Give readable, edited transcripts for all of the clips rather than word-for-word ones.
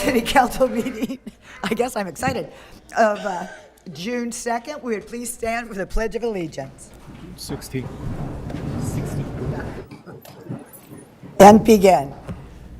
City Council meeting, I guess I'm excited, of June 2nd. We would please stand for the Pledge of Allegiance. 60. And begin.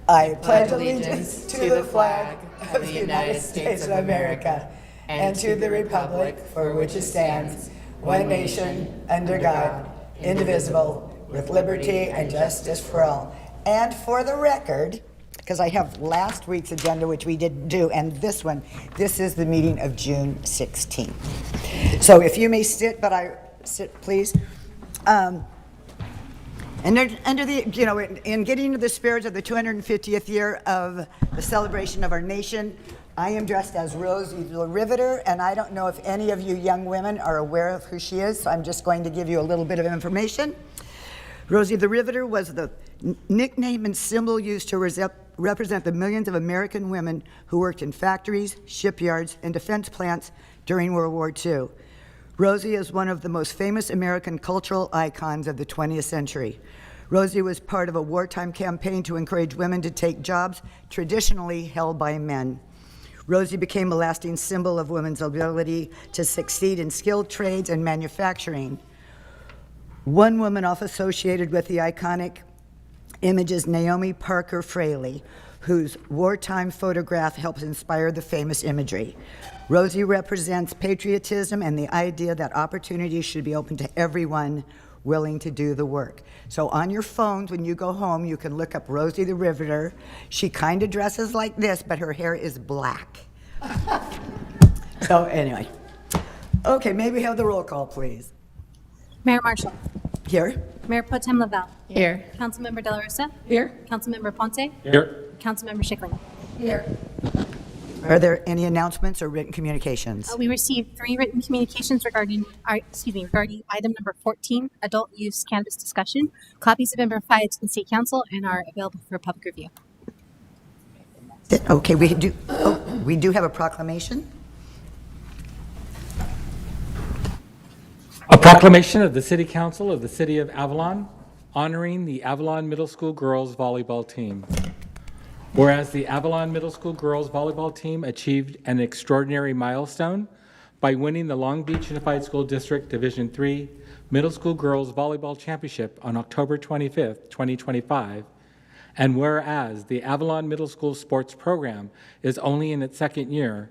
I pledge allegiance to the flag of the United States of America and to the republic for which it stands, one nation, under God, indivisible, with liberty and justice for all. And for the record, because I have last week's agenda, which we didn't do, and this one, this is the meeting of June 16th. So if you may sit, sit, please. And under the, in getting into the spirit of the 250th year of the celebration of our nation, I am dressed as Rosie the Riveter, and I don't know if any of you young women are aware of who she is, so I'm just going to give you a little bit of information. Rosie the Riveter was the nickname and symbol used to represent the millions of American women who worked in factories, shipyards, and defense plants during World War II. Rosie is one of the most famous American cultural icons of the 20th century. Rosie was part of a wartime campaign to encourage women to take jobs traditionally held by men. Rosie became a lasting symbol of women's ability to succeed in skilled trades and manufacturing. One woman often associated with the iconic image is Naomi Parker Fraley, whose wartime photograph helps inspire the famous imagery. Rosie represents patriotism and the idea that opportunities should be open to everyone willing to do the work. So on your phones, when you go home, you can look up Rosie the Riveter. She kind of dresses like this, but her hair is black. So anyway. Okay, may we have the roll call, please? Mayor Marshall. Here. Mayor Pro Tem Lavelle. Here. Councilmember De La Rosa. Here. Councilmember Ponce. Here. Councilmember Schickling. Here. Are there any announcements or written communications? We received 3 written communications regarding item number 14, adult use cannabis discussion. Copies have been provided to the City Council and are available for public review. Okay, we do have a proclamation. A proclamation of the City Council of the City of Avalon honoring the Avalon Middle School girls volleyball team. Whereas the Avalon Middle School girls volleyball team achieved an extraordinary milestone by winning the Long Beach Unified School District Division III Middle School Girls Volleyball Championship on October 25th, 2025, and whereas the Avalon Middle School sports program is only in its 2nd year,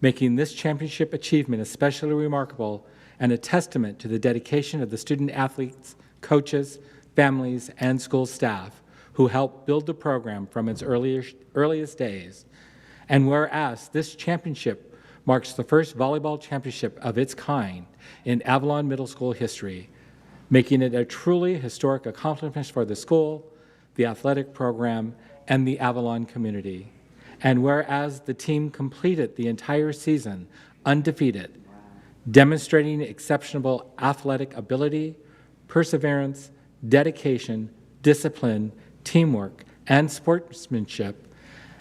making this championship achievement especially remarkable and a testament to the dedication of the student athletes, coaches, families, and school staff who helped build the program from its earliest days. And whereas this championship marks the first volleyball championship of its kind in Avalon Middle School history, making it a truly historic accomplishment for the school, the athletic program, and the Avalon community. And whereas the team completed the entire season undefeated, demonstrating exceptional athletic ability, perseverance, dedication, discipline, teamwork, and sportsmanship,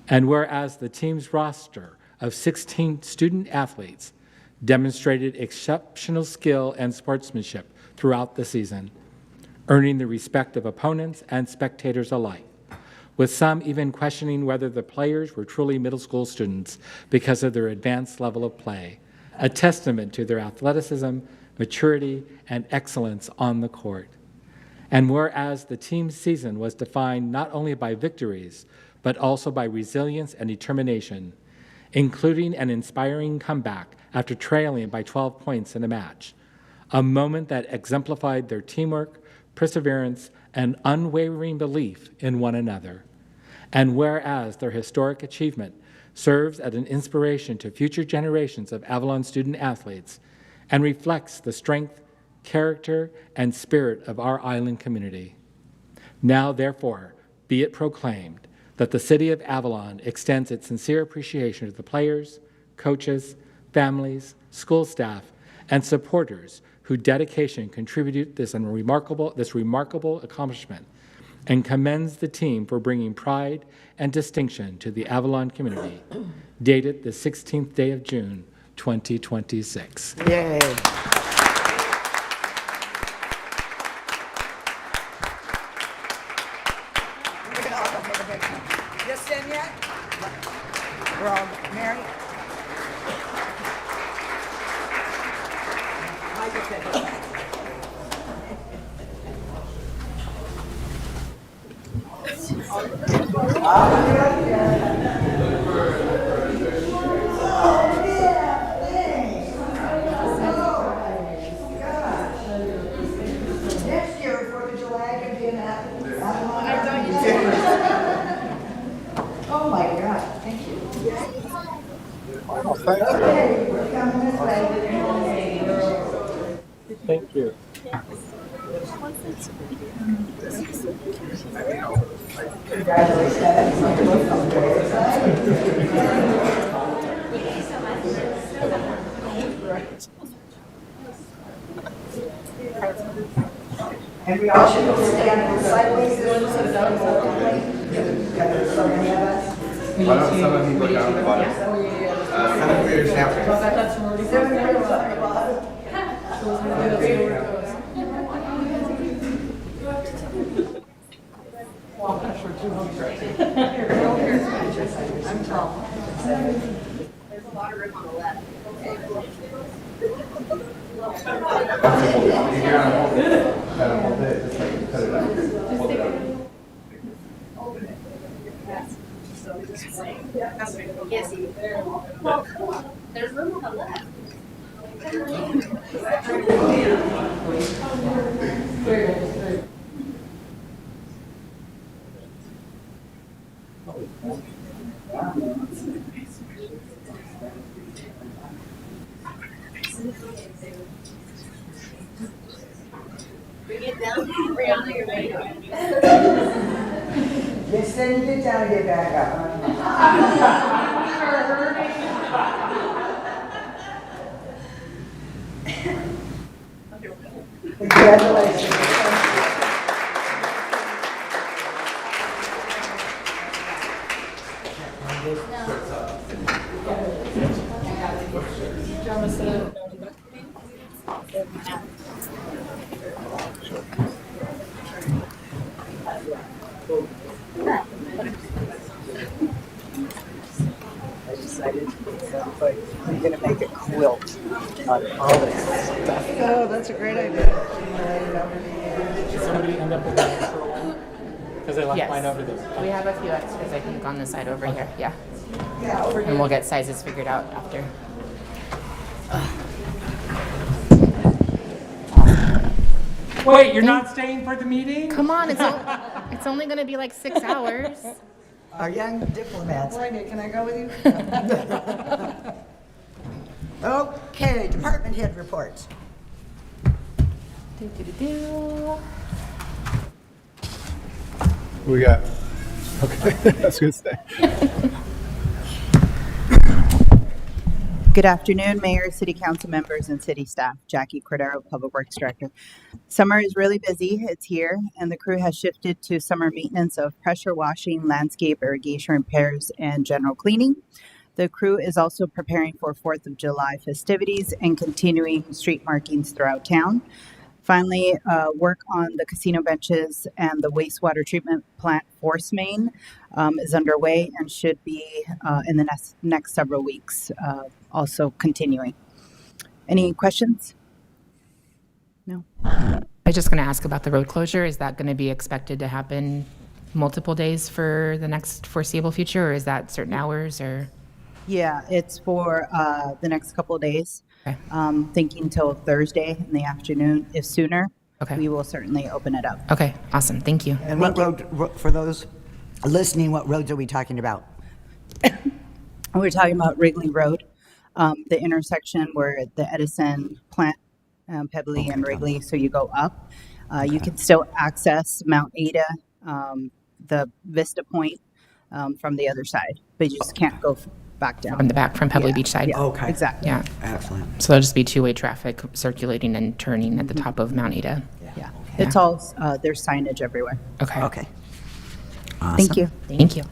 and whereas the team's roster of 16 student athletes demonstrated exceptional skill and sportsmanship throughout the season, earning the respect of opponents and spectators alike, with some even questioning whether the players were truly middle school students because of their advanced level of play, a testament to their athleticism, maturity, and excellence on the court. And whereas the team's season was defined not only by victories, but also by resilience and determination, including an inspiring comeback after trailing by 12 points in a match, a moment that exemplified their teamwork, perseverance, and unwavering belief in one another. And whereas their historic achievement serves as an inspiration to future generations of Avalon student athletes and reflects the strength, character, and spirit of our island community. Now, therefore, be it proclaimed that the City of Avalon extends its sincere appreciation to the players, coaches, families, school staff, and supporters whose dedication contributed this remarkable accomplishment, and commends the team for bringing pride and distinction to the Avalon community, dated the 16th day of June, 2026. Yay. Next year, 4th of July, could be an Oh my God, thank you. Okay, we're coming this way. Thank you. And we all should stand sideways. So many of us. Why don't some of you go down the bottom? Some of you are snapping. 7 groups on the bottom. You're gonna hold it. Gotta hold it, just like cut it out. Hold it out. There's room on the left. Bring it down. Brianna, you're ready. Just then you get down, get back up. Congratulations. I decided I'm going to make a quilt on all this stuff. Oh, that's a great idea. Did somebody end up with an extra one? Because I left Yes. mine over there. We have a few extras, I think, on the side over here. Yeah. Yeah, over And we'll get sizes figured out after. Wait, you're not staying for the meeting? Come on, it's only going to be like 6 hours. our young diplomats. Randy, can I go with you? Okay, department head reports. Do-do-do-do. We got. Okay, I was gonna say. Good afternoon, Mayor, City Council members, and city staff. Jackie Cordero, Public Works Director. Summer is really busy. It's here, and the crew has shifted to summer maintenance of pressure washing, landscape, irrigation repairs, and general cleaning. The crew is also preparing for 4th of July festivities and continuing street markings throughout town. Finally, work on the casino benches and the wastewater treatment plant force main is underway and should be in the next several weeks, also continuing. Any questions? No? I was just going to ask about the road closure. Is that going to be expected to happen multiple days for the next foreseeable future, or is that certain hours, or? Yeah, it's for the next couple of days. Okay. Thinking till Thursday in the afternoon. If sooner, Okay. we will certainly open it up. Okay, awesome. Thank you. And what road, for those listening, what roads are we talking about? We're talking about Wrigley Road, the intersection where the Edison plant, Pebbly and Wrigley, so you go up. You can still access Mount Ada, the Vista Point from the other side, but you just can't go back down. From the back, from Pebble Yeah, Beach side? yeah, Okay. Exactly. Yeah. Excellent. So there'll just be two-way traffic circulating and turning at the top of Mount Ada? Yeah. It's all, there's signage everywhere. Okay. Okay. Thank you. Thank you.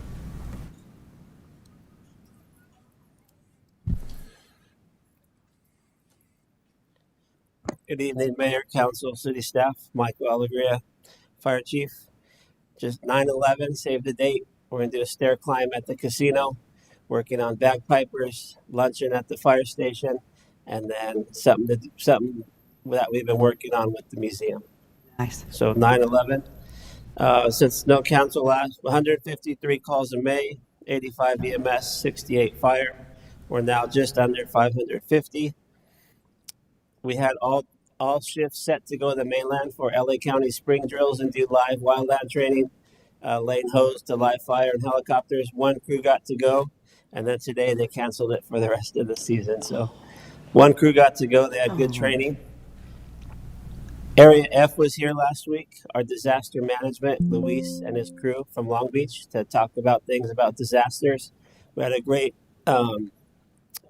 Good evening, Mayor, Council, City Staff. Michael Alegria, Fire Chief. Just 9/11, save the date. We're going to do a stair climb at the casino, working on bagpipers, luncheon at the fire station, and then something that we've been working on with the museum. Nice. So 9/11, since no council last, 153 calls in May, 85 EMS, 68 fire. We're now just under 550. We had all shifts set to go to the mainland for LA County spring drills and do live wildland training, laying hose to live fire and helicopters. One crew got to go, and then today they canceled it for the rest of the season. So one crew got to go. They had good training. Area F was here last week. Our disaster management, Luis and his crew from Long Beach, to talk about things about disasters. We had a great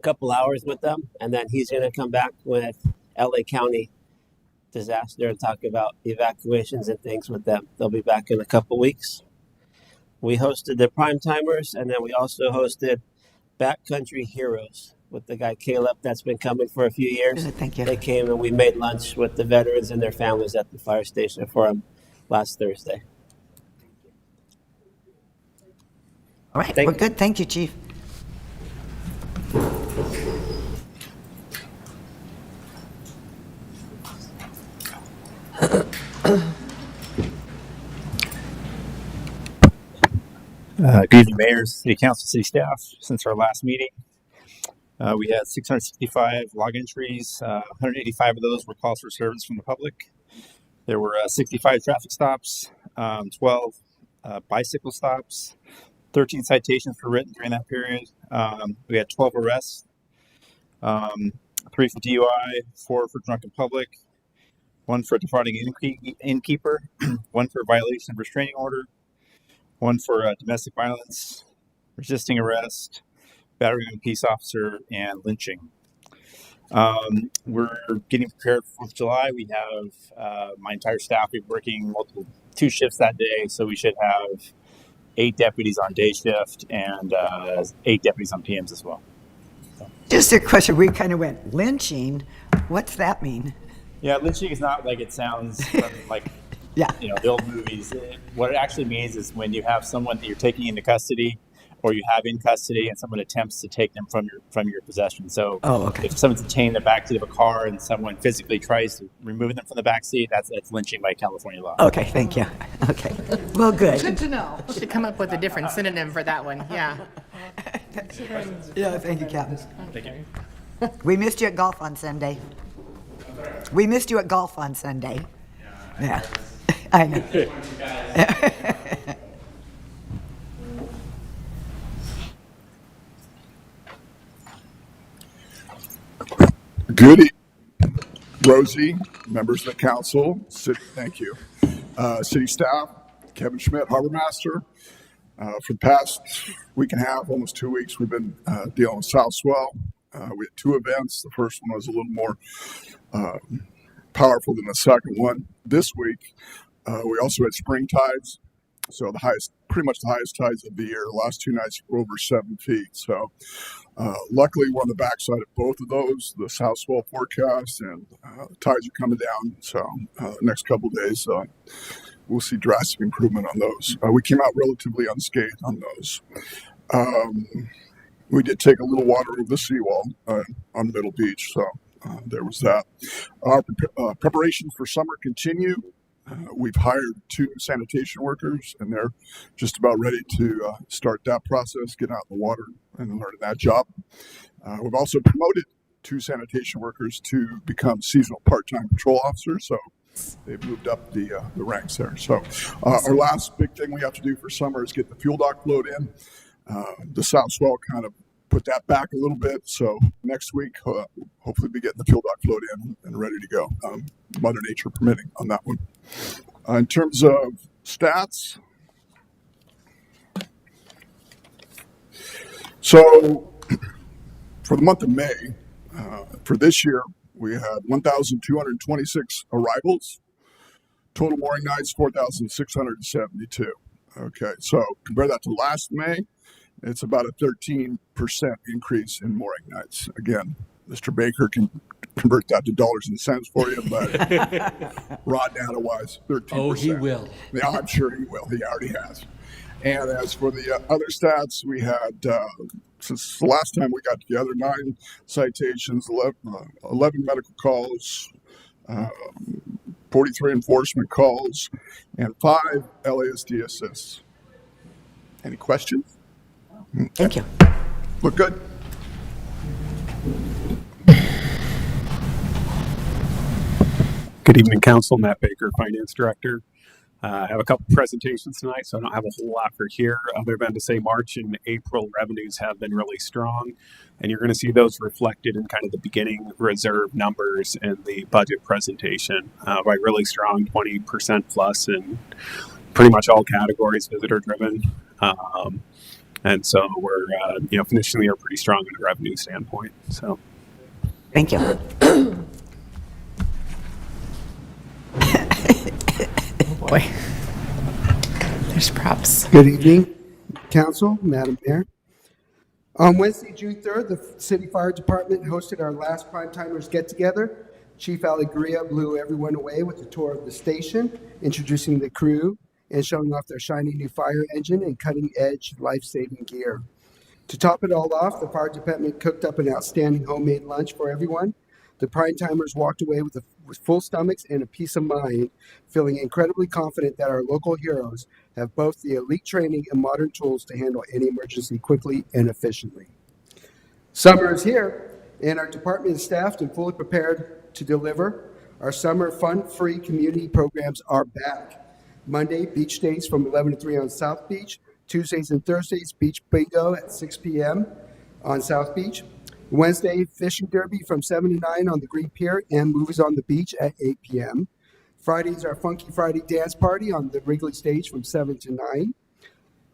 couple hours with them, and then he's going to come back with LA County disaster and talk about evacuations and things with them. They'll be back in a couple weeks. We hosted the Prime Timers, and then we also hosted Backcountry Heroes with the guy Caleb that's been coming for a few years. Good, thank you. They came and we made lunch with the veterans and their families at the fire station for them last Thursday. All right, Thank we're you. good. Thank you, Chief. Good evening, mayors, city council, city staff. Since our last meeting, we had 665 log entries. 185 of those were calls for service from the public. There were 65 traffic stops, 12 bicycle stops, 13 citations were written during that period. We had 12 arrests, 3 for DUI, 4 for drunken public, 1 for defrauding innkeeper, 1 for violation of restraining order, 1 for domestic violence, resisting arrest, battery on a peace officer, and lynching. We're getting prepared for 4th of July. We have my entire staff working 2 shifts that day, so we should have 8 deputies on day shift and 8 deputies on PMs as well. Just a question. We kind of went lynching. What's that mean? Yeah, lynching is not like it sounds from like Yeah. the old movies. What it actually means is when you have someone that you're taking into custody, or you have in custody, and someone attempts to take them from your possession. So, if someone's detained in the backseat of a car and someone physically tries to remove them from the backseat, that's lynching by California law. Okay, thank you. Okay. Well, good. to know. Should come up with a different synonym for that one. Yeah. Yeah, thank you, Captain. Thank you. We missed you at golf on Sunday. We missed you at golf on Sunday. Yeah. I know. Good evening, Rosie, members of the council, thank you. City staff, Kevin Schmidt, Harbor Master. For the past week and a half, almost 2 weeks, we've been dealing with South Swell. We had 2 events. The first one was a little more powerful than the second one. This week, we also had spring tides. So pretty much the highest tides of the year. The last 2 nights were over 7 feet. So luckily we're on the backside of both of those, the South Swell forecast, and tides are coming down. So the next couple of days, we'll see drastic improvement on those. We came out relatively unscathed on those. We did take a little water over the seawall on Middle Beach. So there was that. Our preparations for summer continue. We've hired 2 sanitation workers, and they're just about ready to start that process, get out in the water and learn that job. We've also promoted 2 sanitation workers to become seasonal part-time patrol officers, so they've moved up the ranks there. So our last big thing we have to do for summer is get the fuel dock load in. The South Swell kind of put that back a little bit, so next week hopefully be getting the fuel dock float in and ready to go, Mother Nature permitting on that one. In terms of stats, so for the month of May, for this year, we had 1,226 arrivals. Total mooring nights, 4,672. Okay, so compare that to last May, it's about a 13% increase in mooring nights. Again, Mr. Baker can convert that to dollars and cents for you, but raw data-wise, 13%. Oh, he will. Yeah, I'm sure he will. He already has. And as for the other stats, we had, since the last time we got together, 9 citations, 11 medical calls, 43 enforcement calls, and 5 LASD assists. Any questions? Thank you. Look good. Good evening, Council. Matt Baker, Finance Director. I have a couple presentations tonight, so I don't have a whole lot for here other than to say March and April revenues have been really strong, and you're going to see those reflected in kind of the beginning reserve numbers in the budget presentation by really strong 20% plus in pretty much all categories, visitor driven. And so we're finishing the year pretty strong in a revenue standpoint. So Thank you. Boy, there's props. Good evening, Council, Madam Mayor. On Wednesday, June 3rd, the City Fire Department hosted our last Prime Timers get-together. Chief Alegria blew everyone away with a tour of the station, introducing the crew and showing off their shiny new fire engine and cutting-edge life-saving gear. To top it all off, the fire department cooked up an outstanding homemade lunch for everyone. The Prime Timers walked away with full stomachs and a peace of mind, feeling incredibly confident that our local heroes have both the elite training and modern tools to handle any emergency quickly and efficiently. Summer is here, and our department is staffed and fully prepared to deliver. Our summer fun-free community programs are back. Monday, beach days from 11 to 3 on South Beach. Tuesdays and Thursdays, beach bingo at 6 p.m. on South Beach. Wednesday, fishing derby from 7 to 9 on the Green Pier and movies on the beach at 8 p.m. Fridays, our Funky Friday dance party on the Wrigley stage from 7 to 9.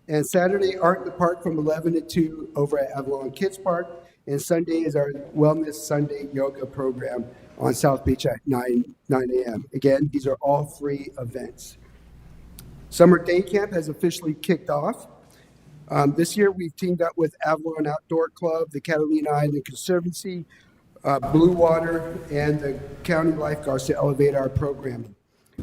And Saturday, Art in the Park from 11 to 2 over at Avalon Kids Park. And Sunday is our Wellness Sunday yoga program on South Beach at 9 a.m. Again, these are all free events. Summer Day Camp has officially kicked off. This year, we've teamed up with Avalon Outdoor Club, the Catalina Island Conservancy, Blue Water, and the County Lifeguards to elevate our programming.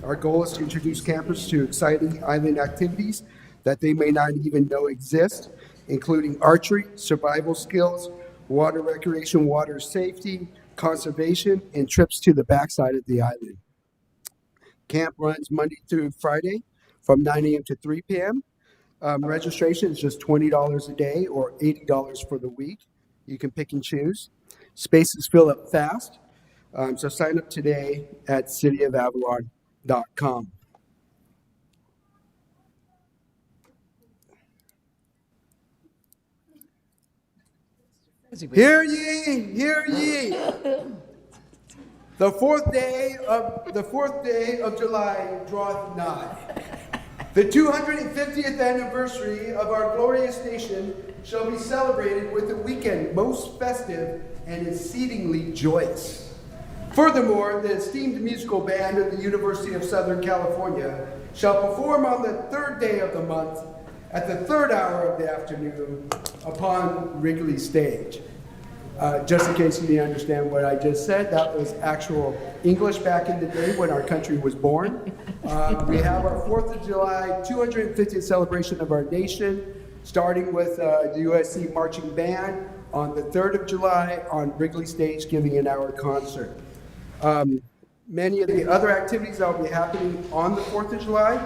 Our goal is to introduce campers to exciting island activities that they may not even know exist, including archery, survival skills, water recreation, water safety, conservation, and trips to the backside of the island. Camp runs Monday through Friday from 9 a.m. to 3 p.m. Registration is just $20 a day or $80 for the week. You can pick and choose. Spaces fill up fast, so sign up today at cityofavalon.com. Hear ye, hear ye. The fourth day of July draweth nigh. The 250th anniversary of our glorious nation shall be celebrated with a weekend most festive and exceedingly joyous. Furthermore, the esteemed musical band of the University of Southern California shall perform on the third day of the month at the third hour of the afternoon upon Wrigley Stage. Just in case you didn't understand what I just said, that was actual English back in the day when our country was born. We have our 4th of July 250th celebration of our nation, starting with the USC Marching Band on the 3rd of July on Wrigley Stage giving an hour concert. Many of the other activities that will be happening on the 4th of July,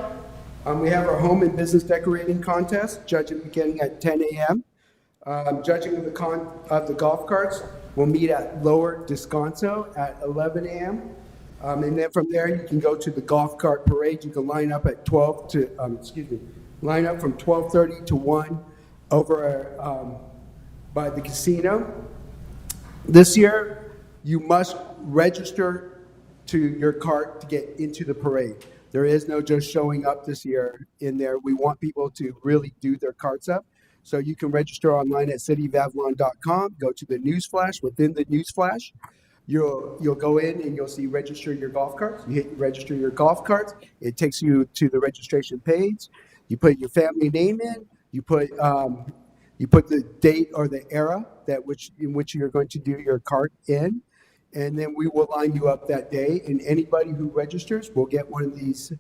we have our home and business decorating contest, judging beginning at 10 a.m. Judging of the golf carts will meet at Lower Descanso at 11 a.m. And then from there, you can go to the golf cart parade. You can line up at line up from 12:30 to 1 over by the casino. This year, you must register to your cart to get into the parade. There is no just showing up this year in there. We want people to really do their carts up. So you can register online at cityofavalon.com. Go to the news flash. Within the news flash, you'll go in and you'll see register your golf carts. You hit register your golf carts. It takes you to the registration page. You put your family name in. You put the date or the era in which you're going to do your cart in, and then we will line you up that day. And anybody who registers will get one of these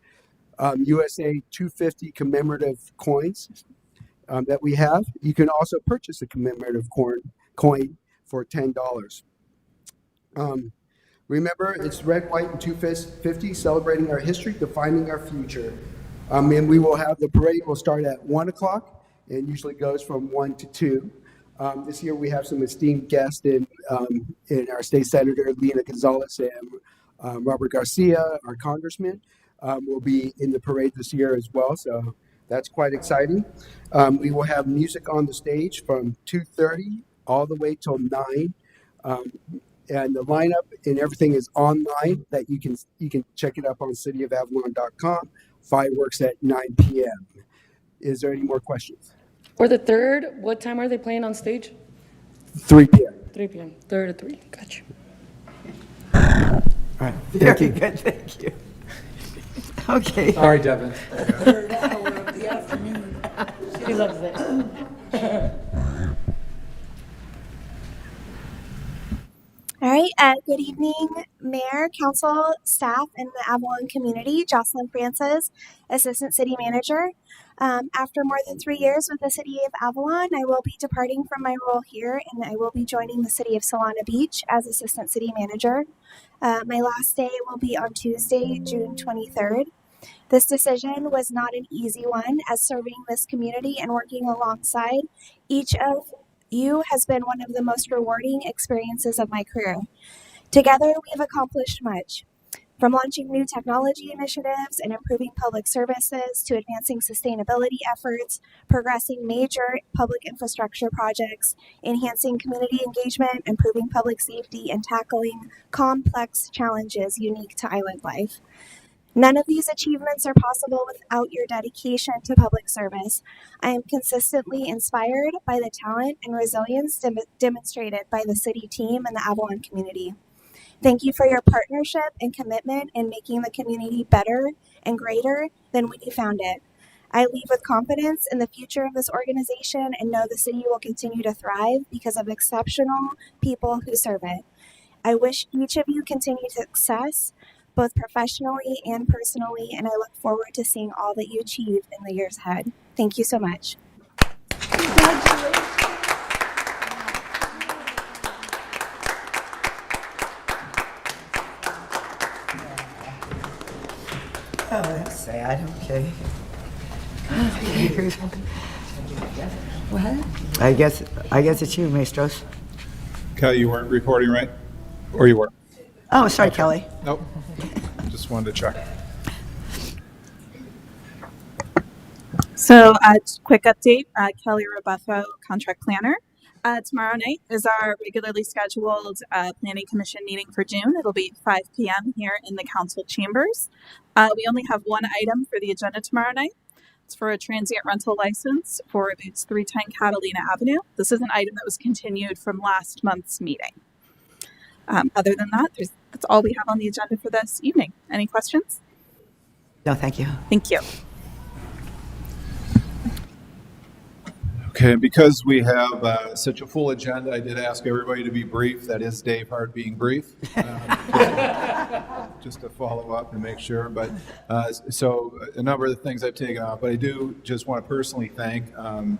USA 250 commemorative coins. That we have. You can also purchase a commemorative coin for $10. Remember, it's red, white, and 250, celebrating our history, defining our future. And we will have the parade will start at 1 o'clock and usually goes from 1 to 2. This year we have some esteemed guests in our state senator, Lena Gonzalez, and Robert Garcia, our congressman, will be in the parade this year as well. So that's quite exciting. We will have music on the stage from 2:30 all the way till 9. And the lineup and everything is online that you can check it up on cityofavalon.com. Fireworks at 9 p.m. Is there any more questions? Or the 3rd, what time are they playing on stage? 3 p.m. 3 p.m. 3rd at 3. Gotcha. All right. Very good. Thank you. Okay. Sorry, Devin. She loves it. All right, good evening, Mayor, Council, staff, and the Avalon community. Jocelyn Francis, Assistant City Manager. After more than 3 years with the City of Avalon, I will be departing from my role here, and I will be joining the City of Solana Beach as Assistant City Manager. My last day will be on Tuesday, June 23rd. This decision was not an easy one, as serving this community and working alongside each of you has been one of the most rewarding experiences of my career. Together, we've accomplished much, from launching new technology initiatives and improving public services to advancing sustainability efforts, progressing major public infrastructure projects, enhancing community engagement, improving public safety, and tackling complex challenges unique to island life. None of these achievements are possible without your dedication to public service. I am consistently inspired by the talent and resilience demonstrated by the city team and the Avalon community. Thank you for your partnership and commitment in making the community better and greater than when you found it. I leave with confidence in the future of this organization and know the city will continue to thrive because of exceptional people who serve it. I wish each of you continued success, both professionally and personally, and I look forward to seeing all that you achieve in the years ahead. Thank you so much. Oh, that's sad. Okay. What? I guess it's you, Maestros. Kelly, you weren't recording, right? Or you were? Oh, sorry, Kelly. Nope. Just wanted to check. So, quick update, Kelly Rebuffo, Contract Planner. Tomorrow night is our regularly scheduled Planning Commission meeting for June. It'll be 5 p.m. here in the council chambers. We only have one item for the agenda tomorrow night. It's for a transient rental license for Boots 310 Catalina Avenue. This is an item that was continued from last month's meeting. Other than that, that's all we have on the agenda for this evening. Any questions? No, thank you. Thank you. Okay, because we have such a full agenda, I did ask everybody to be brief. That is Dave Hart being brief, just to follow up and make sure. But so a number of the things I've taken off, but I do just want to personally thank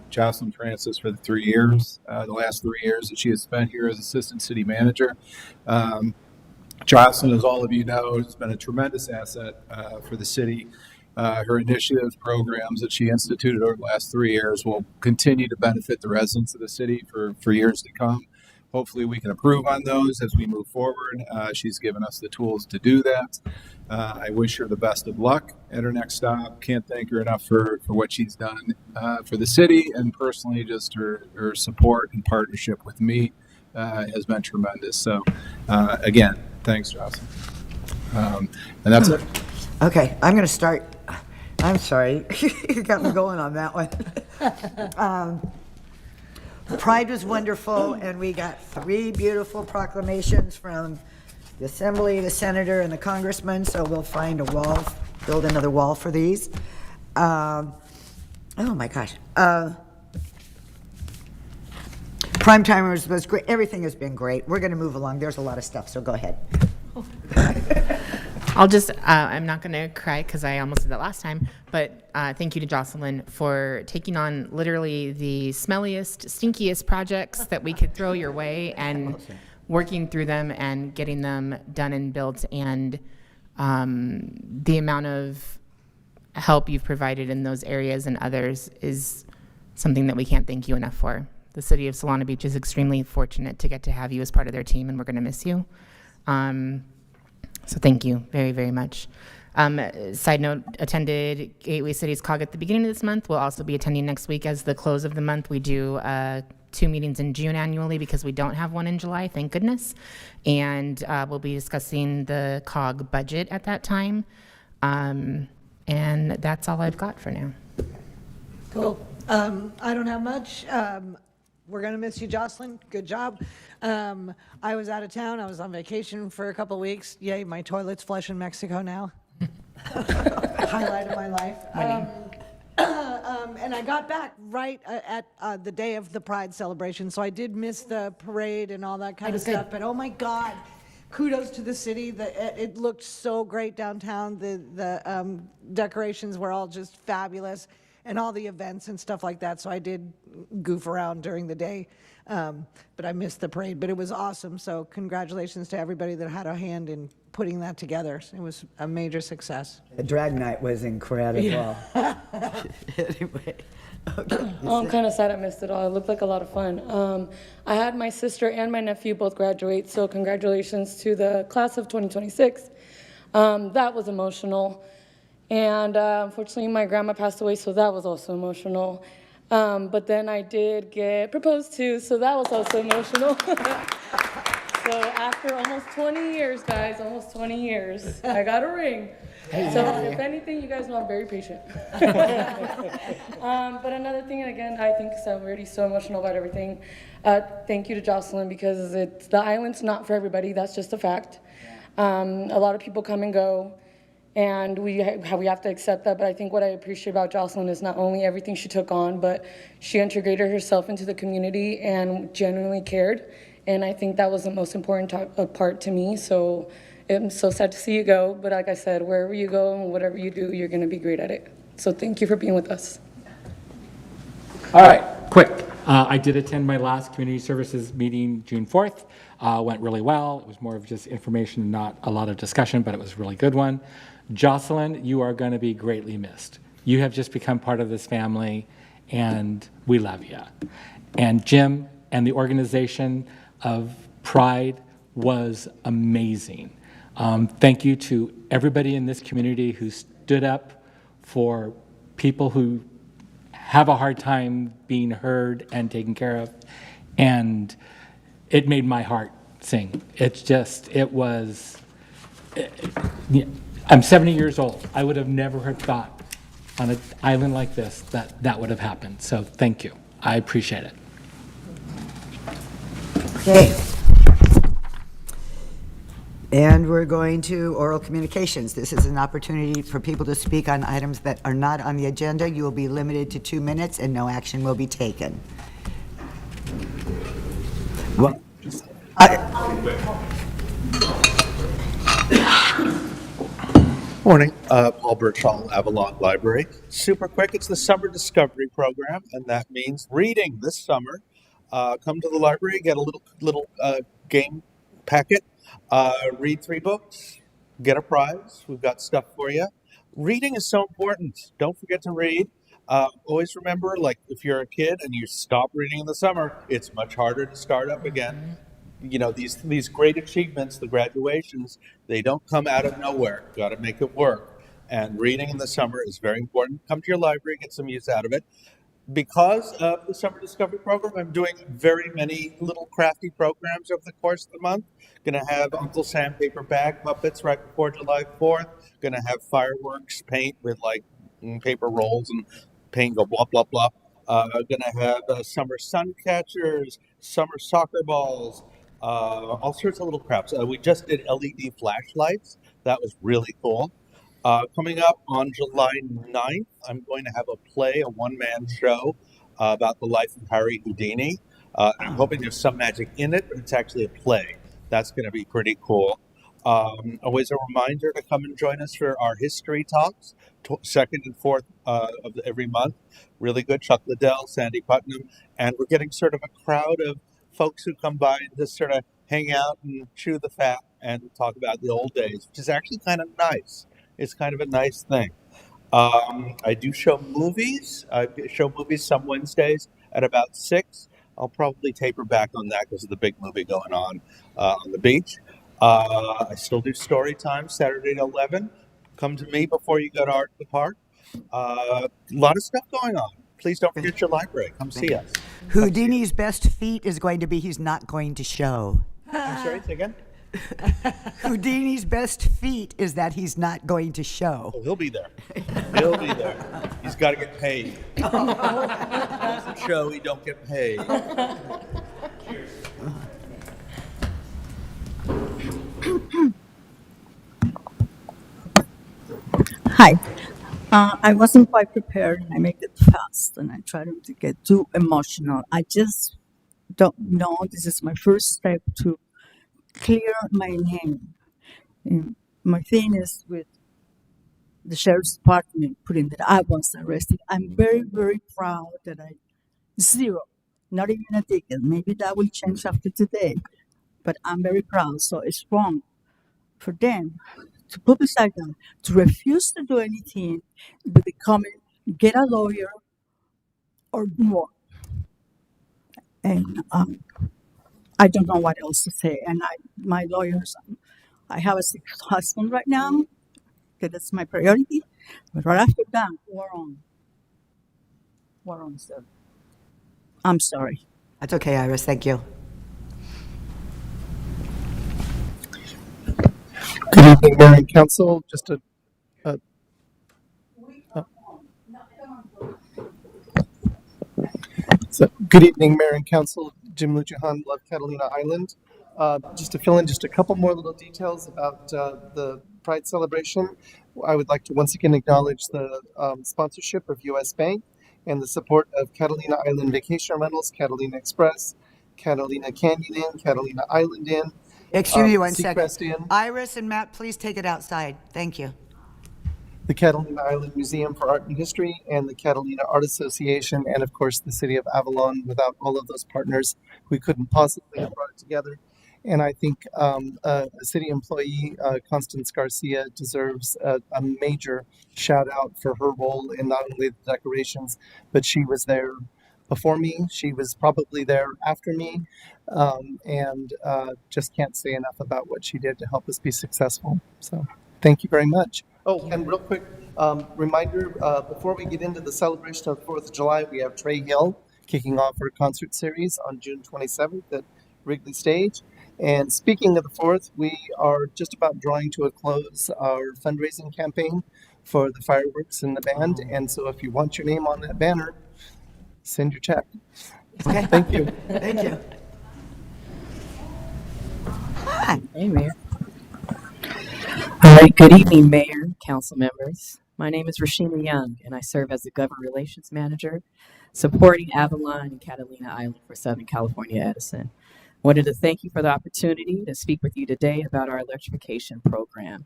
Jocelyn Francis for the 3 years, the last 3 years that she has spent here as Assistant City Manager. Jocelyn, as all of you know, has been a tremendous asset for the city. Her initiatives, programs that she instituted over the last 3 years will continue to benefit the residents of the city for years to come. Hopefully we can improve on those as we move forward. She's given us the tools to do that. I wish her the best of luck at her next stop. Can't thank her enough for what she's done for the city, and personally just her support and partnership with me has been tremendous. So again, thanks, Jocelyn. And that's it. Okay, I'm going to start. I'm sorry. You got me going on that one. Pride was wonderful, and we got 3 beautiful proclamations from the Assembly, the Senator, and the Congressman, so we'll find a wall, build another wall for these. Oh my gosh. Prime Timers was great. Everything has been great. We're going to move along. There's a lot of stuff, so go ahead. I'll just, I'm not going to cry because I almost did that last time, but thank you to Jocelyn for taking on literally the smelliest, stinkiest projects that we could throw your way and working through them and getting them done and built, and the amount of help you've provided in those areas and others is something that we can't thank you enough for. The city of Solana Beach is extremely fortunate to get to have you as part of their team, and we're going to miss you. So thank you very, very much. Side note, attended Gateway Cities COG at the beginning of this month. We'll also be attending next week as the close of the month. We do 2 meetings in June annually because we don't have one in July, thank goodness. And we'll be discussing the COG budget at that time. And that's all I've got for now. Cool. I don't have much. We're going to miss you, Jocelyn. Good job. I was out of town. I was on vacation for a couple weeks. Yay, my toilet's flush in Mexico now. Highlight of my life. And I got back right at the day of the Pride celebration, so I did miss the parade and all that kind of stuff. But oh my God, kudos to the city. It looked so great downtown. The decorations were all just fabulous, and all the events and stuff like that. So I did goof around during the day, but I missed the parade. But it was awesome. So congratulations to everybody that had a hand in putting that together. It was a major success. The drag night was incredible. Yeah. Anyway. Okay. Oh, I'm kind of sad I missed it all. It looked like a lot of fun. I had my sister and my nephew both graduate, so congratulations to the class of 2026. That was emotional. And unfortunately, my grandma passed away, so that was also emotional. But then I did get proposed to, so that was also emotional. So after almost 20 years, guys, almost 20 years, I got a ring. So if anything, you guys know I'm very patient. But another thing, and again, I think I'm already so emotional about everything. Thank you to Jocelyn, because the island's not for everybody. That's just a fact. A lot of people come and go, and we have to accept that. But I think what I appreciate about Jocelyn is not only everything she took on, but she integrated herself into the community and genuinely cared. And I think that was the most important part to me. So I'm so sad to see you go. But like I said, wherever you go and whatever you do, you're going to be great at it. So thank you for being with us. All right, quick. I did attend my last community services meeting June 4th. Went really well. It was more of just information, not a lot of discussion, but it was a really good one. Jocelyn, you are going to be greatly missed. You have just become part of this family, and we love you. And Jim and the organization of Pride was amazing. Thank you to everybody in this community who stood up for people who have a hard time being heard and taken care of. And it made my heart sing. I'm 70 years old. I would have never have thought on an island like this that would have happened. So thank you. I appreciate it. Okay. And we're going to oral communications. This is an opportunity for people to speak on items that are not on the agenda. You will be limited to 2 minutes and no action will be taken. Well, Morning, Paul Birchall, Avalon Library. Super quick, it's the Summer Discovery Program, and that means reading this summer. Come to the library, get a little game packet, read 3 books, get a prize. We've got stuff for you. Reading is so important. Don't forget to read. Always remember, like if you're a kid and you stop reading in the summer, it's much harder to start up again. You know, these great achievements, the graduations, they don't come out of nowhere. Got to make it work. And reading in the summer is very important. Come to your library, get some use out of it. Because of the Summer Discovery Program, I'm doing very many little crafty programs over the course of the month. Going to have Uncle Sam paper bag puppets right before July 4th. Going to have fireworks paint with like paper rolls and paint go blah, blah, blah. Going to have summer sun catchers, summer soccer balls, all sorts of little crafts. We just did LED flashlights. That was really cool. Coming up on July 9th, I'm going to have a play, a one-man show about the life of Harry Houdini. I'm hoping there's some magic in it, but it's actually a play. That's going to be pretty cool. Always a reminder to come and join us for our history talks, second and fourth of every month. Really good. Chuck Liddell, Sandy Putnam, and we're getting sort of a crowd of folks who come by and just sort of hang out and chew the fat and talk about the old days, which is actually kind of nice. It's kind of a nice thing. I do show movies. I show movies some Wednesdays at about 6. I'll probably taper back on that because of the big movie going on the beach. I still do story time Saturday at 11. Come to me before you go to Art in the Park. A lot of stuff going on. Please don't forget your library. Come see us. Houdini's best feat is going to be he's not going to show. I'm sorry, say again? Houdini's best feat is that he's not going to show. Oh, he'll be there. He'll be there. He's got to get paid. He doesn't show, he don't get paid. Hi. I wasn't quite prepared and I made it fast and I tried not to get too emotional. I just don't know. This is my first step to clear my name. And my thing is with the sheriff's department putting that I was arrested. I'm very, very proud that zero, not even a ticket. Maybe that will change after today, but I'm very proud. So it's wrong for them to publicize that, to refuse to do anything, with the comment, get a lawyer or more. And I don't know what else to say. And my lawyers, I have a sick husband right now, okay, that's my priority. But right after that, we're on. We're on, sir. I'm sorry. That's okay, Iris. Thank you. Good evening, Mayor and Council. Just a so, good evening, Mayor and Council. Jim Lujahan, Love Catalina Island. Just to fill in just a couple more little details about the Pride celebration, I would like to once again acknowledge the sponsorship of U.S. Bank and the support of Catalina Island Vacation Rentals, Catalina Express, Catalina Canyon Inn, Catalina Island Inn. Excuse me one second. Seacrest Inn, Iris and Matt, please take it outside. Thank you. the Catalina Island Museum for Art and History, and the Catalina Art Association, and of course the City of Avalon. Without all of those partners, we couldn't possibly have brought it together. And I think a city employee, Constance Garcia, deserves a major shout out for her role in not only the decorations, but she was there before me. She was probably there after me, and just can't say enough about what she did to help us be successful. So thank you very much. Oh, and real quick reminder, before we get into the celebration of the 4th of July, we have Trey Hill kicking off her concert series on June 27th at Wrigley Stage. And speaking of the 4th, we are just about drawing to a close our fundraising campaign for the fireworks and the band. And so if you want your name on that banner, send your check. Okay. Thank you. Thank you. Hi, Mayor. All right, good evening, Mayor, council members. My name is Rashina Young, and I serve as the Government Relations Manager, supporting Avalon and Catalina Island for Southern California Edison. Wanted to thank you for the opportunity to speak with you today about our electrification program.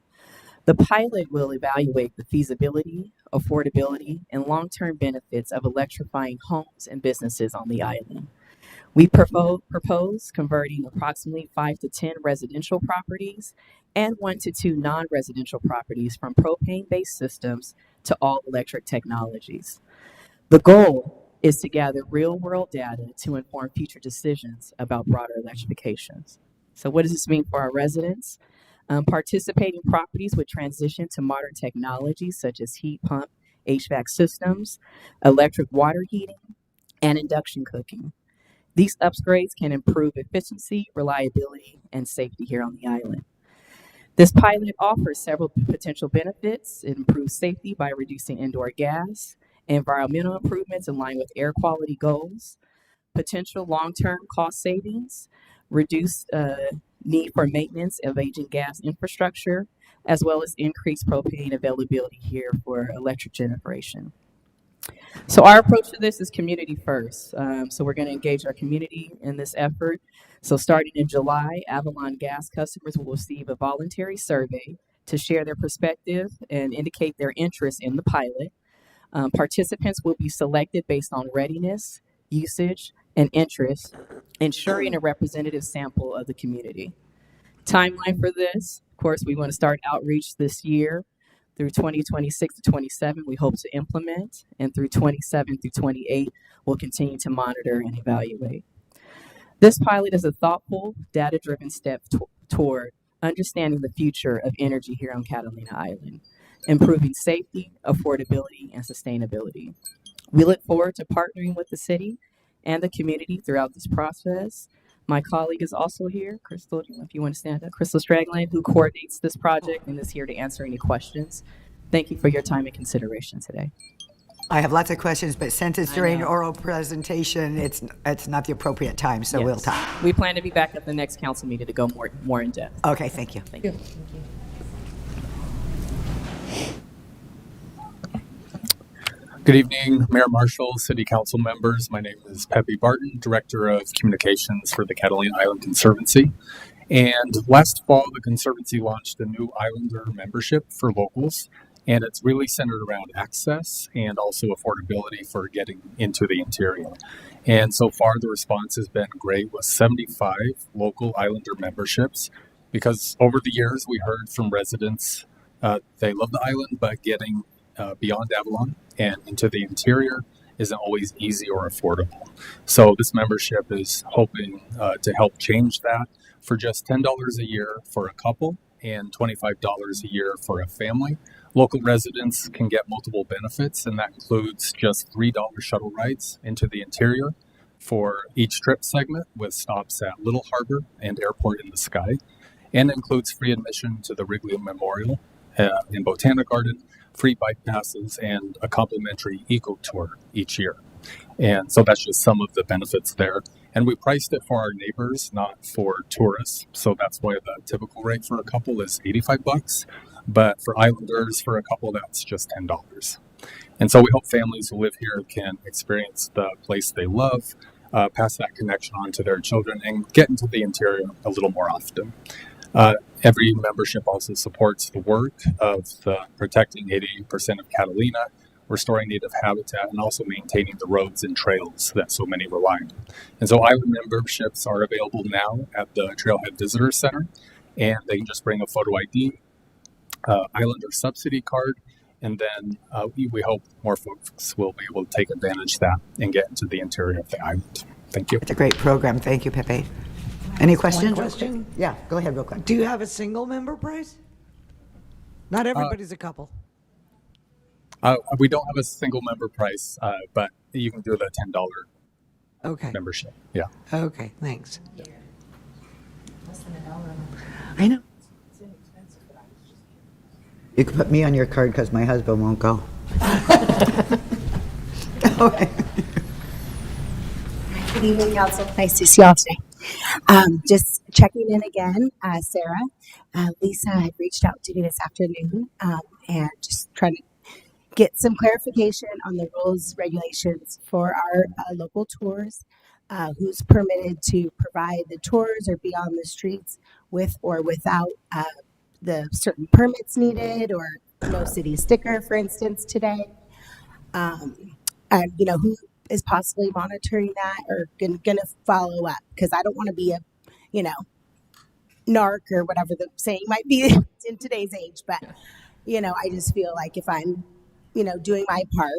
The pilot will evaluate the feasibility, affordability, and long-term benefits of electrifying homes and businesses on the island. We propose converting approximately 5 to 10 residential properties and 1 to 2 non-residential properties from propane-based systems to all-electric technologies. The goal is to gather real-world data to inform future decisions about broader electrifications. So what does this mean for our residents? Participating properties would transition to modern technologies such as heat pump, HVAC systems, electric water heating, and induction cooking. These upgrades can improve efficiency, reliability, and safety here on the island. This pilot offers several potential benefits. It improves safety by reducing indoor gas, environmental improvements in line with air quality goals, potential long-term cost savings, reduced need for maintenance of aging gas infrastructure, as well as increased propane availability here for electric generation. So our approach to this is community first. So we're going to engage our community in this effort. So starting in July, Avalon Gas customers will receive a voluntary survey to share their perspective and indicate their interest in the pilot. Participants will be selected based on readiness, usage, and interest, ensuring a representative sample of the community. Timeline for this, of course, we want to start outreach this year through 2026 to 27. We hope to implement, and through 27 through 28, we'll continue to monitor and evaluate. This pilot is a thoughtful, data-driven step toward understanding the future of energy here on Catalina Island, improving safety, affordability, and sustainability. We look forward to partnering with the city and the community throughout this process. My colleague is also here, Crystal, if you want to stand up, Crystal Stragland, who coordinates this project and is here to answer any questions. Thank you for your time and consideration today. I have lots of questions, but since it's during know. oral presentation, it's not the appropriate time, so we'll Yes. talk. We plan to be back at the next council meeting to go more in depth. Okay, thank you. Thank you. Good evening, Mayor Marshall, City Council members. My name is Pepe Barton, Director of Communications for the Catalina Island Conservancy. And last fall, the Conservancy launched a new Islander membership for locals, and it's really centered around access and also affordability for getting into the interior. And so far, the response has been great with 75 local Islander memberships, because over the years, we heard from residents they love the island, but getting beyond Avalon and into the interior isn't always easy or affordable. So this membership is hoping to help change that for just $10 a year for a couple and $25 a year for a family. Local residents can get multiple benefits, and that includes just $3 shuttle rides into the interior for each trip segment with stops at Little Harbor and Airport in the Sky, and includes free admission to the Wrigley Memorial in Botanic Garden, free bike passes, and a complimentary eco tour each year. And so that's just some of the benefits there. And we priced it for our neighbors, not for tourists. So that's why the typical rate for a couple is $85. But for Islanders, for a couple, that's just $10. And so we hope families who live here can experience the place they love, pass that connection on to their children, and get into the interior a little more often. Every membership also supports the work of the protecting 80% of Catalina, restoring native habitat, and also maintaining the roads and trails that so many rely on. And so island memberships are available now at the Trailhead Visitor Center, and they can just bring a photo ID, Islander subsidy card, and then we hope more folks will be able to take advantage of that and get into the interior of the island. Thank you. It's a great program. Thank you, Pepe. Any questions? One question? Yeah, go ahead real quick. Do you have a single member price? Not everybody's a couple. We don't have a single member price, but you can do the $10 membership. Yeah. Okay, thanks. I know. You can put me on your card because my husband won't go. Okay. Good evening, Council. Nice to see you all today. Just checking in again, Sarah. Lisa had reached out to me this afternoon and just trying to get some clarification on the rules, regulations for our local tours. Who's permitted to provide the tours or be on the streets with or without the certain permits needed, or no city sticker, for instance, today. And who is possibly monitoring that or going to follow up, because I don't want to be a narc or whatever the saying might be in today's age, but I just feel like if I'm doing my part,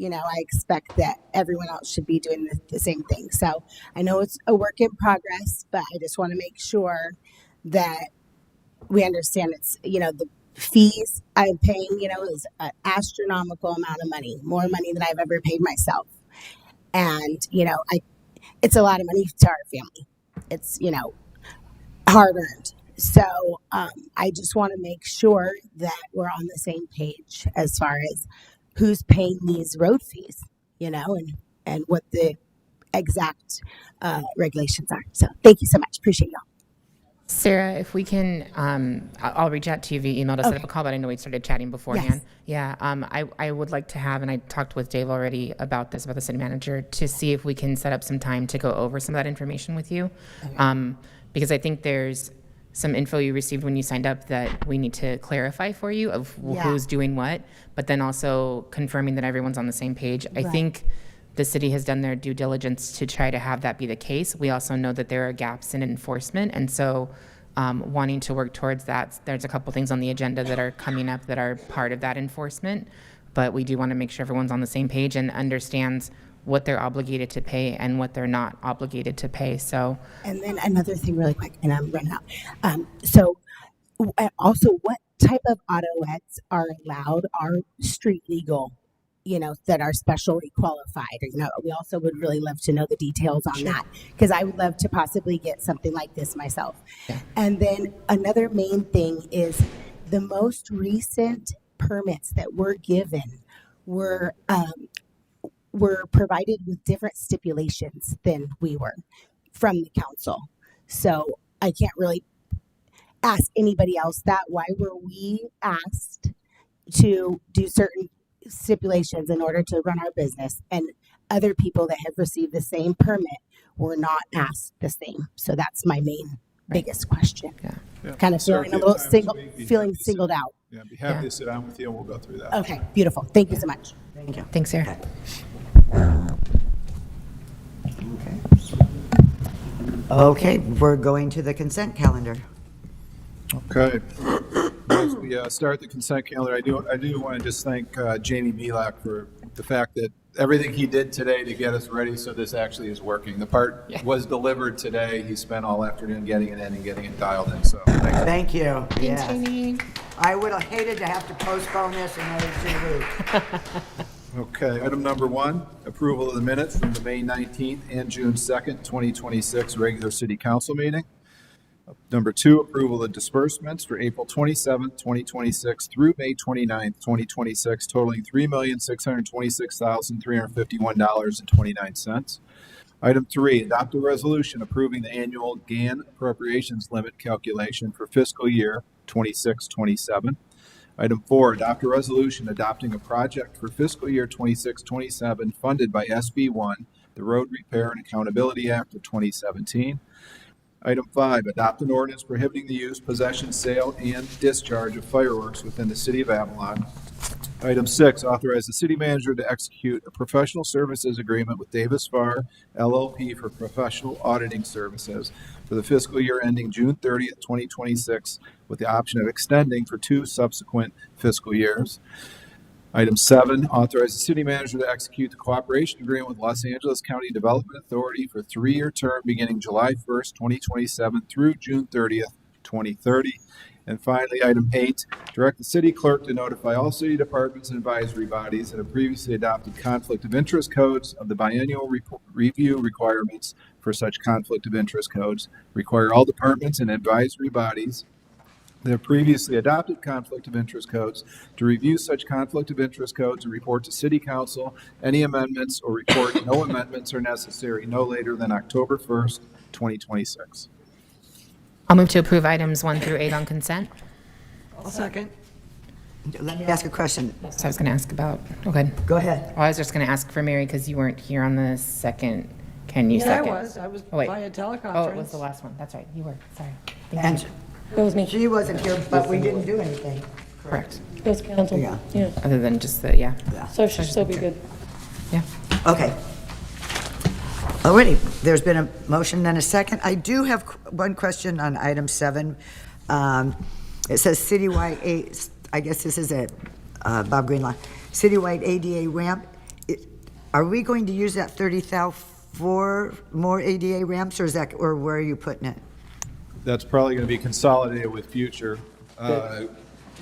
I expect that everyone else should be doing the same thing. So I know it's a work in progress, but I just want to make sure that we understand it's the fees I'm paying is an astronomical amount of money, more money than I've ever paid myself. And, it's a lot of money to our family. It's, hard earned. So I just want to make sure that we're on the same page as far as who's paying these road fees, and what the exact regulations are. So thank you so much. Appreciate y'all. Sarah, if we can, I'll reach out to you via email to set up a call, but I know we started chatting beforehand. Yes. Yeah, I would like to have, and I talked with Dave already about this, about the city manager, to see if we can set up some time to go over some of that information with you. Because I think there's some info you received when you signed up that we need to clarify for you of who's doing what, but then also confirming that everyone's on the same page. I think The city has done their due diligence to try to have that be the case. We also know that there are gaps in enforcement, and so wanting to work towards that. There's a couple things on the agenda that are coming up that are part of that enforcement, but we do want to make sure everyone's on the same page and understands what they're obligated to pay and what they're not obligated to pay. So, And then another thing really quick, and I'm running out. Also, what type of autoettes are allowed are street legal, that are specially qualified? We also would really love to know the details on that, because I would love to possibly get something like this myself. And then another main thing is the most recent permits that were given were provided with different stipulations than we were from the council. So I can't really ask anybody else that. Why were we asked to do certain stipulations in order to run our business, and other people that have received the same permit were not asked the same? So that's my main biggest question. Kind of feeling a little singled out. Yeah, I'd be happy to sit down with you and we'll go through that. Okay, beautiful. Thank you so much. Thank you. Thanks, Sarah. Okay, we're going to the consent calendar. Okay. As we start the consent calendar, I do want to just thank Jamie Belak for the fact that everything he did today to get us ready so this actually is working. The part was delivered today. He spent all afternoon getting it in and getting it dialed in. So Thank you. Thanks, Yes. Jamie. I would have hated to have to postpone this another 2 weeks. Okay, item number 1, approval of the minutes from the May 19th and June 2nd, 2026 regular city council meeting. Number 2, approval of disbursements for April 27th, 2026 through May 29th, 2026, totaling $3,626,351.29. Item 3, adopt a resolution approving the annual GAN appropriations limit calculation for fiscal year 26-27. Item 4, adopt a resolution adopting a project for fiscal year 26-27 funded by SB 1, the Road Repair and Accountability Act of 2017. Item 5, adopt an ordinance prohibiting the use, possession, sale, and discharge of fireworks within the city of Avalon. Item 6, authorize the city manager to execute a professional services agreement with Davis Farr LLP for professional auditing services for the fiscal year ending June 30th, 2026, with the option of extending for 2 subsequent fiscal years. Item 7, authorize the city manager to execute the cooperation agreement with Los Angeles County Development Authority for a 3-year term beginning July 1st, 2027 through June 30th, 2030. And finally, item 8, direct the city clerk to notify all city departments and advisory bodies that have previously adopted conflict of interest codes of the biennial review requirements for such conflict of interest codes. Require all departments and advisory bodies that have previously adopted conflict of interest codes to review such conflict of interest codes and report to city council any amendments, or report no amendments are necessary no later than October 1st, 2026. I'll move to approve items 1 through 8 on consent. I'll second. Let me ask a question. So I was going to ask about, okay. Go ahead. I was just going to ask for Mary because you weren't here on the second. Can you Yeah, second? I was Oh, wait. via teleconference. Oh, it was the last one. That's right. You were. Sorry. Thank And you. It was me. she wasn't here, but we didn't do anything. Correct. It was council. Yeah. Yeah. Other than just the, yeah. So it should still be good. Yeah. Okay. Alrighty, there's been a motion and a second. I do have one question on item 7. It says citywide, I guess this is a Bob Greenlaw, citywide ADA ramp. Are we going to use that 30,000 for more ADA ramps, or is that, or where are you putting it? That's probably going to be consolidated with future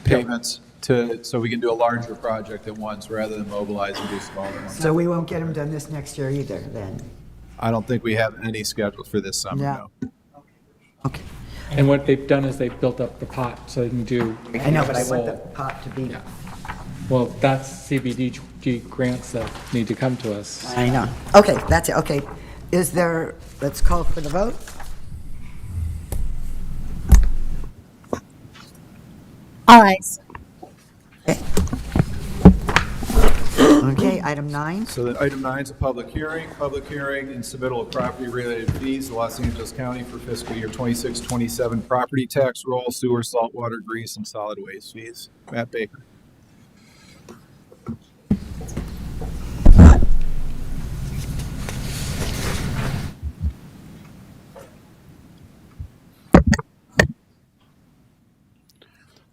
payments so we can do a larger project at once rather than mobilize and do smaller ones. So we won't get them done this next year either, then? I don't think we have any scheduled for this summer, Yeah. no. And what they've done is they've built up the pot so they can do. I know, but I want the pot to be. Well, that's CBDG grants that need to come to us. I know. Okay, that's it. Okay. Is there, let's call for the vote. All ayes. Okay, item 9. So then item 9 is a public hearing and submittal of property-related fees to Los Angeles County for fiscal year 26-27 property tax roll, sewer, saltwater, grease, and solid waste fees. Matt Baker.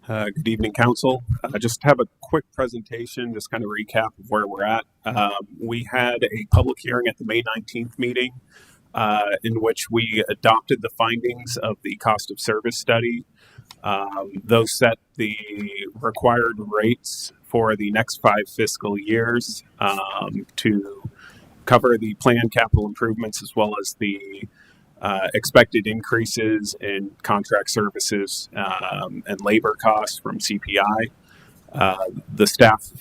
Good evening, Council. Just have a quick presentation, just kind of recap of where we're at. We had a public hearing at the May 19th meeting in which we adopted the findings of the cost of service study. Those set the required rates for the next 5 fiscal years to cover the planned capital improvements as well as the expected increases in contract services and labor costs from CPI. The staff,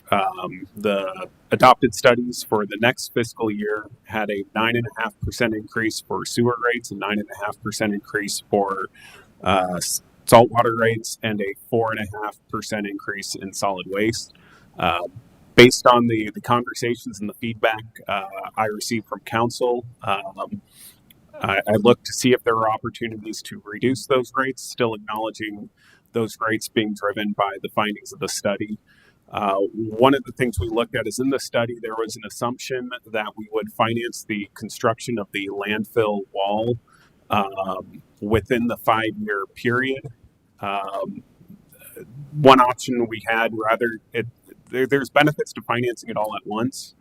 the adopted studies for the next fiscal year had a 9.5% increase for sewer rates, a 9.5% increase for saltwater rates, and a 4.5% increase in solid waste. Based on the conversations and the feedback I received from council, I looked to see if there were opportunities to reduce those rates, still acknowledging those rates being driven by the findings of the study. One of the things we looked at is in the study, there was an assumption that we would finance the construction of the landfill wall within the 5-year period. One option we had, there's benefits to financing it all at once.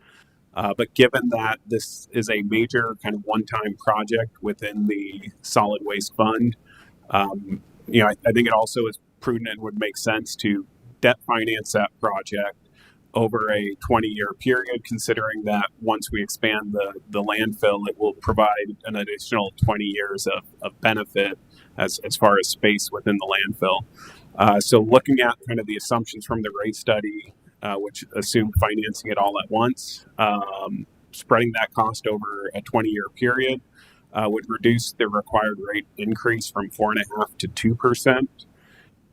But given that this is a major kind of one-time project within the solid waste fund, I think it also is prudent and would make sense to debt finance that project over a 20-year period, considering that once we expand the landfill, it will provide an additional 20 years of benefit as far as space within the landfill. So looking at kind of the assumptions from the rate study, which assumed financing it all at once, spreading that cost over a 20-year period would reduce the required rate increase from 4.5% to 2%.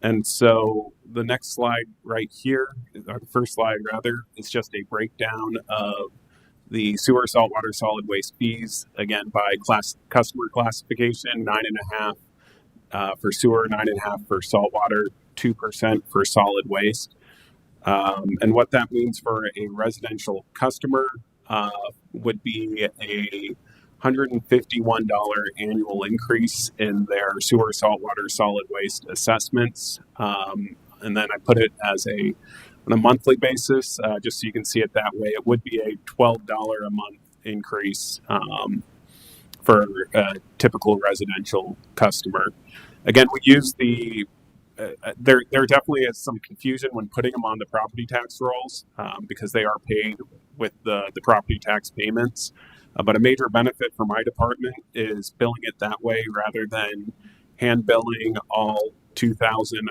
And so the next slide right here, or the first slide rather, is just a breakdown of the sewer, saltwater, solid waste fees, again, by customer classification, 9.5% for sewer, 9.5% for saltwater, 2% for solid waste. And what that means for a residential customer would be a $151 annual increase in their sewer, saltwater, solid waste assessments. And then I put it as on a monthly basis, just so you can see it that way. It would be a $12 a month increase for a typical residential customer. Again, we use there definitely is some confusion when putting them on the property tax rolls because they are paid with the property tax payments. But a major benefit for my department is billing it that way rather than hand billing all 2,000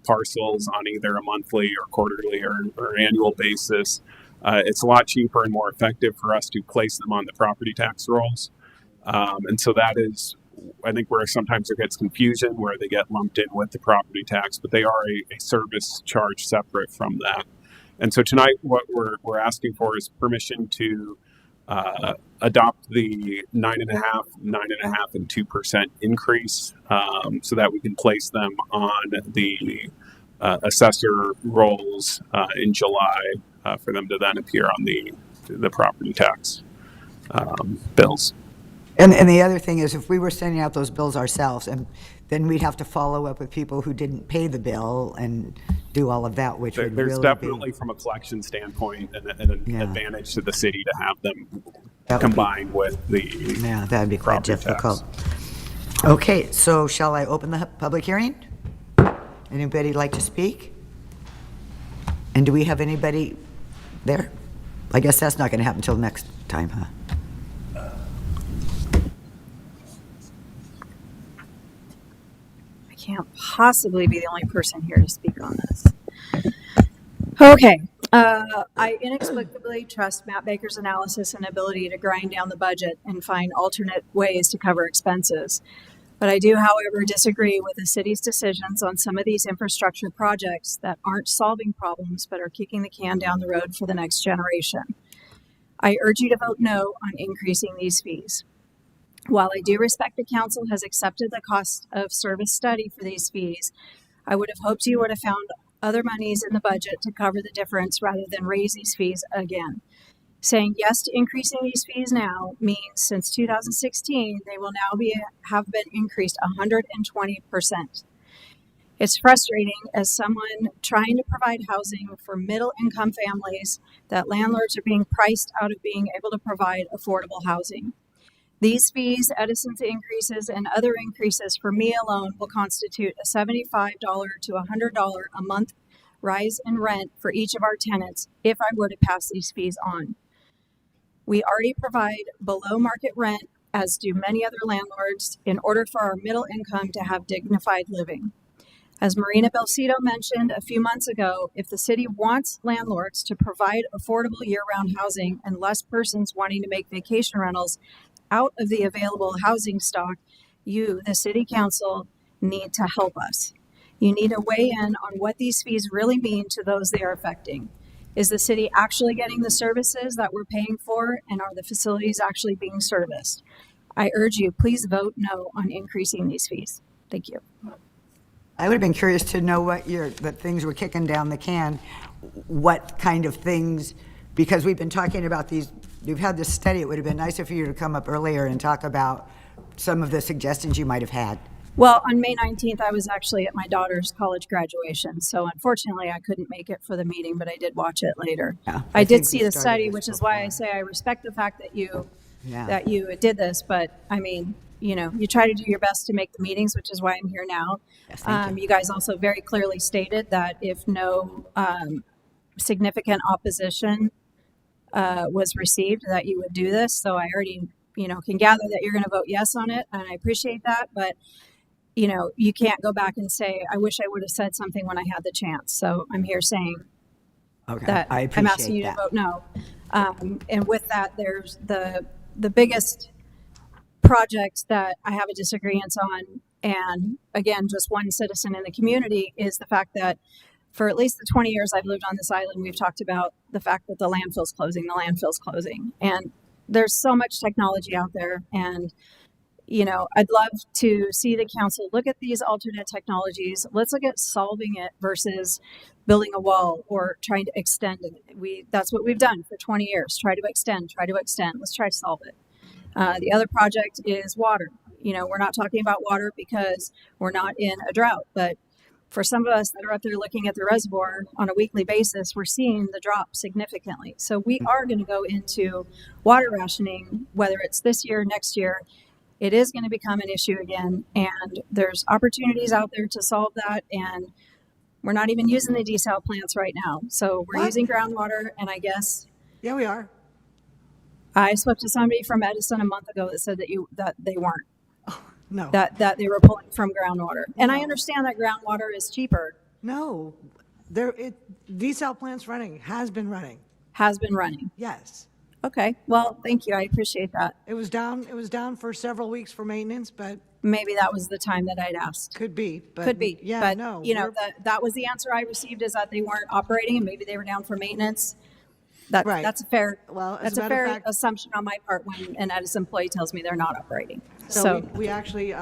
parcels on either a monthly or quarterly or annual basis. It's a lot cheaper and more effective for us to place them on the property tax rolls. And so that is, I think, where sometimes there gets confusion where they get lumped in with the property tax, but they are a service charge separate from that. And so tonight what we're asking for is permission to adopt the 9.5%, and 2% increase so that we can place them on the assessor rolls in July for them to then appear on the property tax bills. And the other thing is, if we were sending out those bills ourselves, and then we'd have to follow up with people who didn't pay the bill and do all of that, which would There's really definitely, from a collection standpoint, an advantage to the city to have them combined with the that'd be quite property difficult. tax. Okay, so shall I open the public hearing? Anybody like to speak? And do we have anybody there? I guess that's not going to happen until next time, huh? I can't possibly be the only person here to speak on this. Okay. I inexplicably trust Matt Baker's analysis and ability to grind down the budget and find alternate ways to cover expenses. But I do, however, disagree with the city's decisions on some of these infrastructure projects that aren't solving problems but are kicking the can down the road for the next generation. I urge you to vote no on increasing these fees. While I do respect the council has accepted the cost of service study for these fees, I would have hoped you would have found other monies in the budget to cover the difference rather than raise these fees again. Saying yes to increasing these fees now means since 2016, they will now have been increased 120%. It's frustrating as someone trying to provide housing for middle income families that landlords are being priced out of being able to provide affordable housing. These fees, Edison's increases, and other increases for me alone will constitute a $75 to $100 a month rise in rent for each of our tenants if I were to pass these fees on. We already provide below market rent, as do many other landlords, in order for our middle income to have dignified living. As Marina Belcito mentioned a few months ago, if the city wants landlords to provide affordable year-round housing and less persons wanting to make vacation rentals out of the available housing stock, you, the city council, need to help us. You need to weigh in on what these fees really mean to those they are affecting. Is the city actually getting the services that we're paying for, and are the facilities actually being serviced? I urge you, please vote no on increasing these fees. Thank you. I would have been curious to know what that things were kicking down the can, what kind of things, because we've been talking about these, you've had this study. It would have been nicer for you to come up earlier and talk about some of the suggestions you might have had. Well, on May 19th, I was actually at my daughter's college graduation, so unfortunately I couldn't make it for the meeting, but I did watch it later. Yeah, I did think see we the started study, this which is before. why I say I respect the fact that you Yeah. did this, but I mean, you know, you try to do your best to make the meetings, which is why I'm here now. Yes, thank You guys also very clearly stated that if no significant opposition was received, that you would do this. So I already, can gather that you're going to vote yes on it, and I appreciate that. But you can't go back and say, I wish I would have said something when I had the chance. So I'm here saying Okay, that I I'm asking appreciate you that. to vote no. And with that, there's the biggest project that I have a disagreement on, and again, just one citizen in the community, is the fact that for at least the 20 years I've lived on this island, we've talked about the fact that the landfill's closing. And there's so much technology out there, and I'd love to see the council look at these alternate technologies. Let's look at solving it versus building a wall or trying to extend it. That's what we've done for 20 years. Try to extend. Let's try to solve it. The other project is water. We're not talking about water because we're not in a drought, but for some of us that are up there looking at the reservoir on a weekly basis, we're seeing the drop significantly. So we are going to go into water rationing, whether it's this year, next year. It is going to become an issue again, and there's opportunities out there to solve that, and we're not even using the desal plants right now. So we're using groundwater, and I guess... Yeah, we are. I spoke to somebody from Edison a month ago that said that they weren't. No. That they were pulling from groundwater. And I understand that groundwater is cheaper. No. Desal plant's running, has been running. Has been running. Yes. Okay. Well, thank you. I appreciate that. It was down for several weeks for maintenance, but maybe that was the time that I'd asked. Could be. But Could be. Yeah, but, no. That was the answer I received, is that they weren't operating and maybe they were down for maintenance. That's a fair, as a matter of fact, assumption on my part when an Edison employee tells me they're not operating. So we actually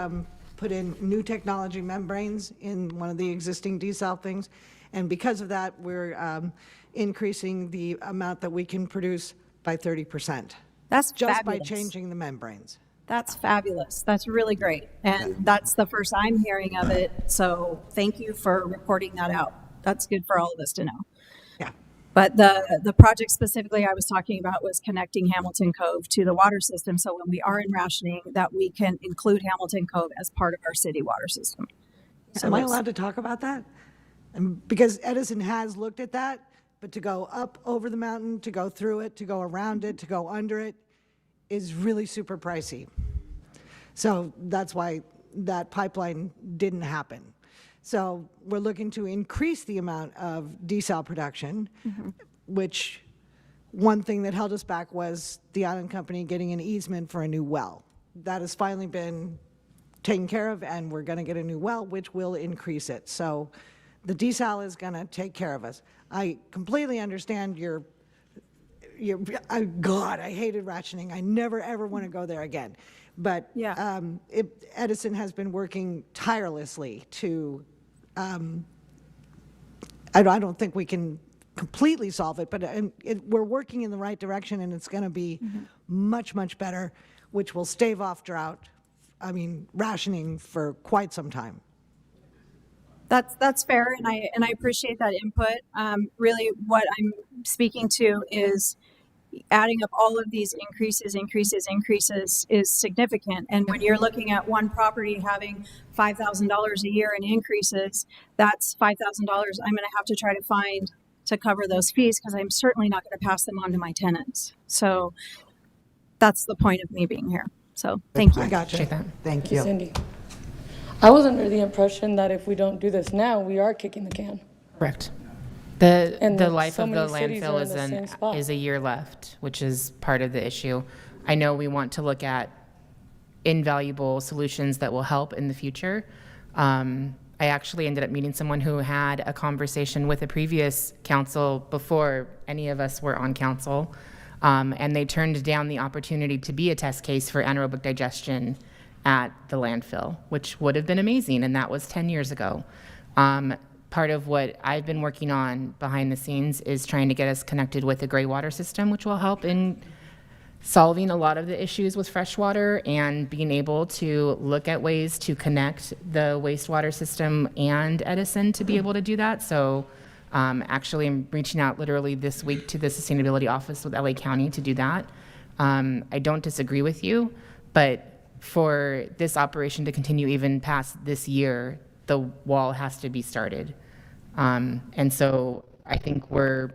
put in new technology membranes in one of the existing desal things. And because of that, we're increasing the amount that we can produce by 30%. That's just fabulous. by changing the membranes. That's fabulous. That's really great. And that's the first I'm hearing of it. So thank you for reporting that out. That's good for all of us to know. Yeah. But the project specifically I was talking about was connecting Hamilton Cove to the water system. So when we are in rationing, that we can include Hamilton Cove as part of our city water system. So Am I allowed to talk about that? Because Edison has looked at that, but to go up over the mountain, to go through it, to go around it, to go under it is really super pricey. So that's why that pipeline didn't happen. So we're looking to increase the amount of desal production, which one thing that held us back was the island company getting an easement for a new well. That has finally been taken care of, and we're going to get a new well, which will increase it. So the desal is going to take care of us. I completely understand God, I hated rationing. I never, ever want to go there again. But Edison has been working tirelessly to, I don't think we can completely solve it, but we're working in the right direction, and it's going to be much, much better, which will stave off rationing for quite some time. That's fair, and I appreciate that input. Really, what I'm speaking to is adding up all of these increases is significant. And when you're looking at one property having $5,000 a year in increases, that's $5,000 I'm going to have to try to find to cover those fees, because I'm certainly not going to pass them on to my tenants. So that's the point of me being here. So thank you. I got you. Thank you. Cindy, I was under the impression that if we don't do this now, we are kicking the can. Correct. And The that life so of the many cities are landfill in the same spot. is a year left, which is part of the issue. I know we want to look at invaluable solutions that will help in the future. I actually ended up meeting someone who had a conversation with a previous council before any of us were on council, and they turned down the opportunity to be a test case for anaerobic digestion at the landfill, which would have been amazing, and that was 10 years ago. Part of what I've been working on behind the scenes is trying to get us connected with the gray water system, which will help in solving a lot of the issues with freshwater and being able to look at ways to connect the wastewater system and Edison to be able to do that. So actually, I'm reaching out literally this week to the sustainability office with LA County to do that. I don't disagree with you, but for this operation to continue even past this year, the wall has to be started. And so I think we're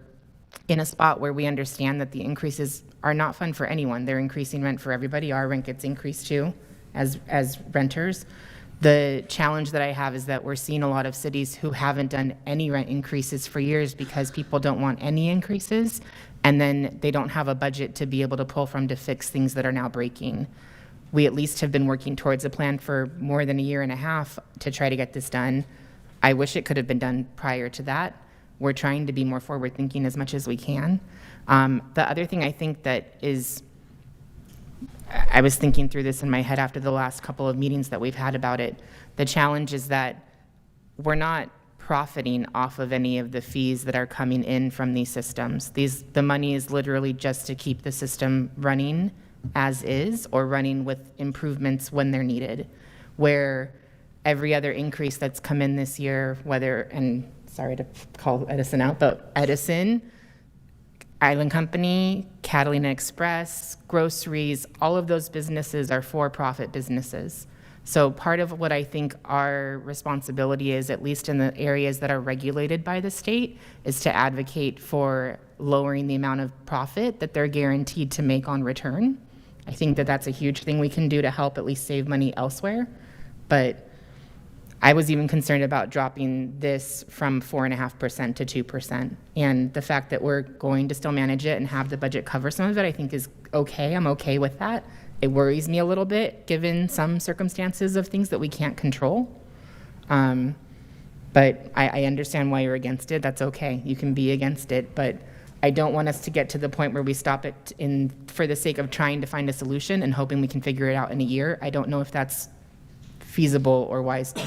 in a spot where we understand that the increases are not fun for anyone. They're increasing rent for everybody. Our rent gets increased too as renters. The challenge that I have is that we're seeing a lot of cities who haven't done any rent increases for years because people don't want any increases, and then they don't have a budget to be able to pull from to fix things that are now breaking. We at least have been working towards a plan for more than a year and a half to try to get this done. I wish it could have been done prior to that. We're trying to be more forward thinking as much as we can. The other thing I think that is, I was thinking through this in my head after the last couple of meetings that we've had about it. The challenge is that we're not profiting off of any of the fees that are coming in from these systems. The money is literally just to keep the system running as is, or running with improvements when they're needed. Where every other increase that's come in this year, whether, and sorry to call Edison out, but Edison, Island Company, Catalina Express, groceries, all of those businesses are for-profit businesses. So part of what I think our responsibility is, at least in the areas that are regulated by the state, is to advocate for lowering the amount of profit that they're guaranteed to make on return. I think that that's a huge thing we can do to help at least save money elsewhere. But I was even concerned about dropping this from 4.5% to 2%. And the fact that we're going to still manage it and have the budget cover some of it, I think is okay. I'm okay with that. It worries me a little bit, given some circumstances of things that we can't control. But I understand why you're against it. That's okay. You can be against it. But I don't want us to get to the point where we stop it for the sake of trying to find a solution and hoping we can figure it out in a year. I don't know if that's feasible or wise to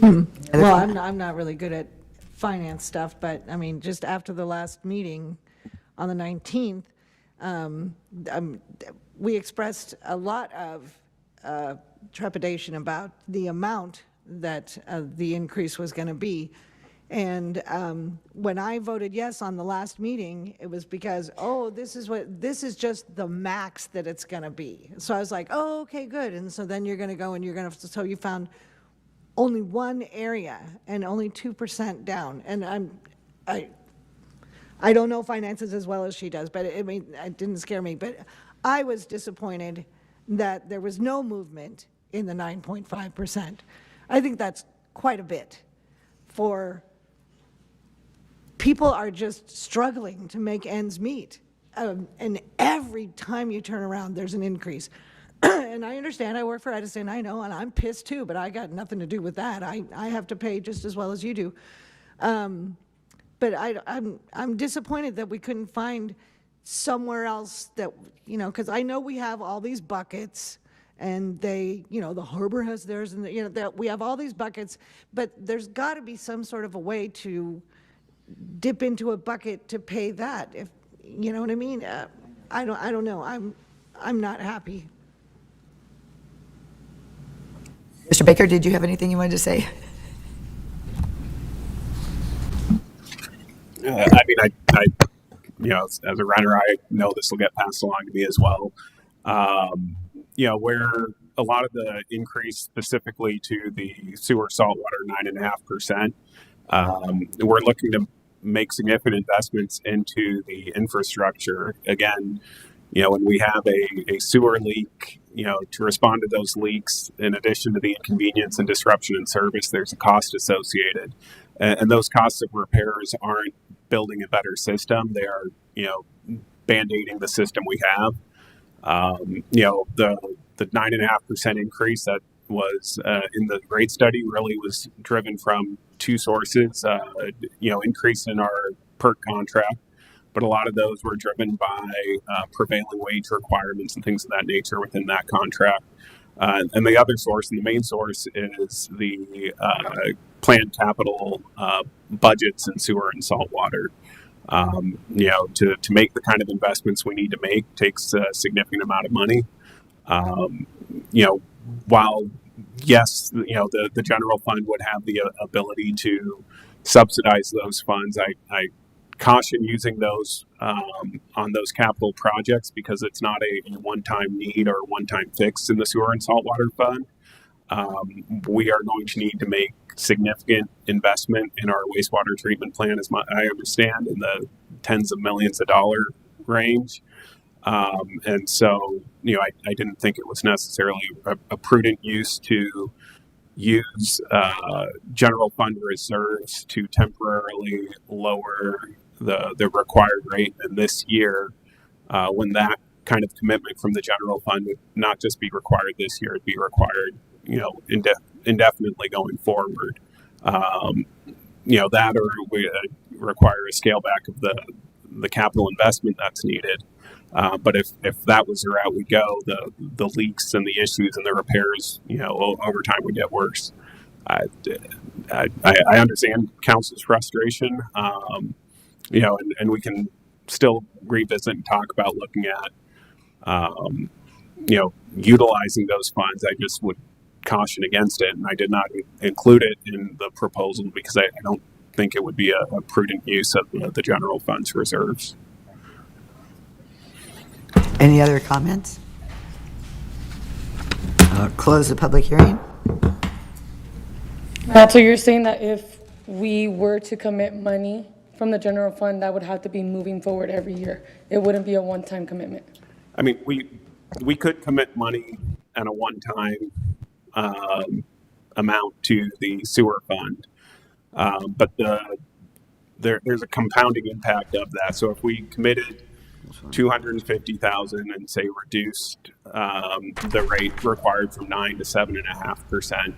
do. Well, I'm not really good at finance stuff, but I mean, just after the last meeting on the 19th, we expressed a lot of trepidation about the amount that the increase was going to be. And when I voted yes on the last meeting, it was because, this is just the max that it's going to be. So I was like, okay, good. And so then you're going to go and so you found only one area and only 2% down. And I don't know finances as well as she does, but it didn't scare me. But I was disappointed that there was no movement in the 9.5%. I think that's quite a bit for people are just struggling to make ends meet. And every time you turn around, there's an increase. And I understand, I work for Edison, I know, and I'm pissed too, but I got nothing to do with that. I have to pay just as well as you do. But I'm disappointed that we couldn't find somewhere else that, because I know we have all these buckets, and the harbor has theirs, and that we have all these buckets, but there's got to be some sort of a way to dip into a bucket to pay that. If you know what I mean, I don't know. I'm not happy. Mr. Baker, did you have anything you wanted to say? I mean, I, as a renter, I know this will get passed along to me as well. Where a lot of the increase specifically to the sewer saltwater 9.5%, we're looking to make significant investments into the infrastructure. Again, when we have a sewer leak, to respond to those leaks, in addition to the inconvenience and disruption in service, there's a cost associated. And those costs of repairs aren't building a better system. They are, band-aiding the system we have. The 9.5% increase that was in the rate study really was driven from two sources, increase in our PERC contract, but a lot of those were driven by prevailing wage requirements and things of that nature within that contract. And the other source, and the main source, is the planned capital budgets in sewer and saltwater. To make the kind of investments we need to make takes a significant amount of money. While yes, the general fund would have the ability to subsidize those funds, I caution using those on those capital projects because it's not a one-time need or one-time fix in the sewer and saltwater fund. We are going to need to make significant investment in our wastewater treatment plant, as I understand, in the tens of millions of dollar range. And so, I didn't think it was necessarily a prudent use to use general fund reserves to temporarily lower the required rate in this year, when that kind of commitment from the general fund would not just be required this year, it'd be required, indefinitely going forward. That or we require a scale back of the capital investment that's needed. But if that was the route we go, the leaks and the issues and the repairs, over time would get worse. I understand council's frustration, and we can still revisit and talk about looking at, utilizing those funds. I just would caution against it, and I did not include it in the proposal because I don't think it would be a prudent use of the general fund's reserves. Any other comments? Close the public hearing. So you're saying that if we were to commit money from the general fund, that would have to be moving forward every year. It wouldn't be a one-time commitment. I mean, we could commit money at a one-time amount to the sewer fund, but there's a compounding impact of that. So if we committed $250,000 and say reduced the rate required from 9 to 7.5%.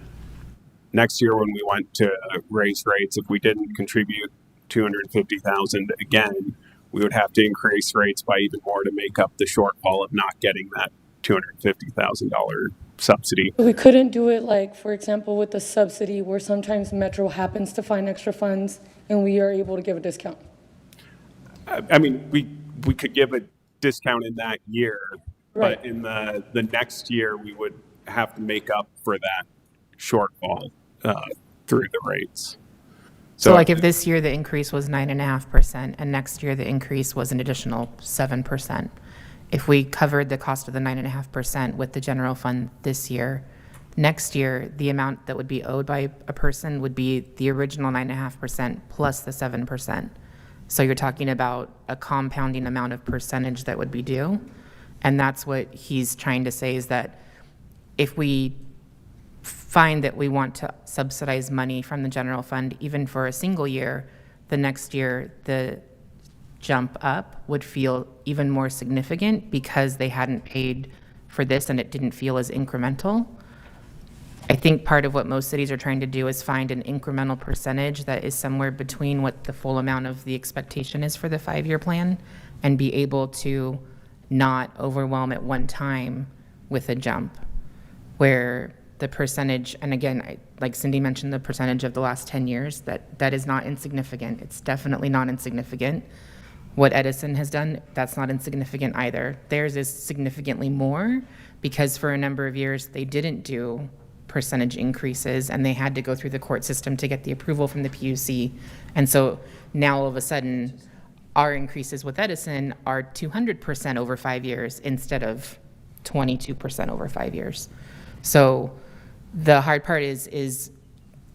Next year, when we went to raise rates, if we didn't contribute $250,000 again, we would have to increase rates by even more to make up the shortfall of not getting that $250,000 subsidy. We couldn't do it like, for example, with the subsidy where sometimes Metro happens to find extra funds and we are able to give a discount. I mean, we could give a discount in that year, Right. but in the next year, we would have to make up for that shortfall through the rates. So like if this year the increase was 9.5% and next year the increase was an additional 7%, if we covered the cost of the 9.5% with the general fund this year, next year the amount that would be owed by a person would be the original 9.5% plus the 7%. So you're talking about a compounding amount of percentage that would be due. And that's what he's trying to say is that if we find that we want to subsidize money from the general fund, even for a single year, the next year the jump up would feel even more significant because they hadn't paid for this and it didn't feel as incremental. I think part of what most cities are trying to do is find an incremental percentage that is somewhere between what the full amount of the expectation is for the 5-year plan and be able to not overwhelm at one time with a jump where the percentage, and again, like Cindy mentioned, the percentage of the last 10 years, that is not insignificant. It's definitely not insignificant. What Edison has done, that's not insignificant either. Theirs is significantly more because for a number of years they didn't do percentage increases, and they had to go through the court system to get the approval from the PUC. And so now all of a sudden, our increases with Edison are 200% over 5 years instead of 22% over 5 years. So the hard part is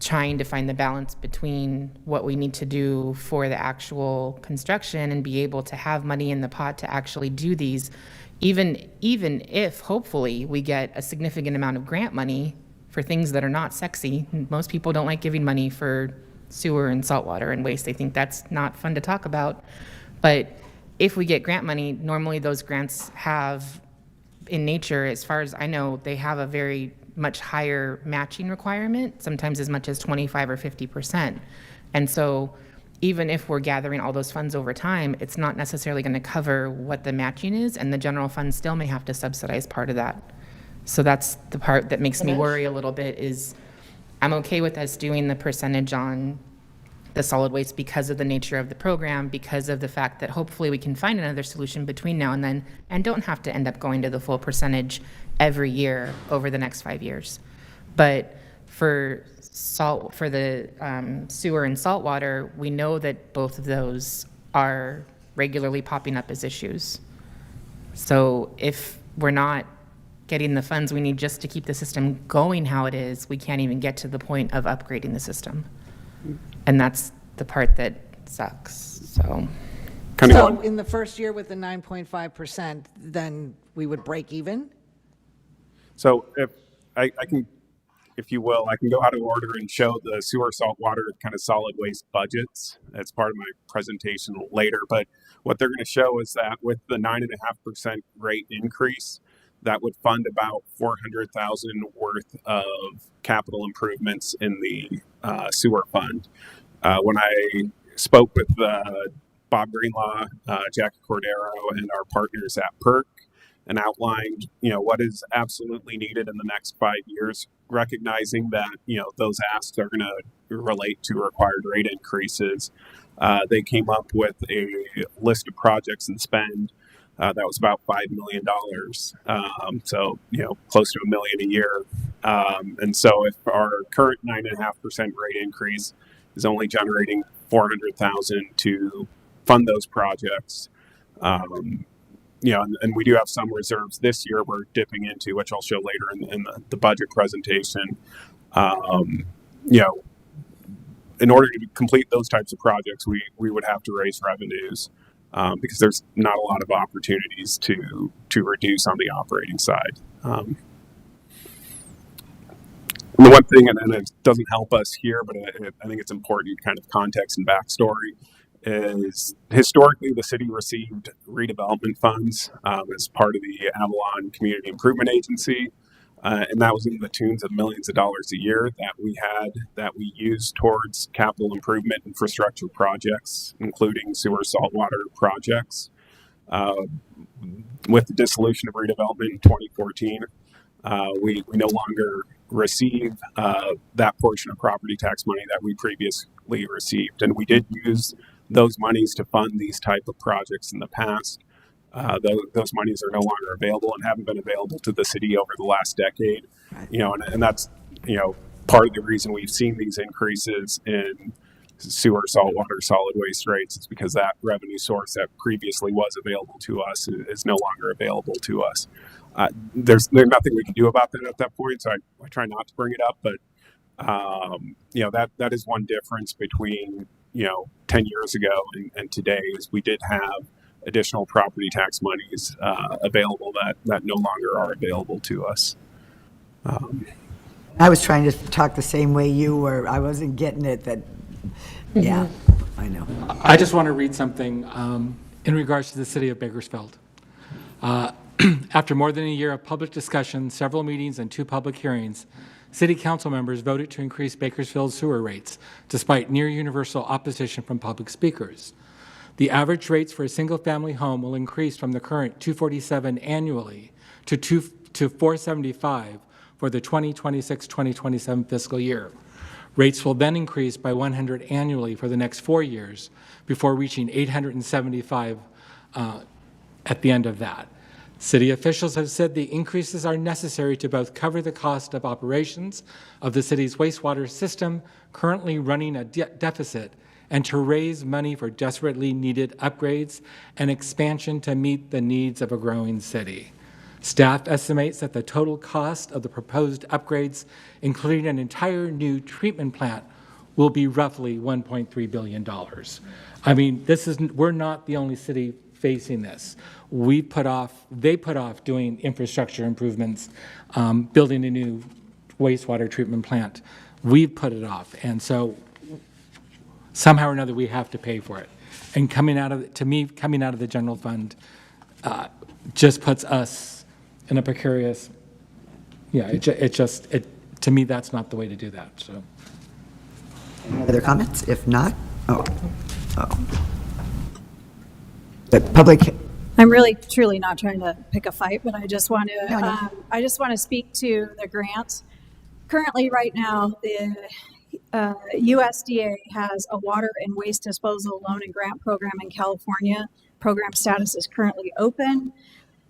trying to find the balance between what we need to do for the actual construction and be able to have money in the pot to actually do these, even if hopefully we get a significant amount of grant money for things that are not sexy. Most people don't like giving money for sewer and saltwater and waste. They think that's not fun to talk about. But if we get grant money, normally those grants have, in nature, as far as I know, they have a very much higher matching requirement, sometimes as much as 25 or 50%. And so even if we're gathering all those funds over time, it's not necessarily going to cover what the matching is, and the general fund still may have to subsidize part of that. So that's the part that makes me worry a little bit. Is I'm okay with us doing the percentage on the solid waste because of the nature of the program, because of the fact that hopefully we can find another solution between now and then, and don't have to end up going to the full percentage every year over the next 5 years. But for the sewer and saltwater, we know that both of those are regularly popping up as issues. So if we're not getting the funds we need just to keep the system going how it is, we can't even get to the point of upgrading the system. And that's the part that sucks. So in the first year with the 9.5%, then we would break even? So if I can, if you will, I can go out of order and show the sewer, saltwater, kind of solid waste budgets as part of my presentation later. But what they're going to show is that with the 9.5% rate increase, that would fund about $400,000 worth of capital improvements in the sewer fund. When I spoke with Bob Greenlaw, Jackie Cordero, and our partners at PERC, and outlined, what is absolutely needed in the next 5 years, recognizing that, those asks are going to relate to required rate increases. They came up with a list of projects and spend that was about $5 million. So, close to $1 million a year. And so if our current 9.5% rate increase is only generating $400,000 to fund those projects, and we do have some reserves this year we're dipping into, which I'll show later in the budget presentation. In order to complete those types of projects, we would have to raise revenues because there's not a lot of opportunities to reduce on the operating side. And the one thing, and it doesn't help us here, but I think it's important kind of context and backstory, is historically the city received redevelopment funds as part of the Avalon Community Improvement Agency, and that was in the tunes of millions of dollars a year that we used towards capital improvement infrastructure projects, including sewer saltwater projects. With the dissolution of redevelopment in 2014, we no longer receive that portion of property tax money that we previously received, and we did use those monies to fund these type of projects in the past. Those monies are no longer available and haven't been available to the city over the last decade. And that's part of the reason we've seen these increases in sewer, saltwater, solid waste rates is because that revenue source that previously was available to us is no longer available to us. There's nothing we can do about that at that point, so I try not to bring it up. But that is one difference between 10 years ago and today, is we did have additional property tax monies available that no longer are available to us. I was trying to talk the same way you were. I wasn't getting it that, yeah, I know. I just want to read something in regards to the city of Bakersfield. After more than a year of public discussion, several meetings, and 2 public hearings, City Council members voted to increase Bakersfield's sewer rates, despite near universal opposition from public speakers. The average rates for a single-family home will increase from the current $247 annually to $475 for the 2026-2027 fiscal year. Rates will then increase by $100 annually for the next 4 years before reaching $875 at the end of that. City officials have said the increases are necessary to both cover the cost of operations of the city's wastewater system, currently running a deficit, and to raise money for desperately needed upgrades and expansion to meet the needs of a growing city. Staff estimates that the total cost of the proposed upgrades, including an entire new treatment plant, will be roughly $1.3 billion. I mean, we're not the only city facing this. They put off doing infrastructure improvements, building a new wastewater treatment plant. We've put it off, and so somehow or another we have to pay for it. And coming out of the general fund just puts us in a precarious. Yeah, to me that's not the way to do that. So. Any other comments? If not, the public. I'm really truly not trying to pick a fight, but I just want to speak to the grants. Currently, right now, the USDA has a water and waste disposal loan and grant program in California. Program status is currently open.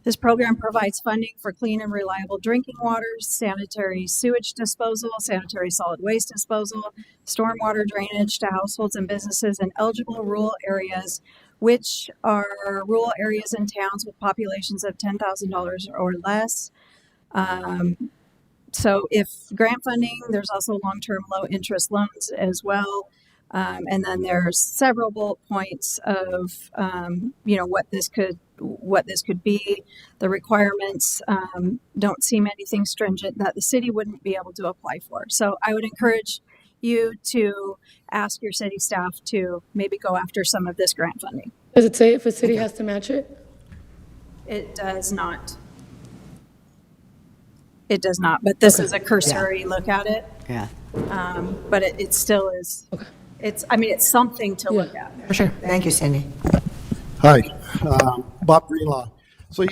This program provides funding for clean and reliable drinking water, sanitary sewage disposal, sanitary solid waste disposal, stormwater drainage to households and businesses in eligible rural areas, which are rural areas and towns with populations of $10,000 or less. So if grant funding, there's also long-term low-interest loans as well. And then there's several bullet points of, what this could be. The requirements don't seem anything stringent that the city wouldn't be able to apply for. So I would encourage you to ask your city staff to maybe go after some of this grant funding. Does it say if a city has to match it? It does not. It does not, but this is a cursory look at it. Yeah. But it still is. Okay. It's something to look at. For sure. Thank you, Cindy. Hi, Bob Greenlaw. So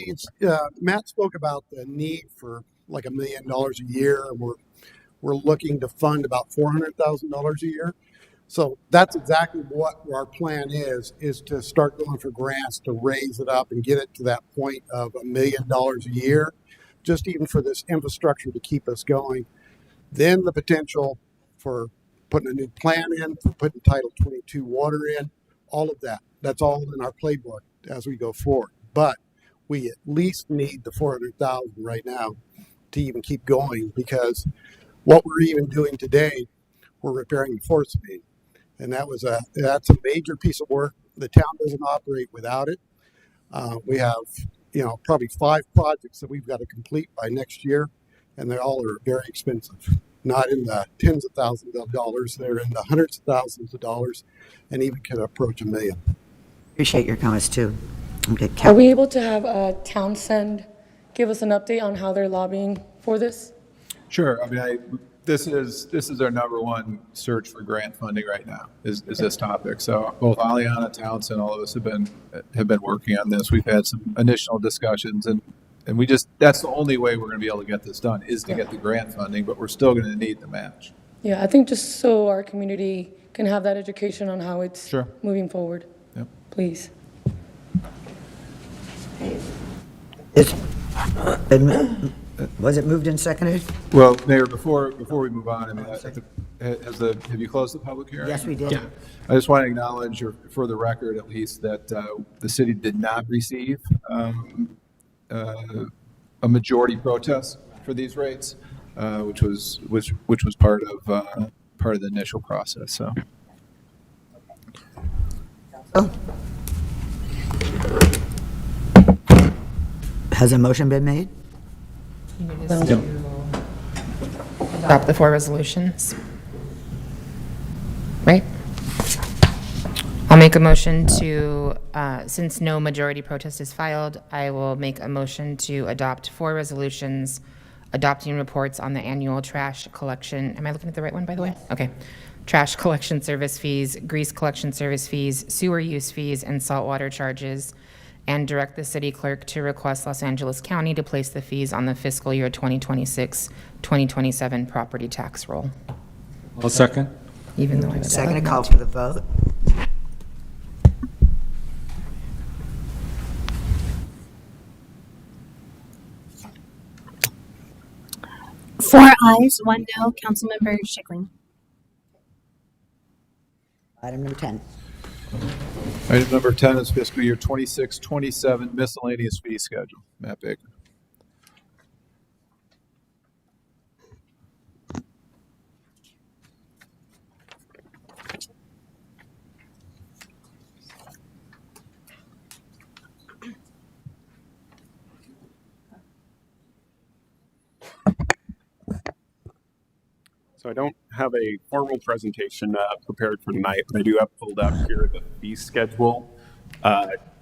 Matt spoke about the need for like $1 million a year. We're looking to fund about $400,000 a year. So that's exactly what our plan is to start going for grants to raise it up and get it to that point of $1 million a year, just even for this infrastructure to keep us going. Then the potential for putting a new plant in, for putting Title 22 water in, all of that. That's all in our playbook as we go forward. But we at least need the $400,000 right now to even keep going, because what we're even doing today, we're repairing the force main. And that's a major piece of work. The town doesn't operate without it. We have, probably 5 projects that we've got to complete by next year, and they all are very expensive. Not in the tens of thousands of dollars, they're in the hundreds of thousands of dollars, and even can approach $1 million. Appreciate your comments too. Okay, Are we able to have Townsend give us an update on how they're lobbying for this? Sure. I mean, this is our number one search for grant funding right now is this topic. So both Aliana, Townsend, all of us have been working on this. We've had some initial discussions, and that's the only way we're going to be able to get this done is to get the grant funding, but we're still going to need the match. Yeah, I think just so our community can have that education on how it's moving forward. Yep. Please. Was it moved and seconded? Well, Mayor, before we move on, I mean, have you closed the public hearing? Yes, we did. Yeah. I just want to acknowledge, or for the record at least, that the city did not receive a majority protest for these rates, which was part of the initial process. So. Has a motion been made? Adopt the 4 resolutions. Right? I'll make a motion to, since no majority protest is filed, I will make a motion to adopt 4 resolutions adopting reports on the annual trash collection. Am I looking at the right one, by the way? Okay. Trash collection service fees, grease collection service fees, sewer use fees, and saltwater charges, and direct the city clerk to request Los Angeles County to place the fees on the fiscal year 2026-2027 property tax roll. I'll second. Even though I was Second, a call for the vote. Ayes, 1 no. Councilmember Schickling. Item number 10. Item number 10 is fiscal year 26-27 miscellaneous fee schedule. Matt Baker. So I don't have a formal presentation prepared for tonight, but I do have pulled up here the fee schedule.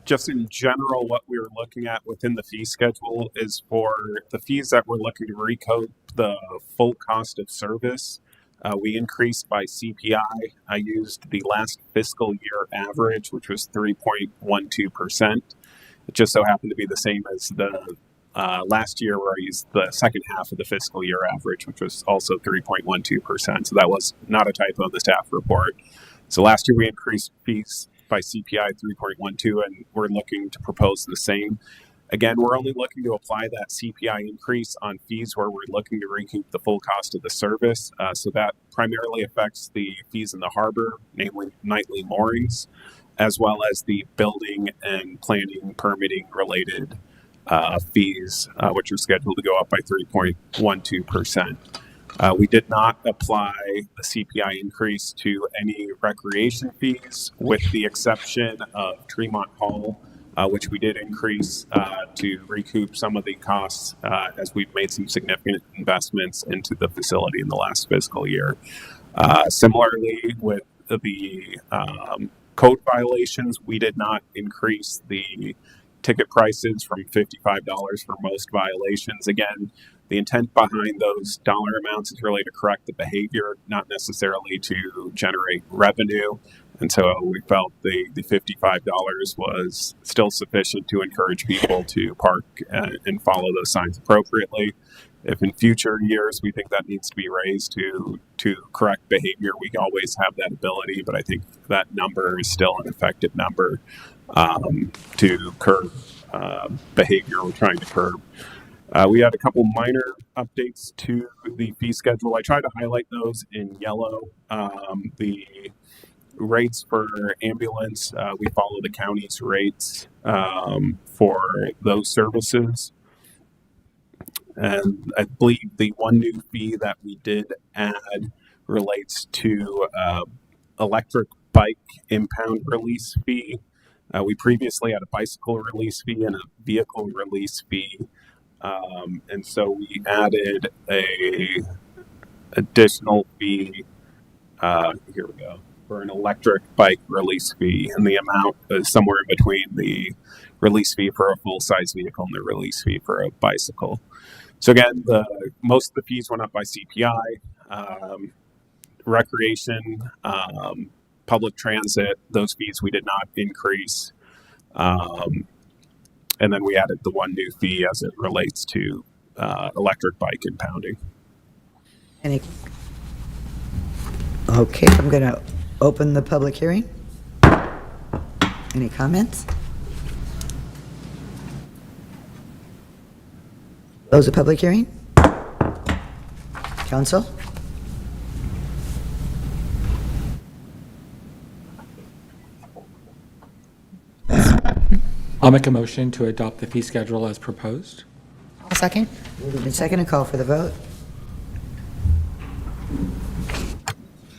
Just in general, what we were looking at within the fee schedule is for the fees that we're looking to recoup the full cost of service. We increased by CPI. I used the last fiscal year average, which was 3.12%. It just so happened to be the same as the last year, where I used the second half of the fiscal year average, which was also 3.12%. So that was not a typo in the staff report. So last year we increased fees by CPI 3.12, and we're looking to propose the same. Again, we're only looking to apply that CPI increase on fees where we're looking to recoup the full cost of the service. So that primarily affects the fees in the harbor, namely nightly moorings, as well as the building and planning permitting related fees, which are scheduled to go up by 3.12%. We did not apply the CPI increase to any recreation fees, with the exception of Tremont Hall, which we did increase to recoup some of the costs as we've made some significant investments into the facility in the last fiscal year. Similarly, with the code violations, we did not increase the ticket prices from $55 for most violations. Again, the intent behind those dollar amounts is really to correct the behavior, not necessarily to generate revenue. And so we felt the $55 was still sufficient to encourage people to park and follow those signs appropriately. If in future years we think that needs to be raised to correct behavior, we always have that ability. But I think that number is still an effective number to curb behavior we're trying to curb. We had a couple minor updates to the fee schedule. I tried to highlight those in yellow. The rates for ambulance, we follow the county's rates for those services. And I believe the one new fee that we did add relates to electric bike impound release fee. We previously had a bicycle release fee and a vehicle release fee. And so we added a additional fee, here we go, for an electric bike release fee. And the amount is somewhere in between the release fee for a full-size vehicle and the release fee for a bicycle. So again, most of the fees went up by CPI. Recreation, public transit, those fees we did not increase. And then we added the one new fee as it relates to electric bike impounding. Okay, I'm going to open the public hearing. Any comments? Close the public hearing. Council? I'll make a motion to adopt the fee schedule as proposed. I'll second. Moved and second, and call for the vote.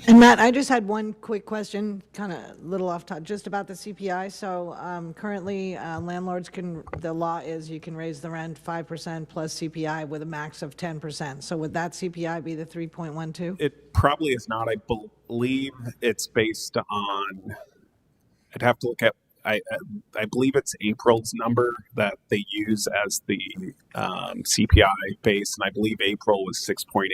And Matt, I just had one quick question, kind of a little off top, just about the CPI. So currently, landlords the law is you can raise the rent 5% plus CPI with a max of 10%. So would that CPI be the 3.12? It probably is not. I believe it's based on, I'd have to look at, I believe it's April's number that they use as the CPI base, and I believe April was 6.8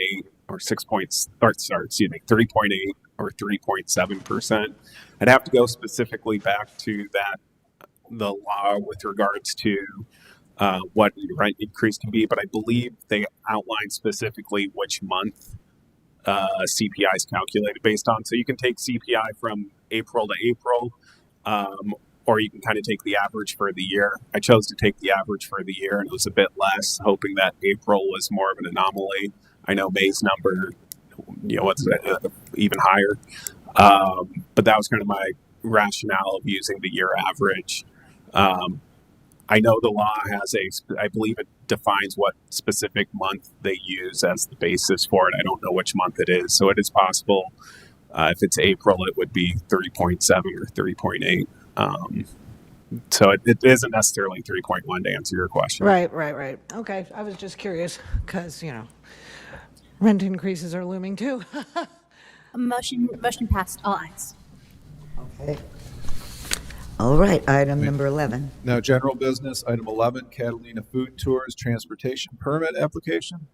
or 3.8 or 3.7%. I'd have to go specifically back to the law with regards to what rent increase can be, but I believe they outline specifically which month CPI is calculated based on. So you can take CPI from April to April, or you can kind of take the average for the year. I chose to take the average for the year, and it was a bit less, hoping that April was more of an anomaly. I know May's number, was even higher. But that was kind of my rationale of using the year average. I know the law has I believe it defines what specific month they use as the basis for it. I don't know which month it is. So it is possible, if it's April, it would be 30.7 or 30.8. So it isn't necessarily 3.1 to answer your question. Right. Okay, I was just curious because, rent increases are looming too. Motion passed. All ayes. Okay. All right, item number 11. Now, general business, item 11, Catalina Food Tours Transportation Permit Application.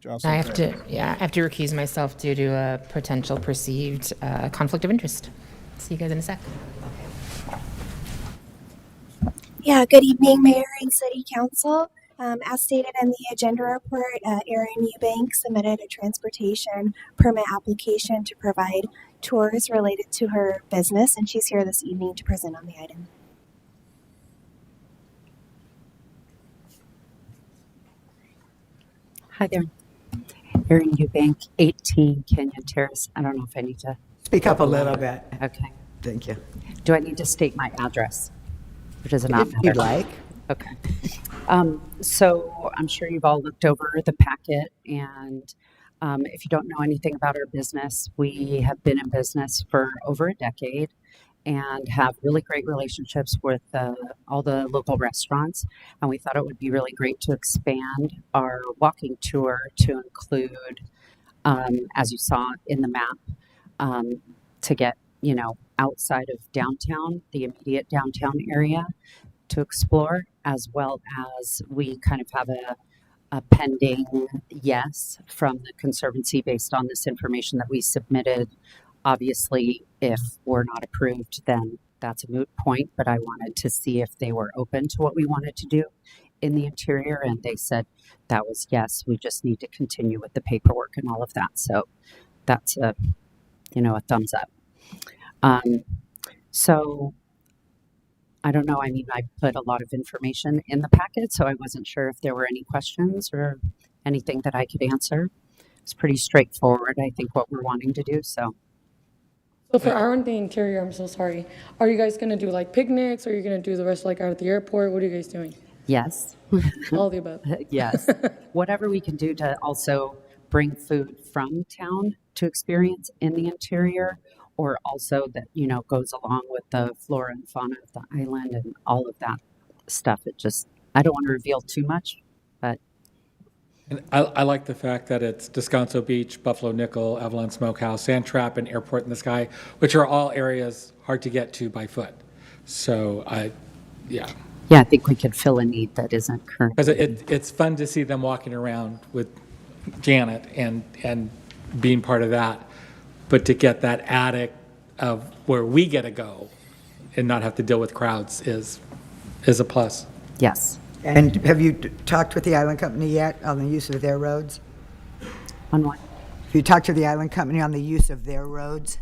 Jocelyn I have to, Francis. I have to recuse myself due to a potential perceived conflict of interest. See you guys in a sec. Yeah, good evening, Mayor and City Council. As stated in the agenda report, Erin Eubank submitted a transportation permit application to provide tours related to her business, and she's here this evening to present on the item. Hi there. Erin Eubank, 18 Kenyon Terrace. I don't know if I need to Speak up a little bit. Okay. Thank you. Do I need to state my address? Or does it not If matter? you'd like. Okay. So I'm sure you've all looked over the packet, and if you don't know anything about our business, we have been in business for over a decade and have really great relationships with all the local restaurants. And we thought it would be really great to expand our walking tour to include, as you saw in the map, to get, outside of downtown, the immediate downtown area to explore, as well as we kind of have a pending yes from the Conservancy based on this information that we submitted. Obviously, if we're not approved, then that's a moot point, but I wanted to see if they were open to what we wanted to do in the interior, and they said that was yes. We just need to continue with the paperwork and all of that. So that's a thumbs up. So I don't know. I mean, I put a lot of information in the packet, so I wasn't sure if there were any questions or anything that I could answer. It's pretty straightforward, I think, what we're wanting to do. So for our in the interior, I'm so sorry. Are you guys gonna do like picnics, or are you gonna do the rest like out at the airport? What are you guys doing? yes. All of the above. Yes. Whatever we can do to also bring food from town to experience in the interior, or also that, goes along with the flora and fauna of the island and all of that stuff. I don't want to reveal too much, but. And I like the fact that it's Descanso Beach, Buffalo Nickel, Avalon Smokehouse, Sand Trap, and Airport in the Sky, which are all areas hard to get to by foot. So yeah. Yeah, I think we could fill a need that isn't current. Because it's fun to see them walking around with Janet and being part of that. But to get that attic of where we get to go and not have to deal with crowds is a plus. Yes. And have you talked with the Island Company yet on the use of their roads? On what? Have you talked to the Island Company on the use of their roads?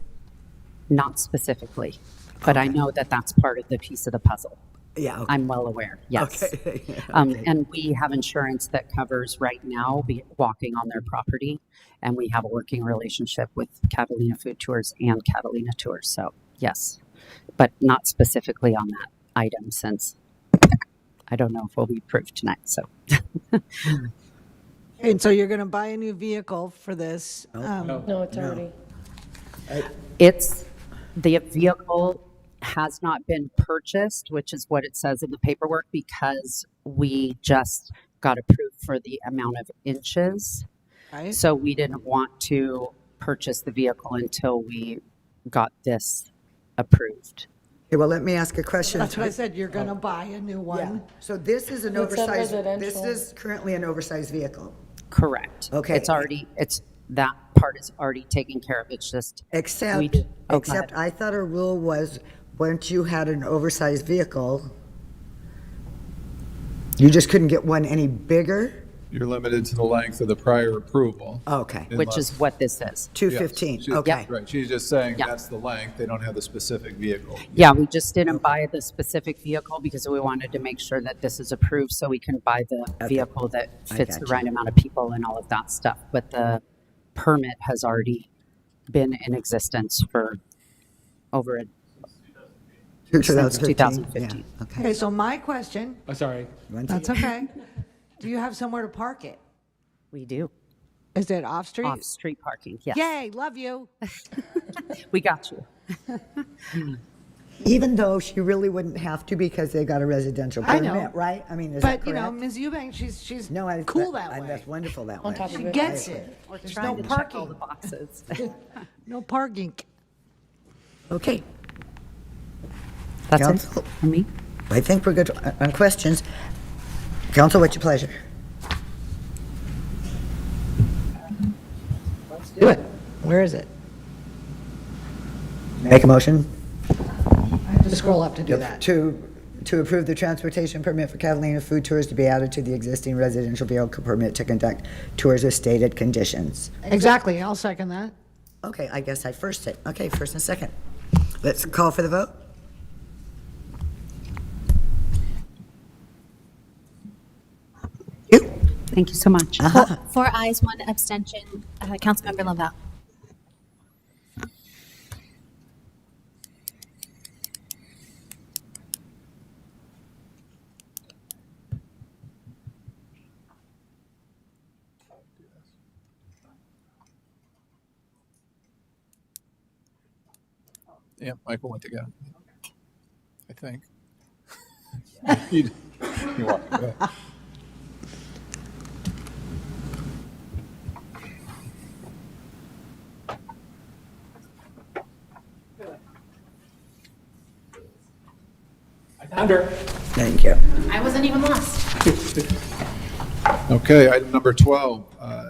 Not specifically, but I know that that's part of the piece of the puzzle. Yeah. Okay. I'm well aware, yes. Okay. And we have insurance that covers right now walking on their property, and we have a working relationship with Catalina Food Tours and Catalina Tours, so yes. But not specifically on that item, since I don't know if we'll be approved tonight, so. And so you're going to buy a new vehicle for this? No, it's already. The vehicle has not been purchased, which is what it says in the paperwork, because we just got approved for the amount of inches. Right. So we didn't want to purchase the vehicle until we got this approved. Okay, well, let me ask a question. That's what I said, you're going to buy a new one. Yeah. So this is an It's a oversized, this residential. is currently an oversized vehicle. Correct. Okay. That part is already taken care of. It's just. Except I thought a rule was, once you had an oversized vehicle, you just couldn't get one any bigger? You're limited to the length of the prior approval. Okay. Which is what this is. 215, Yes, she- okay. Right, she's just saying Yeah. that's the length, they don't have the specific vehicle. Yeah, we just didn't buy the specific vehicle because we wanted to make sure that this is approved so we can buy the vehicle that I fits the got you. right amount of people and all of that stuff. But the permit has already been in existence for over since 2015. Yeah, okay. Okay, so my question, Oh, sorry. that's okay. Do you have somewhere to park it? We do. Is it off-street? Off-street parking, yes. Yay, love you. We got you. Even though she really wouldn't have to because they got a residential I know. permit, right? I mean, is that But, you know, correct? Ms. Eubank, she's No, cool that way. That's wonderful that On way. top of She it. gets it. We're There's trying no to check all parking. the boxes. No parking. Okay. That's Council? it for me. I think we're good on questions. Council, what's your pleasure? Let's do it. Where is it? Make a motion I have to scroll up to do that. to approve the transportation permit for Catalina Food Tours to be added to the existing residential vehicle permit to conduct tours with stated conditions. Exactly, I'll second that. Okay, I guess I first it. Okay, first and second. Let's call for the vote. Thank you so much. Four ayes, one abstention. Councilmember Lavelle. Yeah, Michael went to go. I think. You walked away. I found her. Thank you. I wasn't even lost. Okay, item number 12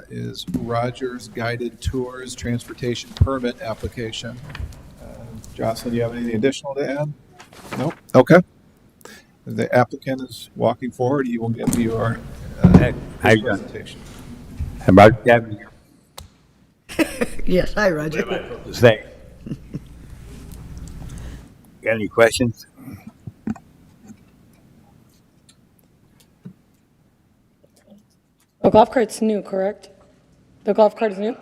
is Rogers Guided Tours Transportation Permit Application. Jocelyn, do you have anything additional to add? Nope. Okay. The applicant is walking forward. He will give you our presentation. How about Gavin? Yes, hi, Roger. What am I supposed to say? Got any questions? The golf cart's new, correct? The golf cart is new?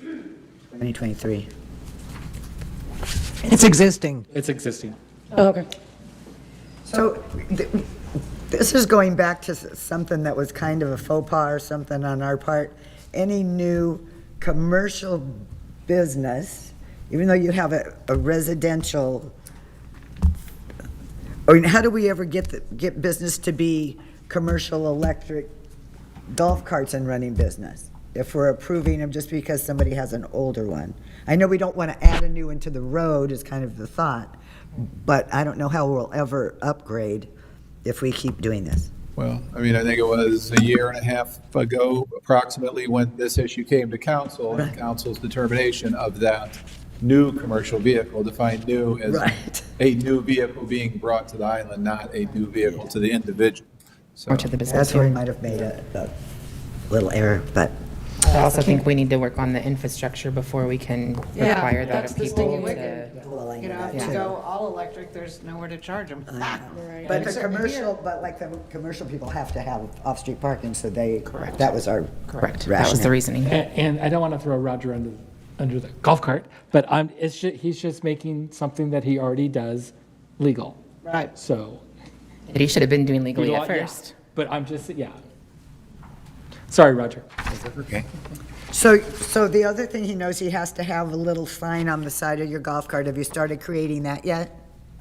2023. It's existing. It's existing. Oh, okay. So this is going back to something that was kind of a faux pas or something on our part. Any new commercial business, even though you have a residential, I mean, how do we ever get business to be commercial electric golf carts and running business if we're approving them just because somebody has an older one? I know we don't want to add a new one to the road is kind of the thought, but I don't know how we'll ever upgrade if we keep doing this. Well, I mean, I think it was a year and a half ago approximately when this issue came to council and council's determination of that new commercial vehicle, defined new as a new vehicle being brought to the island, not a new vehicle to the individual. So Or to the business. That's where we might have made a little error, but I also think we need to work on the infrastructure before we can Yeah, require that that's of the people. stinky to- wicket. You know, if Yeah. you go all electric, there's nowhere to charge them. But the commercial, but like the commercial people have to have off-street parking, so they, that was our Correct. That was the rationale. reasoning. And I don't want to throw Roger under the golf cart, but he's just making something that he already does legal. Right. So. That he should have been doing legally at Yeah, first. but I'm just, yeah. Sorry, Roger. Okay. So the other thing he knows, he has to have a little sign on the side of your golf cart. Have you started creating that yet?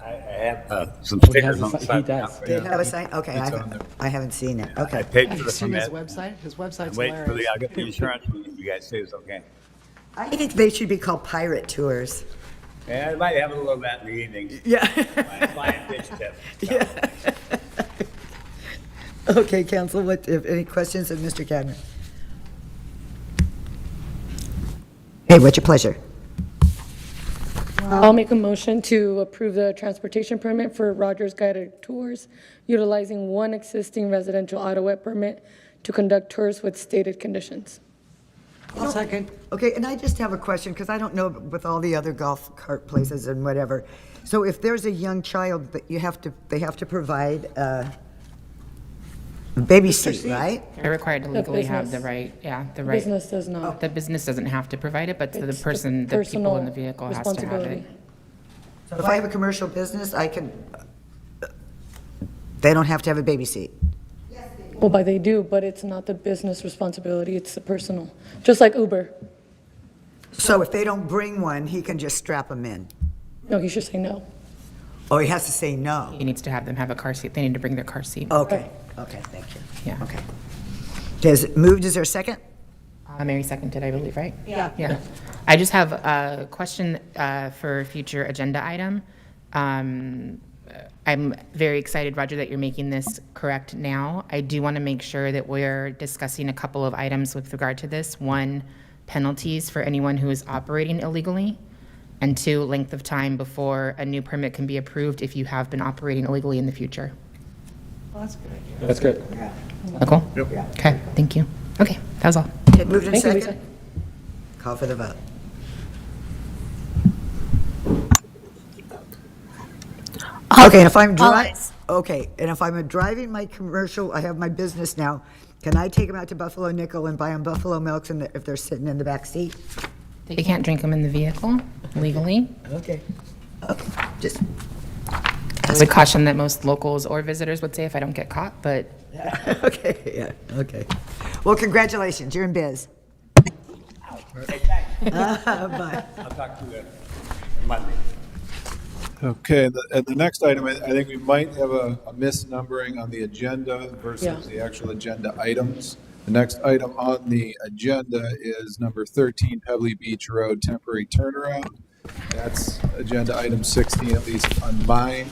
I have some Oh, he has stickers a on the si- side. he does. Do you have a sign? Okay, It's on there. I haven't seen it. I Okay. paid Have for you the seen his permit. website? His I'm website's waiting for hilarious. I'll get the insurance when you guys say it's okay. I think they should be called pirate tours. Yeah, I might have a little of that in the evening. Yeah. My flying fish tip. Yeah. Okay, council, what, if any questions of Mr. Cadman? Hey, what's your pleasure? I'll make a motion to approve the transportation permit for Rogers Guided Tours, utilizing one existing residential auto wet permit to conduct tours with stated conditions. I'll second. Okay, and I just have a question, because I don't know with all the other golf cart places and whatever. So if there's a young child that they have to provide a baby seat, right? They're required to The legally have the business. right, the The right. business does not. The business doesn't have to provide it, but the It's person, the people personal in the vehicle has to have responsibility. it. So if I have a commercial business, they don't have to have a baby seat. Well, but they do, but it's not the business responsibility, it's the personal, just like Uber. So if they don't bring one, he can just strap them in? No, he should say no. Oh, he has to say no? He needs to have them have a car seat. They need to bring their car seat. Okay, thank you. Yeah. Okay. Is it moved, is there a second? Mary seconded, I believe, right? Yeah. Yeah. I just have a question for a future agenda item. I'm very excited, Roger, that you're making this correct now. I do want to make sure that we're discussing a couple of items with regard to this. One, penalties for anyone who is operating illegally. And two, length of time before a new permit can be approved if you have been operating illegally in the future. Well, that's a good idea. That's good. Cool? Okay, thank you. Okay, that was all. Okay, moved in Thank you, Lisa. second? Call for the vote. Okay, and if I'm driving my commercial, I have my business now, can I take them out to Buffalo Nickel and buy them Buffalo Milks if they're sitting in the back seat? They can't drink them in the vehicle legally. Okay, just, I would caution that most locals or visitors would say if I don't get caught, but okay. Well, congratulations, you're in biz. Bye. I'll talk to you Monday. Okay, and the next item, I think we might have a misnumbering on the agenda versus the actual agenda items. The next item on the agenda is number 13, Pebbly Beach Road temporary turnaround. That's agenda item 16, at least on mine.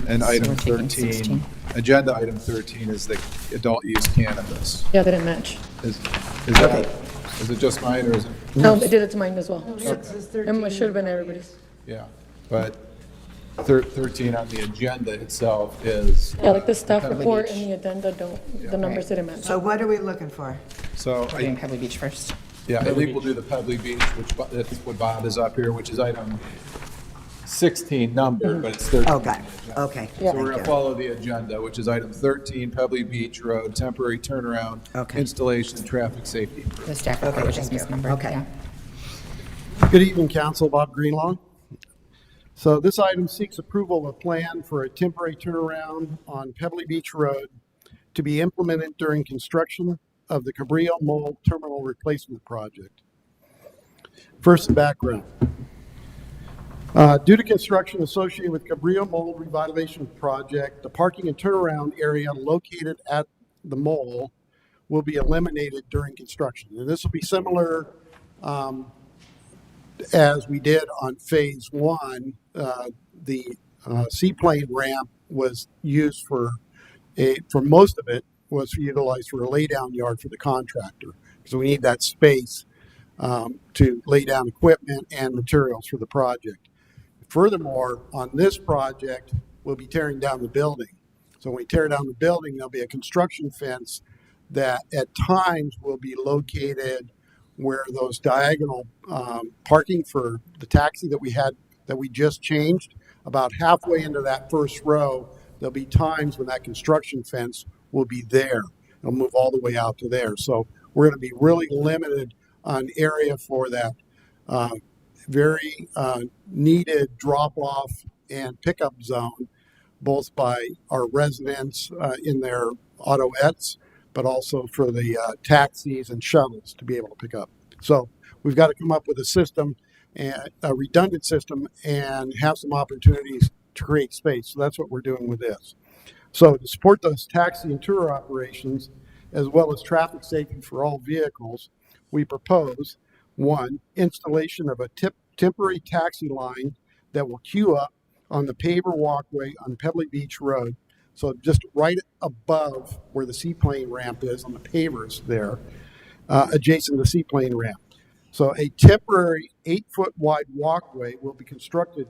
And item 13, agenda item 13 is the adult use cannabis. Yeah, they didn't match. Is it just mine or is it? No, they did it to mine as well. It says It 13. should have been everybody's. Yeah, but 13 on the agenda itself is. Yeah, like the staff Pebbly report Beach. and the addenda the numbers didn't match. So what are we looking for? So, we're doing Pebbly Beach first. yeah, I think we'll do the Pebbly Beach, that's what Bob is up here, which is item 16 number, but it's 13. Oh, got it, okay. So we're gonna follow the agenda, which is item 13, Pebbly Beach Road, temporary turnaround, installation, traffic safety. The staff report, which is misnumbered. Okay. Yeah. Good evening, Council. Bob Greenlaw. So this item seeks approval of a plan for a temporary turnaround on Pebbly Beach Road to be implemented during construction of the Cabrillo Mall Terminal Replacement Project. First, the background. Due to construction associated with Cabrillo Mall Revitalization Project, the parking and turnaround area located at the mall will be eliminated during construction. And this will be similar as we did on phase one. The seaplane ramp was used for most of it was utilized for a laydown yard for the contractor. So we need that space to lay down equipment and materials for the project. Furthermore, on this project, we'll be tearing down the building. So when we tear down the building, there'll be a construction fence that at times will be located where those diagonal parking for the taxi that we just changed, about halfway into that first row, there'll be times when that construction fence will be there. It'll move all the way out to there. So we're going to be really limited on area for that very needed drop-off and pickup zone, both by our residents in their autoettes, but also for the taxis and shuttles to be able to pick up. So we've got to come up with a system, a redundant system, and have some opportunities to create space. So that's what we're doing with this. So to support those taxi and tour operations, as well as traffic safety for all vehicles, we propose, one, installation of a temporary taxi line that will queue up on the paver walkway on Pebbly Beach Road. So just right above where the seaplane ramp is on the pavers there, adjacent to the seaplane ramp. So a temporary 8-foot wide walkway will be constructed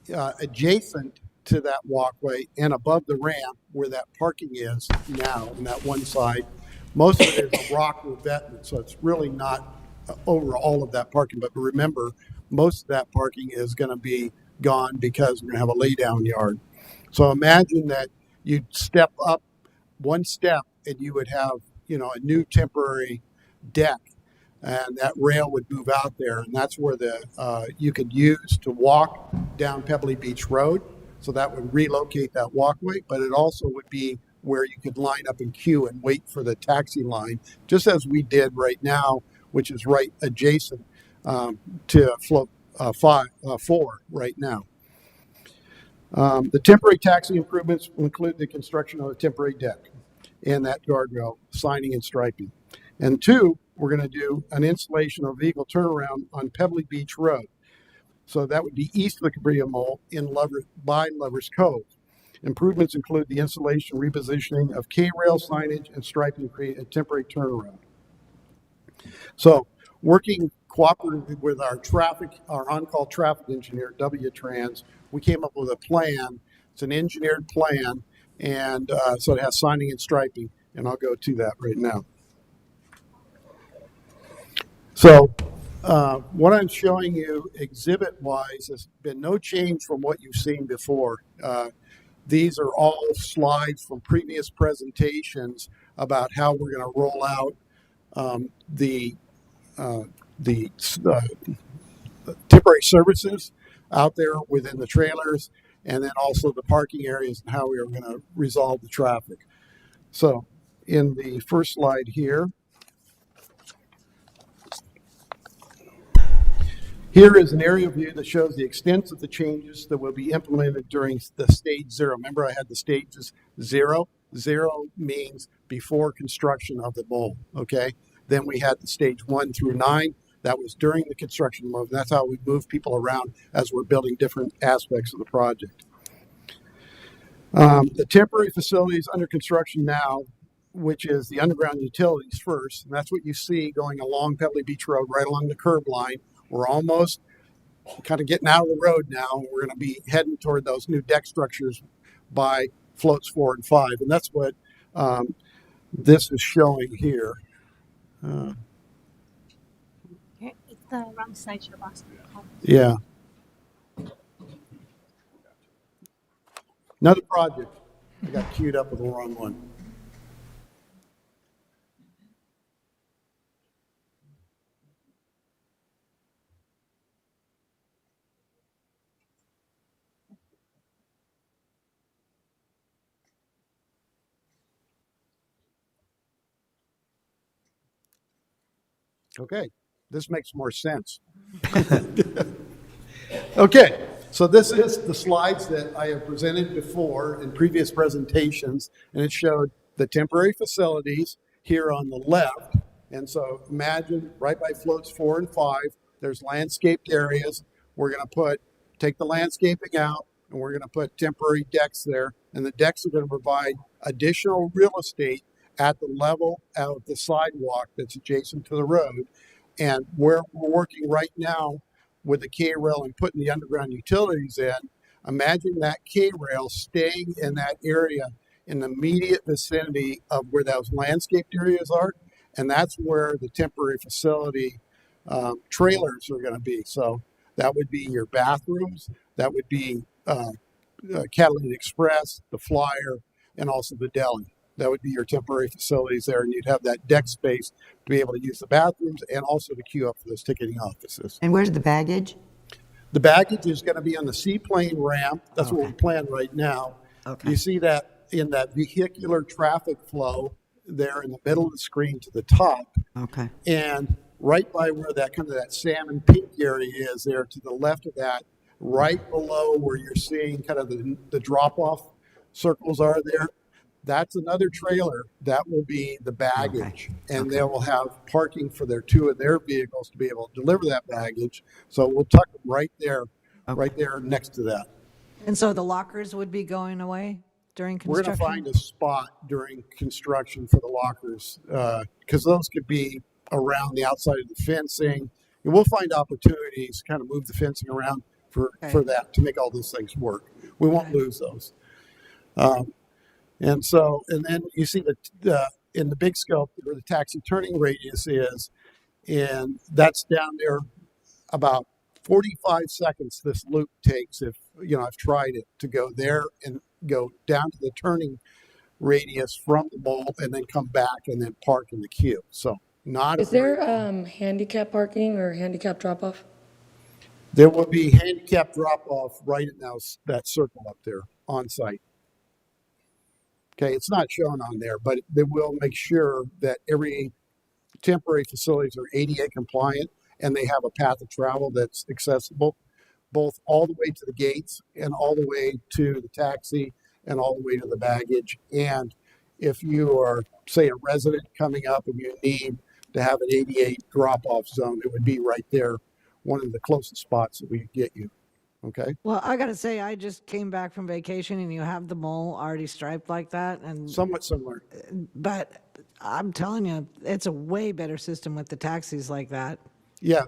adjacent to that walkway and above the ramp where that parking is now on that one side. Most of it is a rock revetment, so it's really not over all of that parking. But remember, most of that parking is going to be gone because we're going to have a lay down yard. So imagine that you'd step up one step and you would have, a new temporary deck, and that rail would move out there, and that's where you could use to walk down Pebbly Beach Road. So that would relocate that walkway, but it also would be where you could line up in queue and wait for the taxi line, just as we did right now, which is right adjacent to float 4 right now. The temporary taxi improvements will include the construction of a temporary deck and that guardrail, signing and striping. And 2, we're going to do an installation of vehicle turnaround on Pebbly Beach Road. So that would be east of the Cabrillo Mall by Lovers Cove. Improvements include the installation, repositioning of K-rail signage and striping to create a temporary turnaround. So working cooperatively with our on-call traffic engineer, W-Trans, we came up with a plan. It's an engineered plan, and so it has signing and striping, and I'll go to that right now. So what I'm showing you exhibit-wise has been no change from what you've seen before. These are all slides from previous presentations about how we're going to roll out the temporary services out there within the trailers, and then also the parking areas and how we are going to resolve the traffic. So in the first slide here, here is an aerial view that shows the extent of the changes that will be implemented during the stage 0. Remember, I had the stages 0. 0 means before construction of the mole, okay? Then we had the stage 1 through 9. That was during the construction move. That's how we move people around as we're building different aspects of the project. The temporary facilities under construction now, which is the underground utilities first, and that's what you see going along Pebbly Beach Road, right along the curb line. We're almost kind of getting out of the road now, and we're going to be heading toward those new deck structures by floats 4 and 5, and that's what this is showing here. It's the wrong side, your boss. Yeah. Another project. I got queued up with the wrong one. Okay, this makes more sense. Okay, so this is the slides that I have presented before in previous presentations, and it showed the temporary facilities here on the left. And so imagine right by floats 4 and 5, there's landscaped areas. We're going to take the landscaping out, and we're going to put temporary decks there, and the decks are going to provide additional real estate at the level of the sidewalk that's adjacent to the road. And we're working right now with the K-rail and putting the underground utilities in. Imagine that K-rail staying in that area in the immediate vicinity of where those landscaped areas are. And that's where the temporary facility trailers are going to be. So that would be your bathrooms, that would be Catalina Express, the Flyer, and also the deli. That would be your temporary facilities there, and you'd have that deck space to be able to use the bathrooms and also to queue up for those ticketing offices. And where's the baggage? The baggage is going to be on the seaplane ramp. That's what we're planning right now. Okay. You see that in that vehicular traffic flow there in the middle of the screen to the top. Okay. And right by where that kind of that salmon pink area is there to the left of that, right below where you're seeing kind of the drop-off circles are there, that's another trailer. That will be the baggage. Okay. And they will have parking for two of their vehicles to be able to deliver that baggage. So we'll tuck them right there, right there next to that. And so the lockers would be going away during construction? We're going to find a spot during construction for the lockers because those could be around the outside of the fencing. And we'll find opportunities to kind of move the fencing around for that to make all those things work. We won't lose those. And so, and then you see that in the big scope where the taxi turning radius is, and that's down there about 45 seconds this loop takes. If, I've tried it to go there and go down to the turning radius from the mall and then come back and then park in the queue. So not. Is there handicap parking or handicap drop-off? There will be handicap drop-off right now, that circle up there on site. Okay, it's not shown on there, but they will make sure that every temporary facilities are ADA compliant and they have a path of travel that's accessible, both all the way to the gates and all the way to the taxi and all the way to the baggage. And if you are, say, a resident coming up and you need to have an ADA drop-off zone, it would be right there, one of the closest spots that we could get you. Okay. Well, I gotta say, I just came back from vacation and you have the mole already striped like that, and somewhat similar. But I'm telling you, it's a way better system with the taxis like that. Yeah.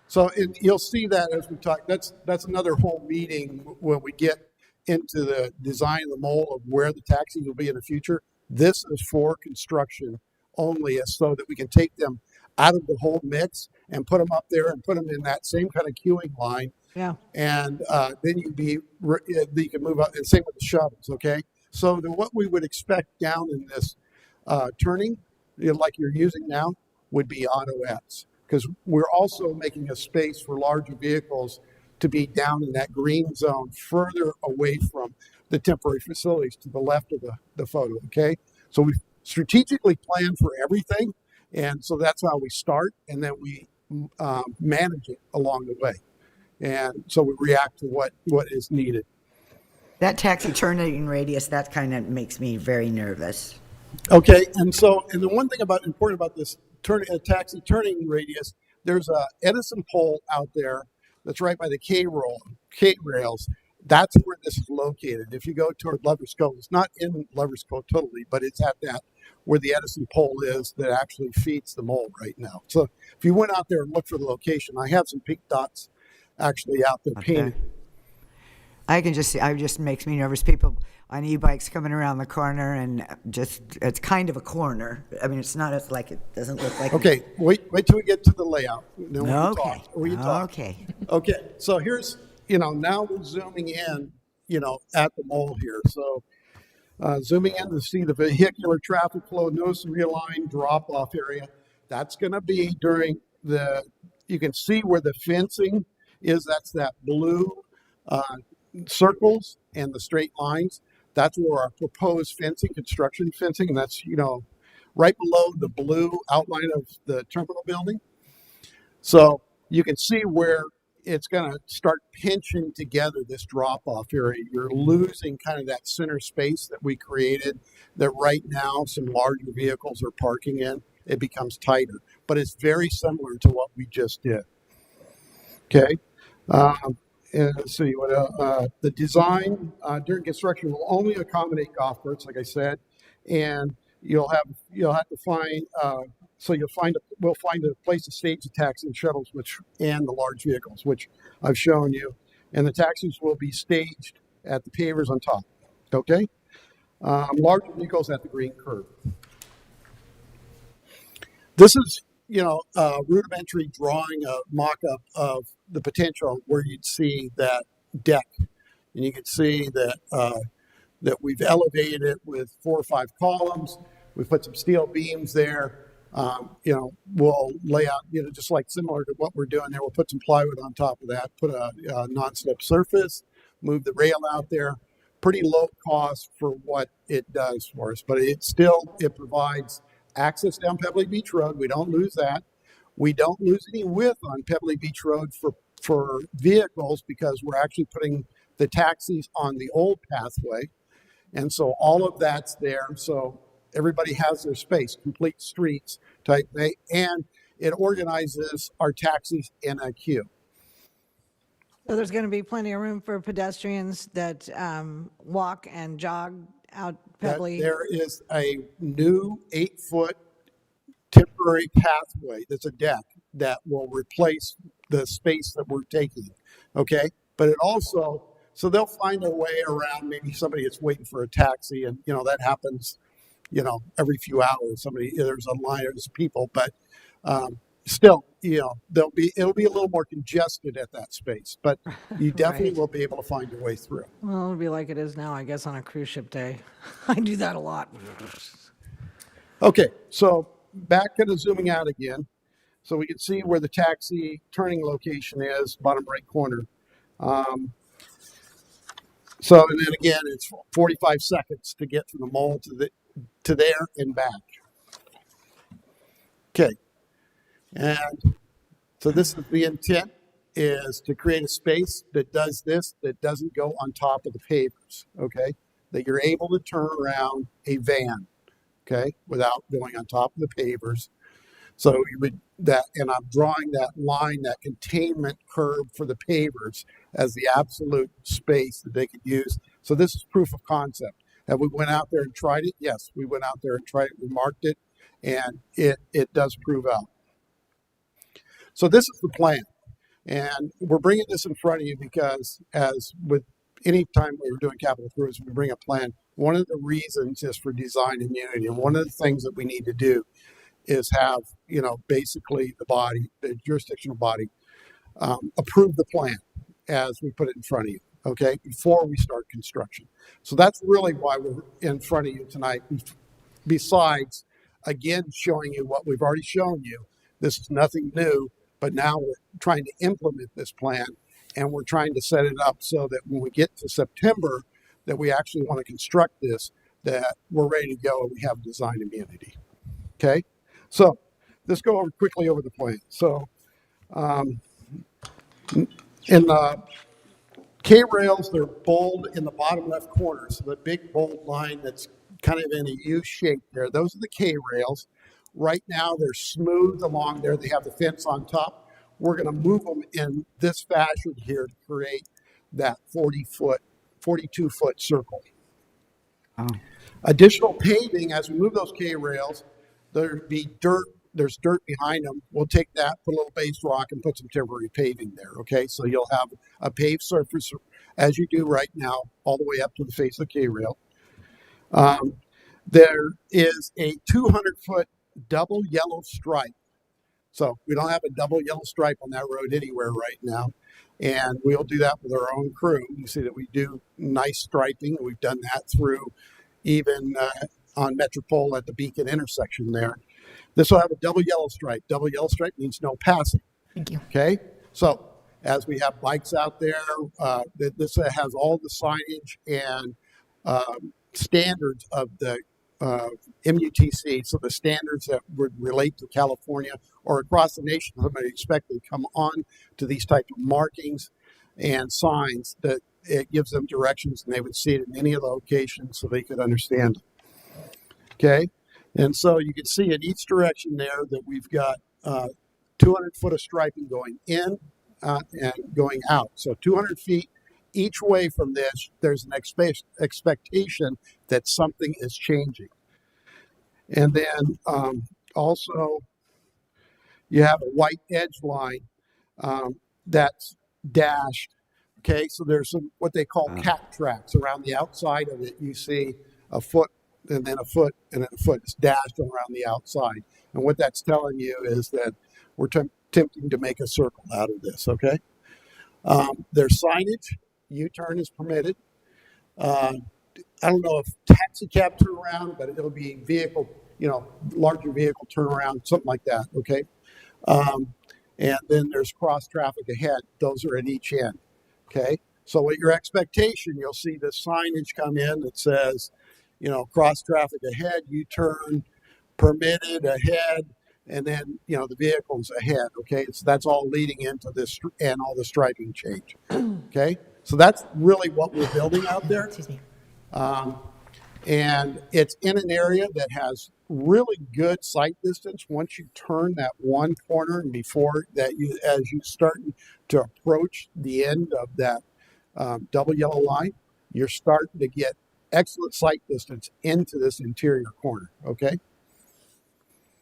So you'll see that as we talk. That's another whole meeting when we get into the design of the mole of where the taxis will be in the future. This is for construction only, so that we can take them out of the whole mix and put them up there and put them in that same kind of queuing line. Yeah. And then you can move up, and same with the shuttles. Okay. So what we would expect down in this turning, like you're using now, would be autoettes, because we're also making a space for larger vehicles to be down in that green zone, further away from the temporary facilities to the left of the photo. Okay. So we strategically plan for everything, and so that's how we start, and then we manage it along the way. And so we react to what is needed. That taxi turning radius, that kind of makes me very nervous. Okay, and the one thing important about this taxi turning radius, there's a Edison pole out there that's right by the K rails. That's where this is located. If you go toward Lovers Cove, it's not in Lovers Cove totally, but it's at that where the Edison pole is that actually feeds the mole right now. So if you went out there and looked for the location, I have some pink dots actually out there painted. I can just see, it just makes me nervous. People on e-bikes coming around the corner, and it's kind of a corner. I mean, it's not like it doesn't look like. Okay, wait till we get to the layout. Then we can talk. Okay. Okay, so here's, now we're zooming in, at the mall here. So zooming in to see the vehicular traffic flow, notice the realigned drop-off area. That's going to be during you can see where the fencing is. That's that blue circles and the straight lines. That's where our proposed fencing, construction fencing, and that's, right below the blue outline of the terminal building. So you can see where it's going to start pinching together this drop-off area. You're losing kind of that center space that we created that right now some larger vehicles are parking in. It becomes tighter, but it's very similar to what we just did. Okay. And let's see what the design during construction will only accommodate golf carts, like I said, and you'll have to find we'll find a place to stage the taxi and shuttles, and the large vehicles, which I've shown you, and the taxis will be staged at the pavers on top. Okay, larger vehicles at the green curb. This is a rudimentary drawing, a mock-up of the potential where you'd see that deck, and you can see that we've elevated it with 4 or 5 columns. We've put some steel beams there. We'll lay out, just like similar to what we're doing there. We'll put some plywood on top of that, put a non-slip surface, move the rail out there. Pretty low cost for what it does for us, but it provides access down Pebbly Beach Road. We don't lose that. We don't lose any width on Pebbly Beach Road for vehicles, because we're actually putting the taxis on the old pathway. And so all of that's there. So everybody has their space, complete streets type thing, and it organizes our taxis in a queue. So there's going to be plenty of room for pedestrians that walk and jog out Pebbly. There is a new 8-foot temporary pathway that's a deck that will replace the space that we're taking. Okay, but it also so they'll find a way around. Maybe somebody that's waiting for a taxi, and that happens, every few hours. There's a line, there's people, but still, it'll be a little more congested at that space. But you definitely Right. will be able to find your way through. Well, it'll be like it is now, I guess, on a cruise ship day. I do that a lot. Okay, so back to the zooming out again. So we can see where the taxi turning location is, bottom right corner. So, and then again, it's 45 seconds to get from the mall to there and back. Okay, and so this is the intent, is to create a space that does this, that doesn't go on top of the pavers, okay? That you're able to turn around a van, okay, without going on top of the pavers. So you would and I'm drawing that line, that containment curve for the pavers as the absolute space that they could use. So this is proof of concept. Have we went out there and tried it? Yes, we went out there and tried it. We marked it, and it does prove out. So this is the plan, and we're bringing this in front of you because, as with any time we were doing capital improvements, we bring a plan. One of the reasons is for design immunity, and one of the things that we need to do is have, basically the jurisdictional body, approve the plan as we put it in front of you, okay, before we start construction. So that's really why we're in front of you tonight. Besides, again, showing you what we've already shown you. This is nothing new, but now we're trying to implement this plan, and we're trying to set it up so that when we get to September, that we actually want to construct this, that we're ready to go and we have design immunity, okay? So let's go quickly over the plan. So in the K-rails, they're bold in the bottom left corner. So the big bold line that's kind of in a U shape there, those are the K-rails. Right now, they're smooth along there. They have the fence on top. We're going to move them in this fashion here to create that 42-foot circle. Oh. Additional paving, as we move those K-rails, there'd be dirt. There's dirt behind them. We'll take that, put a little base rock, and put some temporary paving there, okay? So you'll have a paved surface, as you do right now, all the way up to the face of the K-rail. There is a 200-foot double yellow stripe. So we don't have a double yellow stripe on that road anywhere right now. And we'll do that with our own crew. You see that we do nice striping. We've done that through even on Metropole at the Beacon intersection there. This will have a double yellow stripe. Double yellow stripe means no passing. Thank you. Okay? So as we have bikes out there, this has all the signage and standards of the MUTC, so the standards that would relate to California or across the nation. Somebody expect to come on to these type of markings and signs that it gives them directions, and they would see it in any of the locations so they could understand it. Okay, and so you can see in each direction there that we've got 200 foot of striping going in and going out. So 200 feet each way from this, there's an expectation that something is changing. And then also you have a white edge line that's dashed. Okay, so there's some what they call cat tracks around the outside of it. You see a foot and then a foot and then a foot. It's dashed around the outside. And what that's telling you is that we're attempting to make a circle out of this, okay? There's signage. U-turn is permitted. I don't know if taxi cab turnaround, but it'll be vehicle, larger vehicle turnaround, something like that, okay? And then there's cross traffic ahead. Those are at each end, okay? So with your expectation, you'll see the signage come in that says, cross traffic ahead, U-turn, permitted ahead, and then, the vehicle's ahead, okay? So that's all leading into this and all the striping change, okay? So that's really what we're building out there. Excuse me. And it's in an area that has really good sight distance. Once you turn that one corner and before that, as you start to approach the end of that double yellow line, you're starting to get excellent sight distance into this interior corner, okay?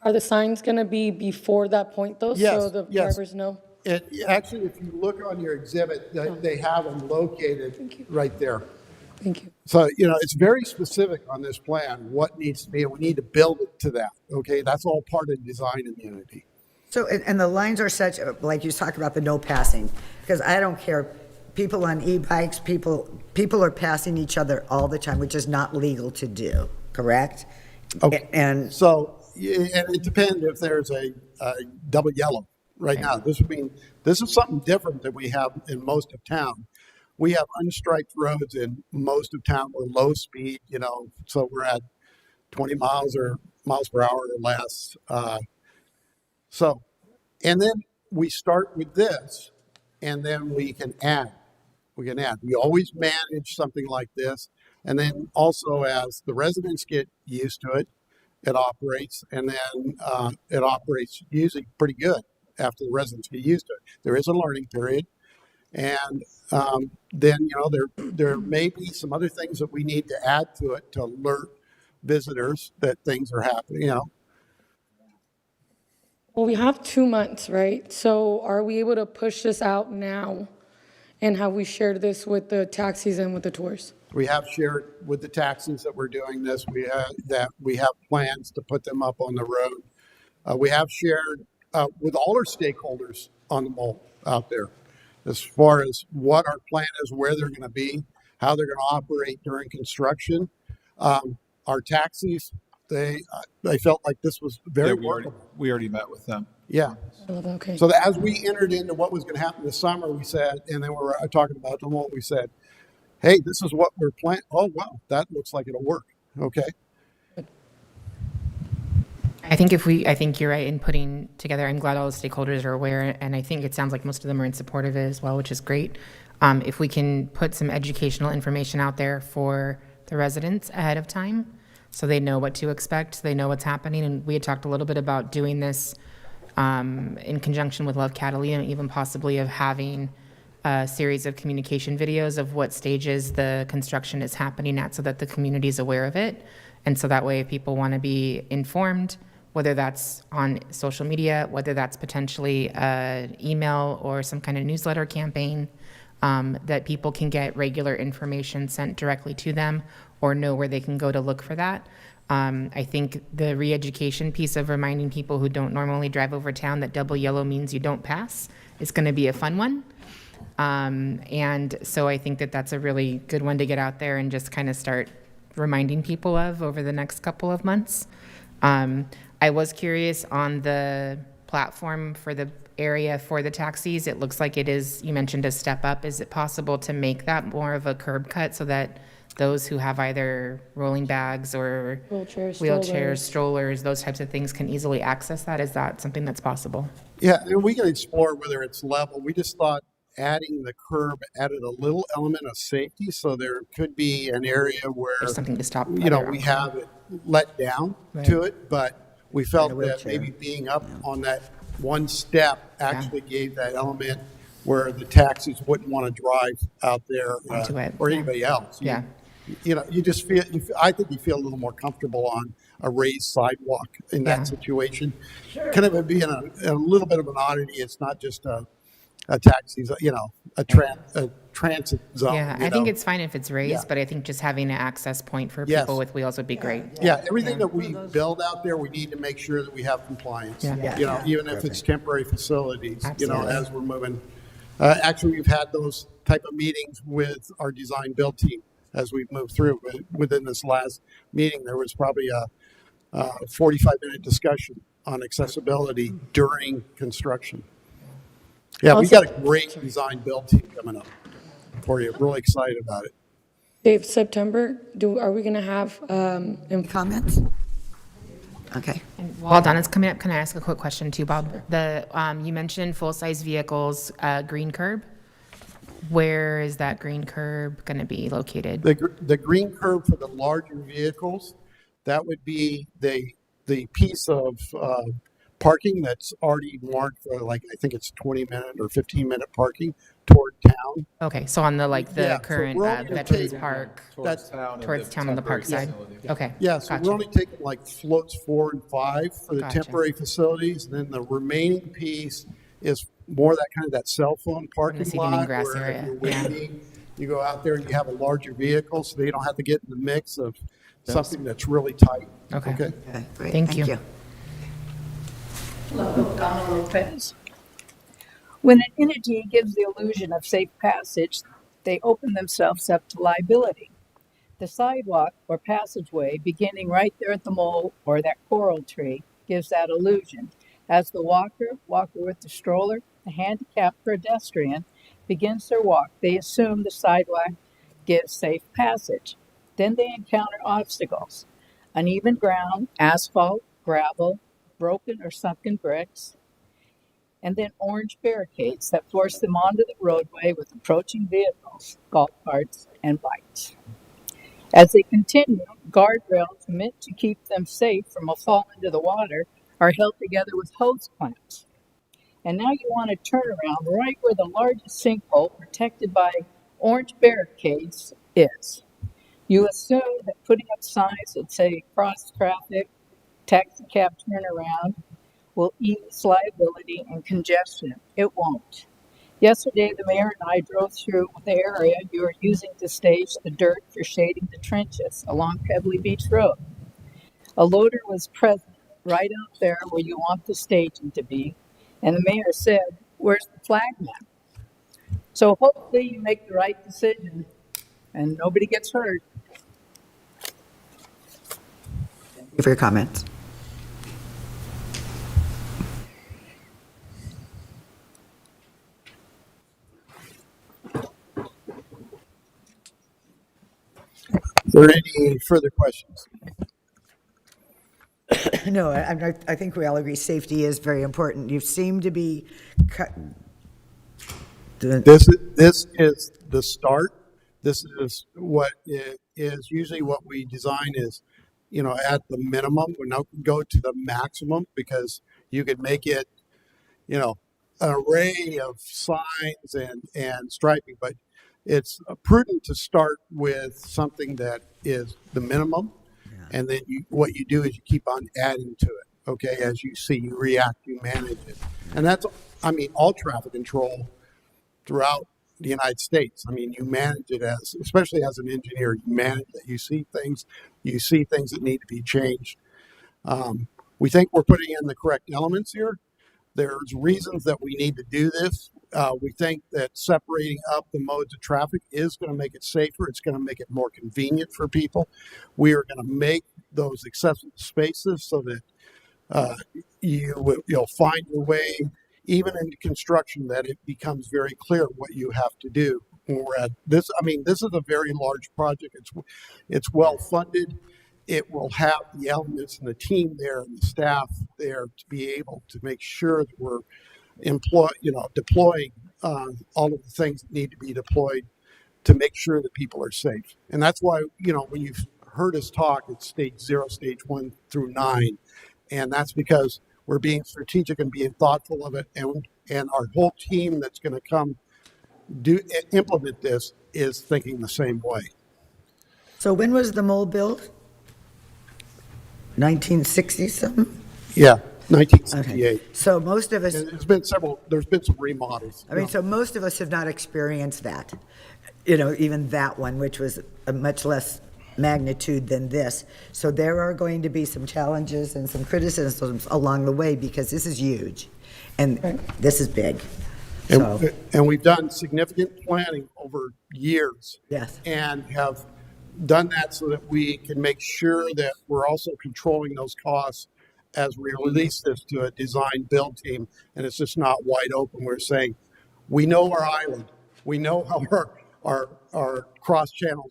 Are the signs going to be before that point, though, Yes, so the yes. drivers know? And actually, if you look on your exhibit, they have them located right there. Thank you. So, it's very specific on this plan, what needs to be, and we need to build it to that, okay? That's all part of design immunity. So, and the lines are such, like you talked about the no passing, because I don't care, people on e-bikes, people are passing each other all the time, which is not legal to do, correct? Okay. And So, and it depends if there's a double yellow right now. This is something different that we have in most of town. We have unstriped roads in most of town. We're low speed, so we're at 20 miles per hour or less. So, and then we start with this, and then we can add. We always manage something like this. And then also as the residents get used to it, it operates, and then it operates usually pretty good after the residents get used to it. There is a learning period. And then, there may be some other things that we need to add to it to alert visitors that things are happening, Well, we have 2 months, right? So are we able to push this out now? And have we shared this with the taxis and with the tours? We have shared with the taxis that we're doing this. We have plans to put them up on the road. We have shared with all our stakeholders on the mall out there, as far as what our plan is, where they're going to be, how they're going to operate during construction. Our taxis, they felt like this was very workable. We already met with them. Yeah. Okay. So as we entered into what was going to happen this summer, we said, and then we were talking about the mall, we said, hey, this is what we're planning. Oh, wow, that looks like it'll work. Okay. I think you're right in putting together. I'm glad all the stakeholders are aware, and I think it sounds like most of them are in support of it as well, which is great. If we can put some educational information out there for the residents ahead of time, so they know what to expect, they know what's happening. And we had talked a little bit about doing this in conjunction with Love Catalina, even possibly of having a series of communication videos of what stages the construction is happening at, so that the community is aware of it. And so that way, if people want to be informed, whether that's on social media, whether that's potentially an email or some kind of newsletter campaign, that people can get regular information sent directly to them or know where they can go to look for that. I think the re-education piece of reminding people who don't normally drive over town that double yellow means you don't pass is going to be a fun one. And so I think that that's a really good one to get out there and just kind of start reminding people of over the next couple of months. I was curious on the platform for the area for the taxis. It looks like it is, you mentioned a step up. Is it possible to make that more of a curb cut so that those who have either rolling bags or wheelchairs, strollers, those types of things can easily access that? Is that something that's possible? Yeah, and we can explore whether it's level. We just thought adding the curb added a little element of safety, so there could be an area where there's something to stop. We have it let down to it, but we felt that maybe being up on that one step actually gave that element where the taxis wouldn't want to drive out there or anybody else. You just feel. I think you feel a little more comfortable on a raised sidewalk in that situation. Kind of being a little bit of an oddity. It's not just a taxi, a transit zone. Yeah, I think it's fine if it's raised, but I think just having an access point for people with wheels would be great. Yeah, everything that we build out there, we need to make sure that we have compliance. Even if it's temporary facilities, as we're moving. Actually, we've had those type of meetings with our design build team as we've moved through. Within this last meeting, there was probably a 45-minute discussion on accessibility during construction. Yeah, we got a great design build team coming up for you. Really excited about it. Dave, September, are we going to have comments? Okay. And while Donna's coming up, can I ask a quick question too, Bob? You mentioned full-size vehicles, green curb. Where is that green curb going to be located? The green curb for the larger vehicles, that would be the piece of parking that's already marked for I think it's 20-minute or 15-minute parking toward town. Okay, so on the current Veterans Park, towards town on the park side. Okay. Yeah, so we're only taking floats 4 and 5 for the temporary facilities, and then the remaining piece is more that kind of that cell phone parking seating and lot grass where area, if you're yeah. waiting, you go out there and you have a larger vehicle so they don't have to get in the mix of something that's really tight. Okay. Okay. Great, Thank you. Hello, Donna Lopez. When an entity gives the illusion of safe passage, they open themselves up to liability. The sidewalk or passageway beginning right there at the mole or that coral tree gives that illusion. As the walker with the stroller, the handicapped pedestrian begins their walk, they assume the sidewalk gives safe passage. Then they encounter obstacles: uneven ground, asphalt, gravel, broken or sunken bricks, and then orange barricades that force them onto the roadway with approaching vehicles, golf carts, and bikes. As they continue, guardrails meant to keep them safe from a fall into the water are held together with hose clamps. And now you want to turn around right where the largest sinkhole protected by orange barricades is. You assume that putting up signs that say cross traffic, taxi cab turnaround will ease liability and congestion. It won't. Yesterday, the mayor and I drove through the area you are using to stage the dirt for shading the trenches along Pebbly Beach Road. A loader was present right out there where you want the staging to be, and the mayor said, "Where's the flag man?" So hopefully you make the right decision and nobody gets hurt. Thank you for your comments. Is there any further questions? No, I think we all agree safety is very important. You seem to be This is the start. This is what it is usually what we design is, at the minimum. We're not going to go to the maximum because you could make it, an array of signs and striping, but it's prudent to start with something that is the minimum. And then what you do is you keep on adding to it. Okay. As you see, you react, you manage it. And that's, all traffic control throughout the United States. You manage it especially as an engineer, you manage it. You see things that need to be changed. We think we're putting in the correct elements here. There's reasons that we need to do this. We think that separating up the modes of traffic is going to make it safer. It's going to make it more convenient for people. We are going to make those accessible spaces so that you'll find your way, even in construction, that it becomes very clear what you have to do. This is a very large project. It's well funded. It will have the elements and the team there and the staff there to be able to make sure that we're deploying all of the things that need to be deployed to make sure that people are safe. And that's why, when you've heard us talk, it's stage 0, stage 1 through 9. And that's because we're being strategic and being thoughtful of it. And our whole team that's going to come implement this is thinking the same way. So when was the mole built? 1960 something? Yeah, 1968. Okay. So most of us, there's been some remodels. so most of us have not experienced that, even that one, which was a much less magnitude than this. So there are going to be some challenges and some criticisms along the way because this is huge and this is big. And we've done significant planning over years. Yes. And have done that so that we can make sure that we're also controlling those costs as we release this to a design build team. And it's just not wide open. We're saying, we know our island. We know how our cross-channel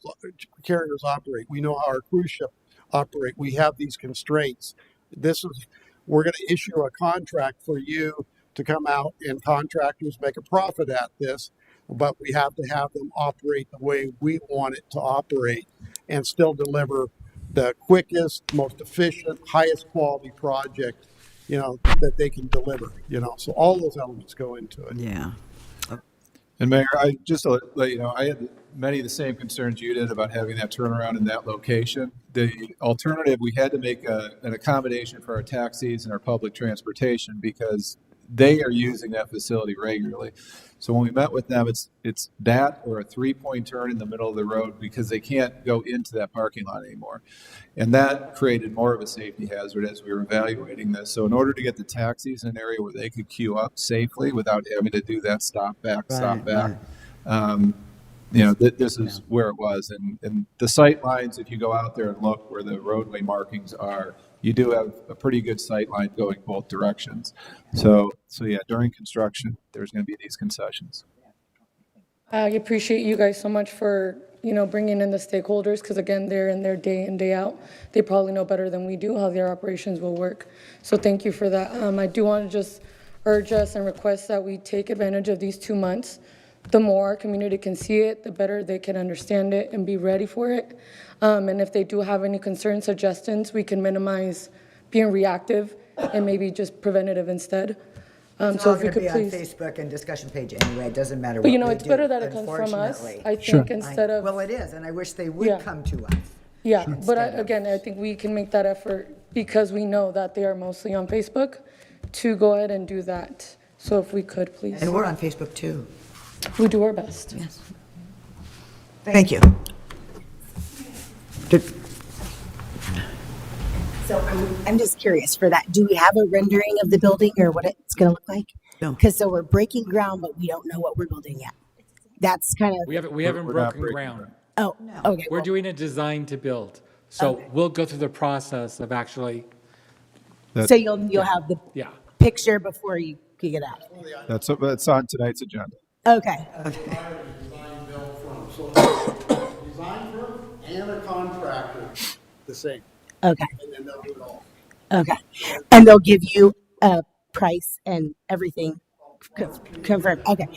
carriers operate. We know how our cruise ship operate. We have these constraints. We're going to issue a contract for you to come out and contractors make a profit at this, but we have to have them operate the way we want it to operate and still deliver the quickest, most efficient, highest quality project, that they can deliver, so all those elements go into it. Yeah. And Mayor, I just to let you know, I had many of the same concerns you did about having that turnaround in that location. The alternative, we had to make an accommodation for our taxis and our public transportation because they are using that facility regularly. So when we met with them, it's that or a 3-point turn in the middle of the road because they can't go into that parking lot anymore. And that created more of a safety hazard as we were evaluating this. So in order to get the taxis in an area where they could queue up safely without having to do that stop back, this is where it was. And the sight lines, if you go out there and look where the roadway markings are, you do have a pretty good sight line going both directions. So yeah, during construction, there's going to be these concessions. I appreciate you guys so much for, bringing in the stakeholders, because again, they're in there day in, day out. They probably know better than we do how their operations will work. So thank you for that. I do want to just urge us and request that we take advantage of these 2 months. The more our community can see it, the better they can understand it and be ready for it. And if they do have any concerns, suggestions, we can minimize being reactive and maybe just preventative instead. It's So all if we going to could be on please. Facebook and discussion page anyway. It doesn't matter But what we it's do, better that it comes from us, unfortunately. I think, instead of. Well, it is, and I wish they would come to us. Yeah, but again, I think we can make that effort because we know that they are mostly on Facebook to go ahead and do that. So if we could, please. And we're on Facebook too. We do our best. Yes. Thank you. So I'm just curious for that. Do we have a rendering of the building or what it's going to look like? No. Because so we're breaking ground, but we don't know what we're building yet. That's kind of. We haven't We're not broken breaking ground. Oh, okay. We're doing a design to build. So we'll go through the process of actually, So you'll have the yeah. picture before you kick it out. That's on tonight's agenda. Okay. Design firm and a contractor, the same. Okay. And then they'll do it all. Okay. And they'll give you a price and everything confirmed. Okay.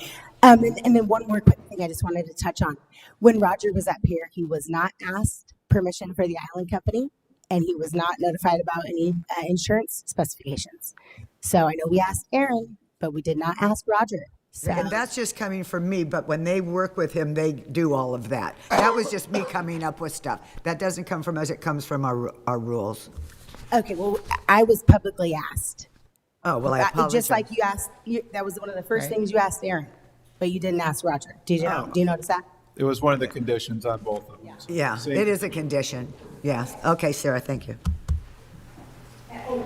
And then one more quick thing I just wanted to touch on. When Roger was at Pierre, he was not asked permission for the island company, and he was not notified about any insurance specifications. So I know we asked Aaron, but we did not ask Roger. So. And that's just coming from me, but when they work with him, they do all of that. That was just me coming up with stuff. That doesn't come from us, it comes from our rules. Okay, well, I was publicly asked. Oh, well, I apologize. Just like you asked, that was one of the first things you asked Aaron, but you didn't ask Roger. Did you know? Do you notice that? It was one of the conditions on both of them. Yeah, it is a condition. Yes. Okay, Sarah, thank you. And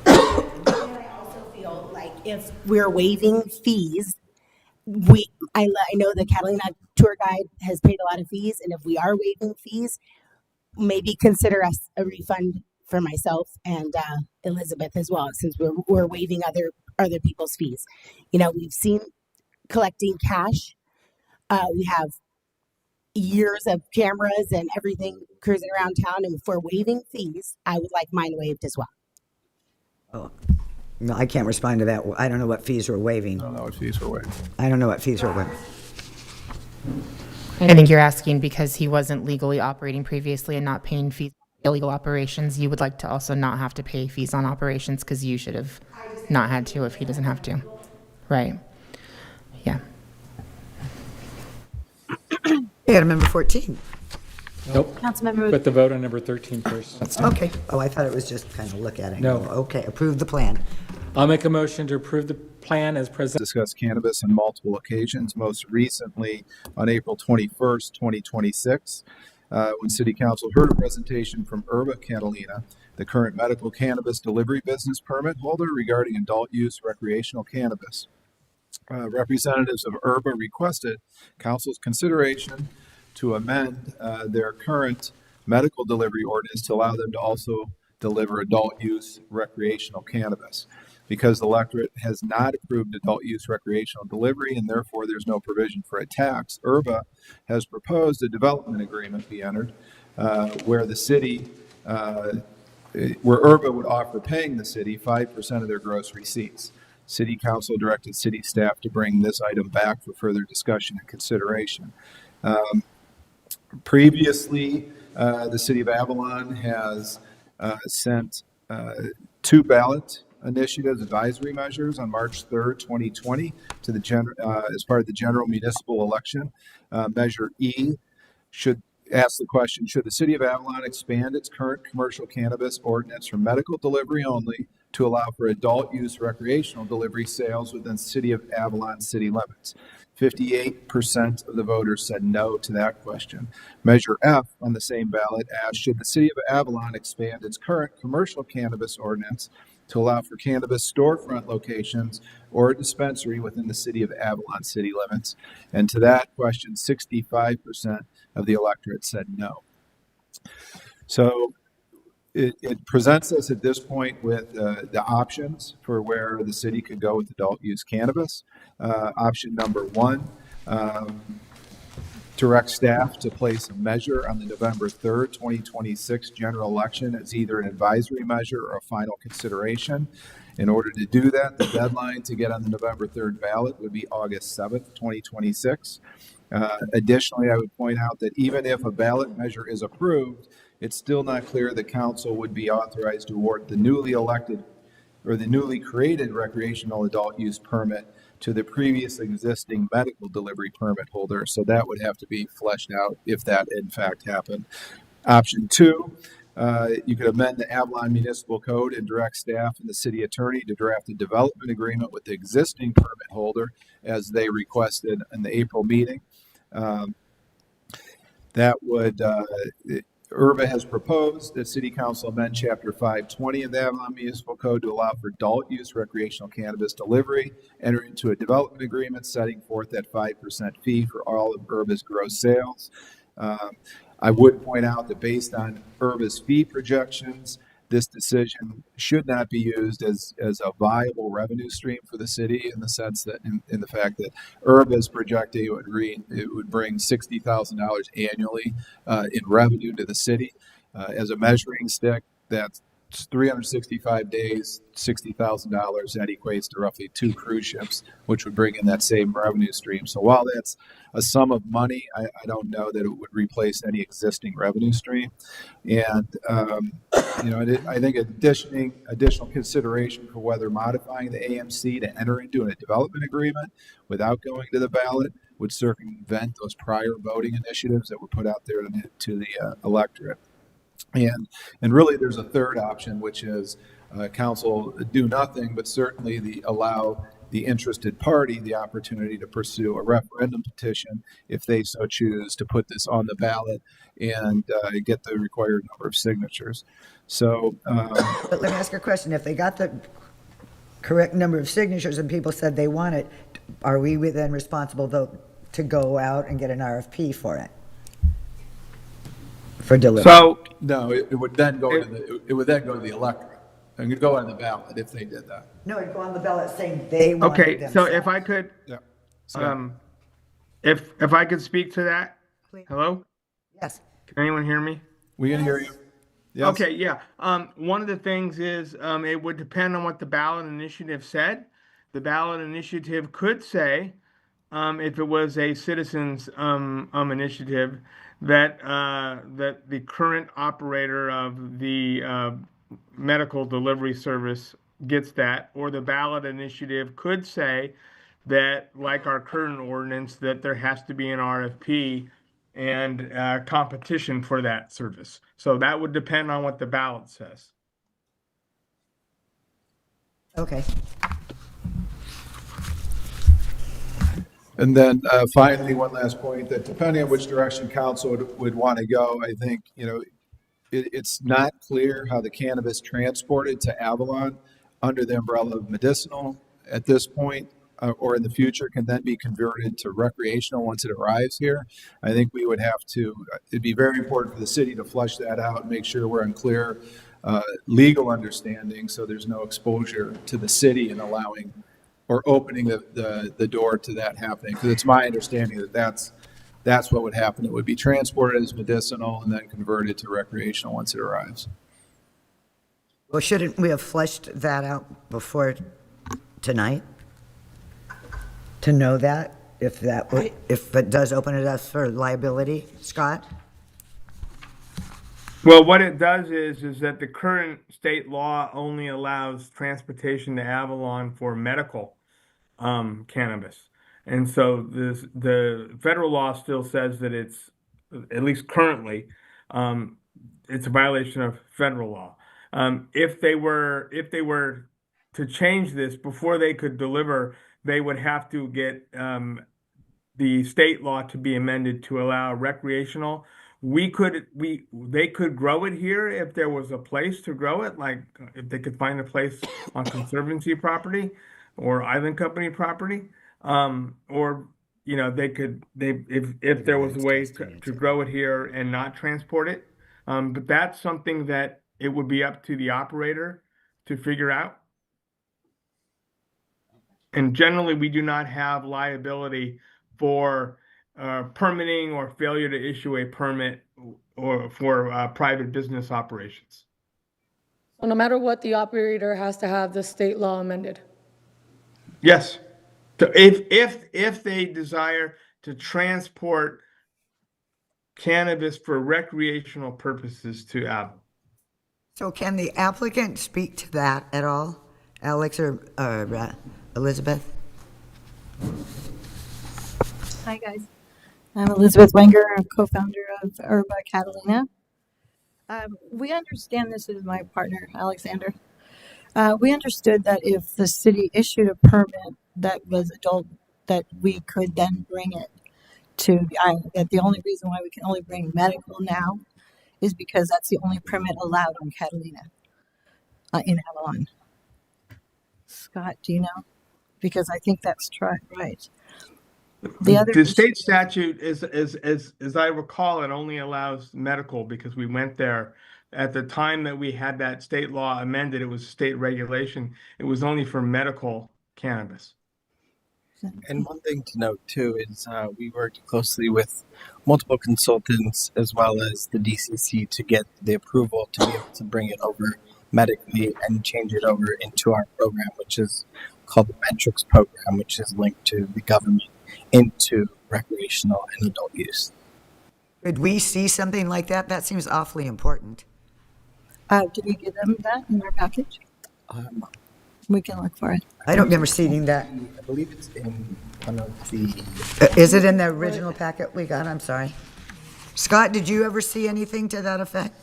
I also feel like if we're waiving fees, I know the Catalina tour guide has paid a lot of fees, and if we are waiving fees, maybe consider us a refund for myself and Elizabeth as well, since we're waiving other people's fees. We've seen collecting cash. We have years of cameras and everything cruising around town, and if we're waiving fees, I would like mine waived as well. Oh, no, I can't respond to that. I don't know what fees we're waiving. I don't know what fees were waived. I don't know what fees we're waiving. I think you're asking because he wasn't legally operating previously and not paying fees for illegal operations. You would like to also not have to pay fees on operations because you should have not had to if he doesn't have to. Right. Yeah. Item number 14. Nope. Councilmember. But the vote on number 13 first. Okay. Oh, I thought it was just kind of look at it. No. Okay, approve the plan. I'll make a motion to approve the plan as presented. Discussed cannabis on multiple occasions, most recently on April 21st, 2026, when City Council heard a presentation from Herba Catalina, the current medical cannabis delivery business permit holder regarding adult use recreational cannabis. Representatives of Herba requested Council's consideration to amend their current medical delivery ordinance to allow them to also deliver adult use recreational cannabis. Because the electorate has not approved adult use recreational delivery and therefore there's no provision for a tax, Herba has proposed a development agreement be entered where the city, where Herba would offer paying the city 5% of their gross receipts. City Council directed city staff to bring this item back for further discussion and consideration. Previously, the City of Avalon has sent 2 ballot initiatives, advisory measures on March 3rd, 2020 to the as part of the general municipal election. Measure E should ask the question, should the City of Avalon expand its current commercial cannabis ordinance from medical delivery only to allow for adult use recreational delivery sales within the City of Avalon city limits. 58% of the voters said no to that question. Measure F on the same ballot asked, should the City of Avalon expand its current commercial cannabis ordinance to allow for cannabis storefront locations or a dispensary within the City of Avalon city limits? And to that question, 65% of the electorate said no. So it presents us at this point with the options for where the city could go with adult use cannabis. Option number one, direct staff to place a measure on the November 3rd, 2026 general election as either an advisory measure or a final consideration. In order to do that, the deadline to get on the November 3rd ballot would be August 7th, 2026. Additionally, I would point out that even if a ballot measure is approved, it's still not clear the council would be authorized to award the newly elected or the newly created recreational adult use permit to the previous existing medical delivery permit holder. So that would have to be fleshed out if that in fact happened. Option two, you could amend the Avalon Municipal Code and direct staff and the city attorney to draft a development agreement with the existing permit holder as they requested in the April meeting. That would, URBA has proposed that City Council amend Chapter 520 of the Avalon Municipal Code to allow for adult use recreational cannabis delivery, enter into a development agreement setting forth that 5% fee for all of URBA's gross sales. I would point out that based on URBA's fee projections, this decision should not be used as a viable revenue stream for the city, in the sense that in the fact that URBA is projecting it would bring $60,000 annually in revenue to the city. As a measuring stick, that's 365 days, $60,000. That equates to roughly 2 cruise ships, which would bring in that same revenue stream. So while that's a sum of money, I don't know that it would replace any existing revenue stream. And I think additional consideration for whether modifying the AMC to enter into a development agreement without going to the ballot would circumvent those prior voting initiatives that were put out there to the electorate. And really, there's a third option, which is council do nothing, but certainly allow the interested party the opportunity to pursue a referendum petition if they so choose to put this on the ballot and get the required number of signatures. So, but let me ask a question. If they got the correct number of signatures and people said they want it, are we then responsible though to go out and get an RFP for it? For delivery. So no, it would then go to the electorate. It would go on the ballot if they did that. No, it'd go on the ballot saying they want it Okay, so themselves. if I could, Yeah. if I could speak to that. Please. Hello? Yes. Can anyone hear me? We can hear you. Yes. Okay, yeah. One of the things is it would depend on what the ballot initiative said. The ballot initiative could say, if it was a citizens initiative, that the current operator of the medical delivery service gets that, or the ballot initiative could say that, like our current ordinance, that there has to be an RFP and competition for that service. So that would depend on what the ballot says. Okay. And then finally, one last point, that depending on which direction council would want to go, I think, it's not clear how the cannabis transported to Avalon under the umbrella of medicinal at this point or in the future can then be converted to recreational once it arrives here. I think we would have to, it'd be very important for the city to flush that out and make sure we're on clear legal understanding so there's no exposure to the city in allowing or opening the door to that happening. Because it's my understanding that that's what would happen. It would be transported as medicinal and then converted to recreational once it arrives. Well, shouldn't we have fleshed that out before tonight? To know that, if it does open it up for liability, Scott? Well, what it does is that the current state law only allows transportation to Avalon for medical cannabis. And so the federal law still says that it's, at least currently, it's a violation of federal law. If they were to change this before they could deliver, they would have to get the state law to be amended to allow recreational. They could grow it here if there was a place to grow it, like if they could find a place on conservancy property or island company property, or if there was a way to grow it here and not transport it. But that's something that it would be up to the operator to figure out. And generally, we do not have liability for permitting or failure to issue a permit or for private business operations. So no matter what, the operator has to have the state law amended. Yes. So if they desire to transport cannabis for recreational purposes to Avalon. So can the applicant speak to that at all, Alex or Elizabeth? Hi, guys. I'm Elizabeth Wenger. I'm co-founder of Herba Catalina. We understand, this is my partner, Alexander. We understood that if the city issued a permit that was adult, that we could then bring it to the island. That the only reason why we can only bring medical now is because that's the only permit allowed on Catalina in Avalon. Scott, do you know? Because I think that's right. The state statute is, as I recall, it only allows medical because we went there at the time that we had that state law amended. It was state regulation. It was only for medical cannabis. And one thing to note too is we worked closely with multiple consultants as well as the DCC to get the approval to be able to bring it over medically and change it over into our program, which is called the Metrics program, which is linked to the government into recreational and adult use. Could we see something like that? That seems awfully important. Did we give them that in our package? We can look for it. I don't remember seeing that. I believe it's in one of the... Is it in the original packet we got? I'm sorry. Scott, did you ever see anything to that effect?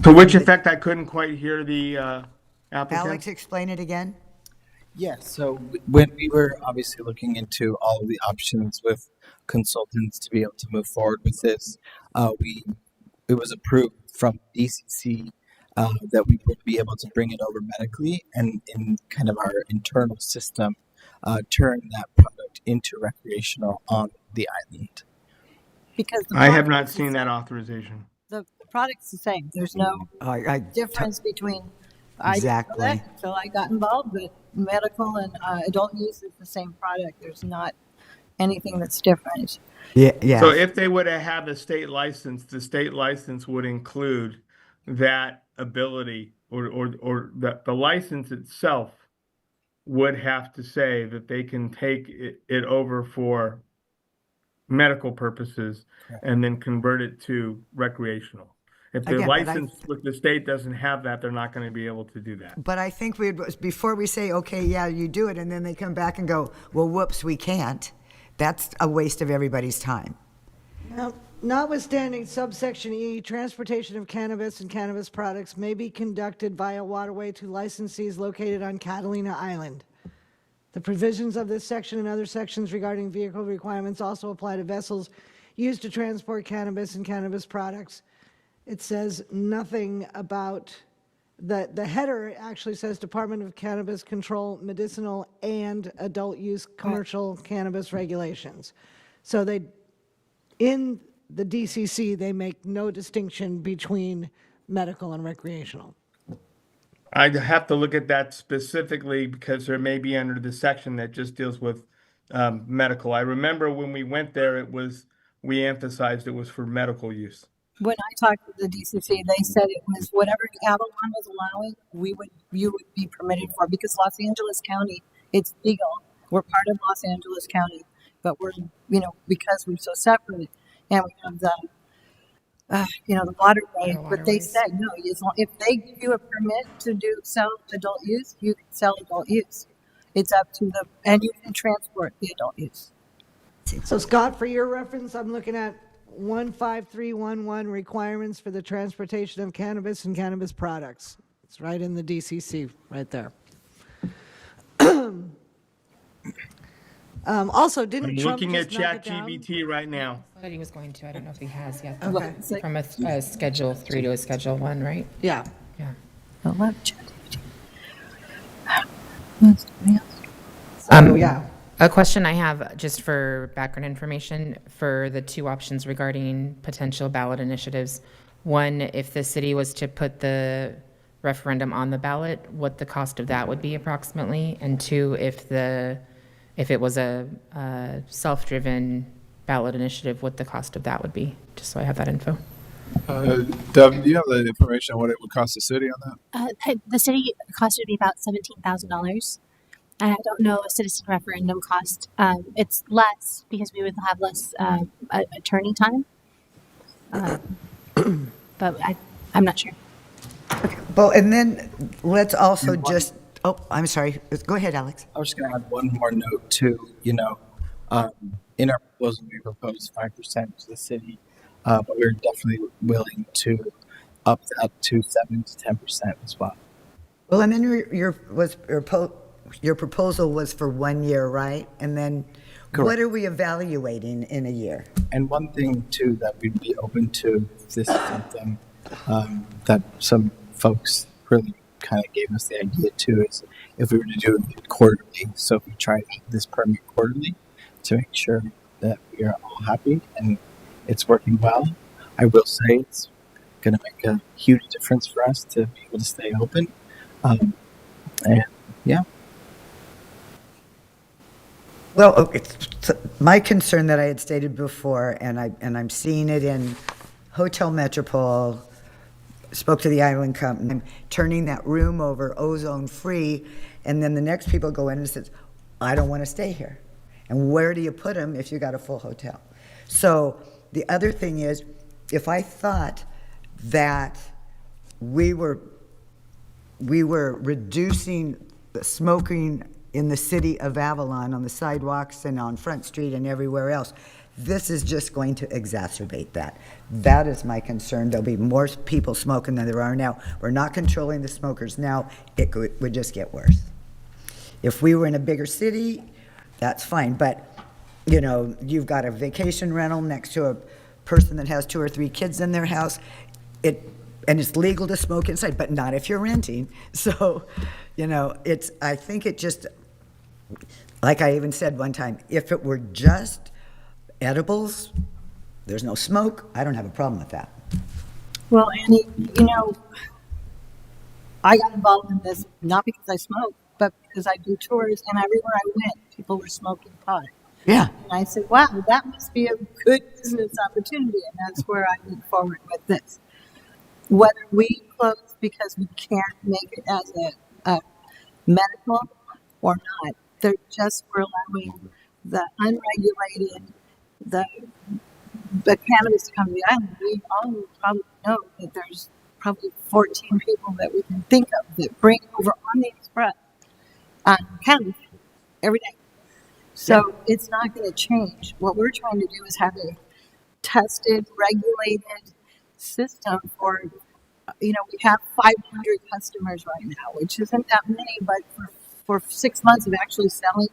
To which effect? I couldn't quite hear the applicant. Alex, explain it again. Yes, so when we were obviously looking into all of the options with consultants to be able to move forward with this, it was approved from DCC that we would be able to bring it over medically and in kind of our internal system, turn that product into recreational on the island. Because I have not seen that authorization. The product's the same. There's no difference between. Exactly. So I got involved with medical and adult use is the same product. There's not anything that's different. Yeah. So if they were to have a state license, the state license would include that ability, or the license itself would have to say that they can take it over for medical purposes and then convert it to recreational. If the license with the state doesn't have that, they're not going to be able to do that. But I think before we say, okay, yeah, you do it, and then they come back and go, well, whoops, we can't. That's a waste of everybody's time. Now, notwithstanding subsection E, transportation of cannabis and cannabis products may be conducted via waterway to licensees located on Catalina Island. The provisions of this section and other sections regarding vehicle requirements also apply to vessels used to transport cannabis and cannabis products. It says nothing about the header actually says Department of Cannabis Control, Medicinal and Adult Use Commercial Cannabis Regulations. So in the DCC, they make no distinction between medical and recreational. I'd have to look at that specifically because there may be under the section that just deals with medical. I remember when we went there, we emphasized it was for medical use. When I talked to the DCC, they said it was whatever Avalon was allowing, you would be permitted for, because Los Angeles County, it's legal. We're part of Los Angeles County, but we're, because we're so separate, and we have the, the waterway. But they said no. If they give you a permit to sell adult use, you can sell adult use. It's up to and you can transport the adult use. So Scott, for your reference, I'm looking at 15311, requirements for the transportation of cannabis and cannabis products. It's right in the DCC, right there. Also, didn't I'm Trump looking at just knock it down? ChatGPT right now. That he was going to. I don't know if he has yet. Okay. From a Schedule 3 to a Schedule 1, right? Yeah. Yeah. I love Yeah. A question I have, just for background information, for the two options regarding potential ballot initiatives. One, if the city was to put the referendum on the ballot, what the cost of that would be approximately? And two, if it was a self-driven ballot initiative, what the cost of that would be, just so I have that info. Deb, do you have the information on what it would cost the city on that? The city cost would be about $17,000. I don't know a citizen referendum cost. It's less because we would have less attorney time. But I'm not sure. Well, and then let's also just, oh, I'm sorry. Go ahead, Alex. I was going to add one more note too. In our proposal, we proposed 5% to the city, but we're definitely willing to up that to 7 to 10% as well. Well, and then your proposal was for 1 year, right? And then what are we evaluating in a year? And one thing too that we'd be open to, if this is something that some folks really kind of gave us the idea too, is if we were to do it quarterly. So if we try this permit quarterly to make sure that we are all happy and it's working well, I will say it's going to make a huge difference for us to be able to stay open. And yeah. Well, it's my concern that I had stated before, and I'm seeing it in Hotel Metropole, spoke to the island company, I'm turning that room over ozone-free, and then the next people go in and says, I don't want to stay here. And where do you put them if you got a full hotel? So the other thing is, if I thought that we were reducing the smoking in the city of Avalon on the sidewalks and on Front Street and everywhere else, this is just going to exacerbate that. That is my concern. There'll be more people smoking than there are now. We're not controlling the smokers now. It would just get worse. If we were in a bigger city, that's fine. But, you've got a vacation rental next to a person that has 2 or 3 kids in their house. And it's legal to smoke inside, but not if you're renting. So, I think it just, like I even said one time, if it were just edibles, there's no smoke, I don't have a problem with that. Well, Annie, I got involved in this not because I smoke, but because I do tours, and everywhere I went, people were smoking pot. Yeah. And I said, wow, that must be a good business opportunity, and that's where I move forward with this. Whether we close because we can't make it as a medical or not, they're just for allowing the unregulated, the cannabis to come to the island. We all probably know that there's probably 14 people that we can think of that bring over on the express cannabis every day. So it's not going to change. What we're trying to do is have a tested, regulated system for, we have 500 customers right now, which isn't that many, but for 6 months of actually selling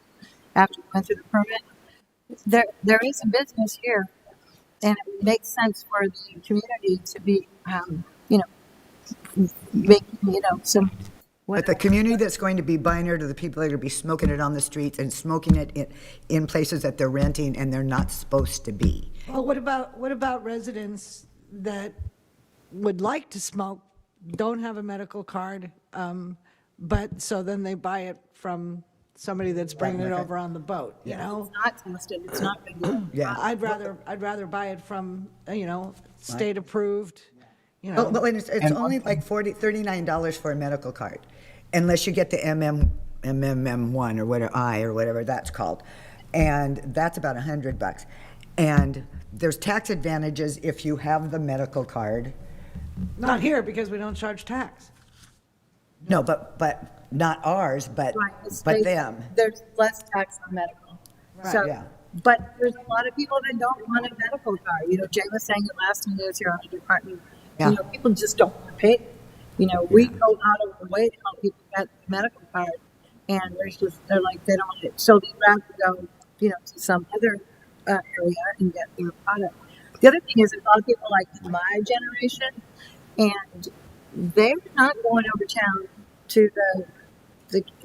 after we went through the permit, there is a business here, and it makes sense for the community to be, making, some. But the community that's going to be buying it are the people that are going to be smoking it on the streets and smoking it in places that they're renting and they're not supposed to be. Well, what about residents that would like to smoke, don't have a medical card, but so then they buy it from somebody that's bringing it over on the boat, It's not tested, it's not regulated. Yeah. I'd rather buy it from, state approved, But it's only like $39 for a medical card, unless you get the MMM1 or whatever that's called, and that's about $100. And there's tax advantages if you have the medical card. Not here because we don't charge tax. No, but not ours, but them. There's less tax on medical. Right. So Yeah. But there's a lot of people that don't want a medical card. You know, Jay was saying it last time he was here on the department. Yeah. You know, people just don't want to pay. You know, we go out of the way to help people get the medical card, and they're like, they don't want it. So they'd rather go, you know, to some other area and get their product. The other thing is, a lot of people like my generation, and they're not going over town to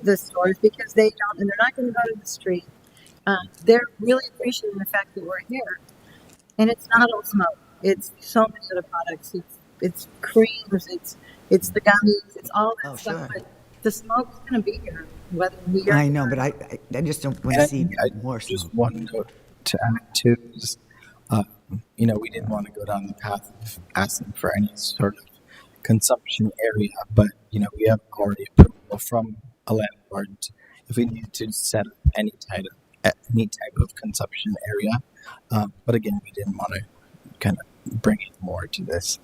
the stores because they don't, and they're not going to go to the street. They're really appreciating the fact that we're here, and it's not all smoke. It's so many other products. It's creams. It's the gummies. It's all that stuff. Sure. But the smoke's going to be here, whether we are. I know, but I just don't want to see more Just smoke. wanted to add to is, you know, we didn't want to go down the path of asking for any sort of consumption area, but you know, we have already approval from a landlord if we needed to set up any type of consumption area. But again, we didn't want to kind of bring it more to this.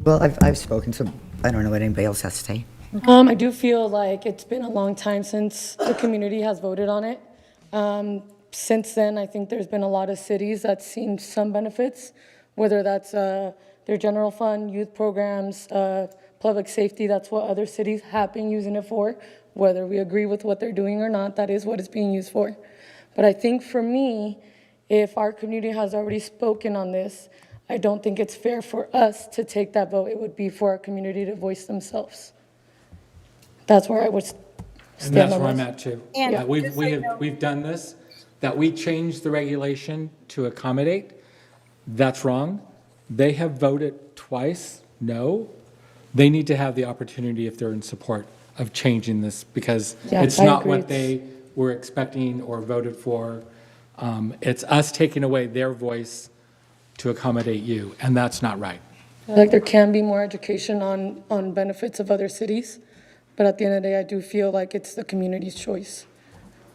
Well, I've spoken, so I don't know what anybody else has to say. I do feel like it's been a long time since the community has voted on it. Since then, I think there's been a lot of cities that's seen some benefits, whether that's their general fund, youth programs, public safety. That's what other cities have been using it for. Whether we agree with what they're doing or not, that is what it's being used for. But I think for me, if our community has already spoken on this, I don't think it's fair for us to take that vote. It would be for our community to voice themselves. That's where I would stand And that's on where I'm this. at too. And Yeah, just so you know- we've done this, that we changed the regulation to accommodate. That's wrong. They have voted twice, no. They need to have the opportunity if they're in support of changing this because Yeah, it's I not agree. what they were expecting or voted for. It's us taking away their voice to accommodate you, and that's not right. Like there can be more education on benefits of other cities, but at the end of the day, I do feel like it's the community's choice.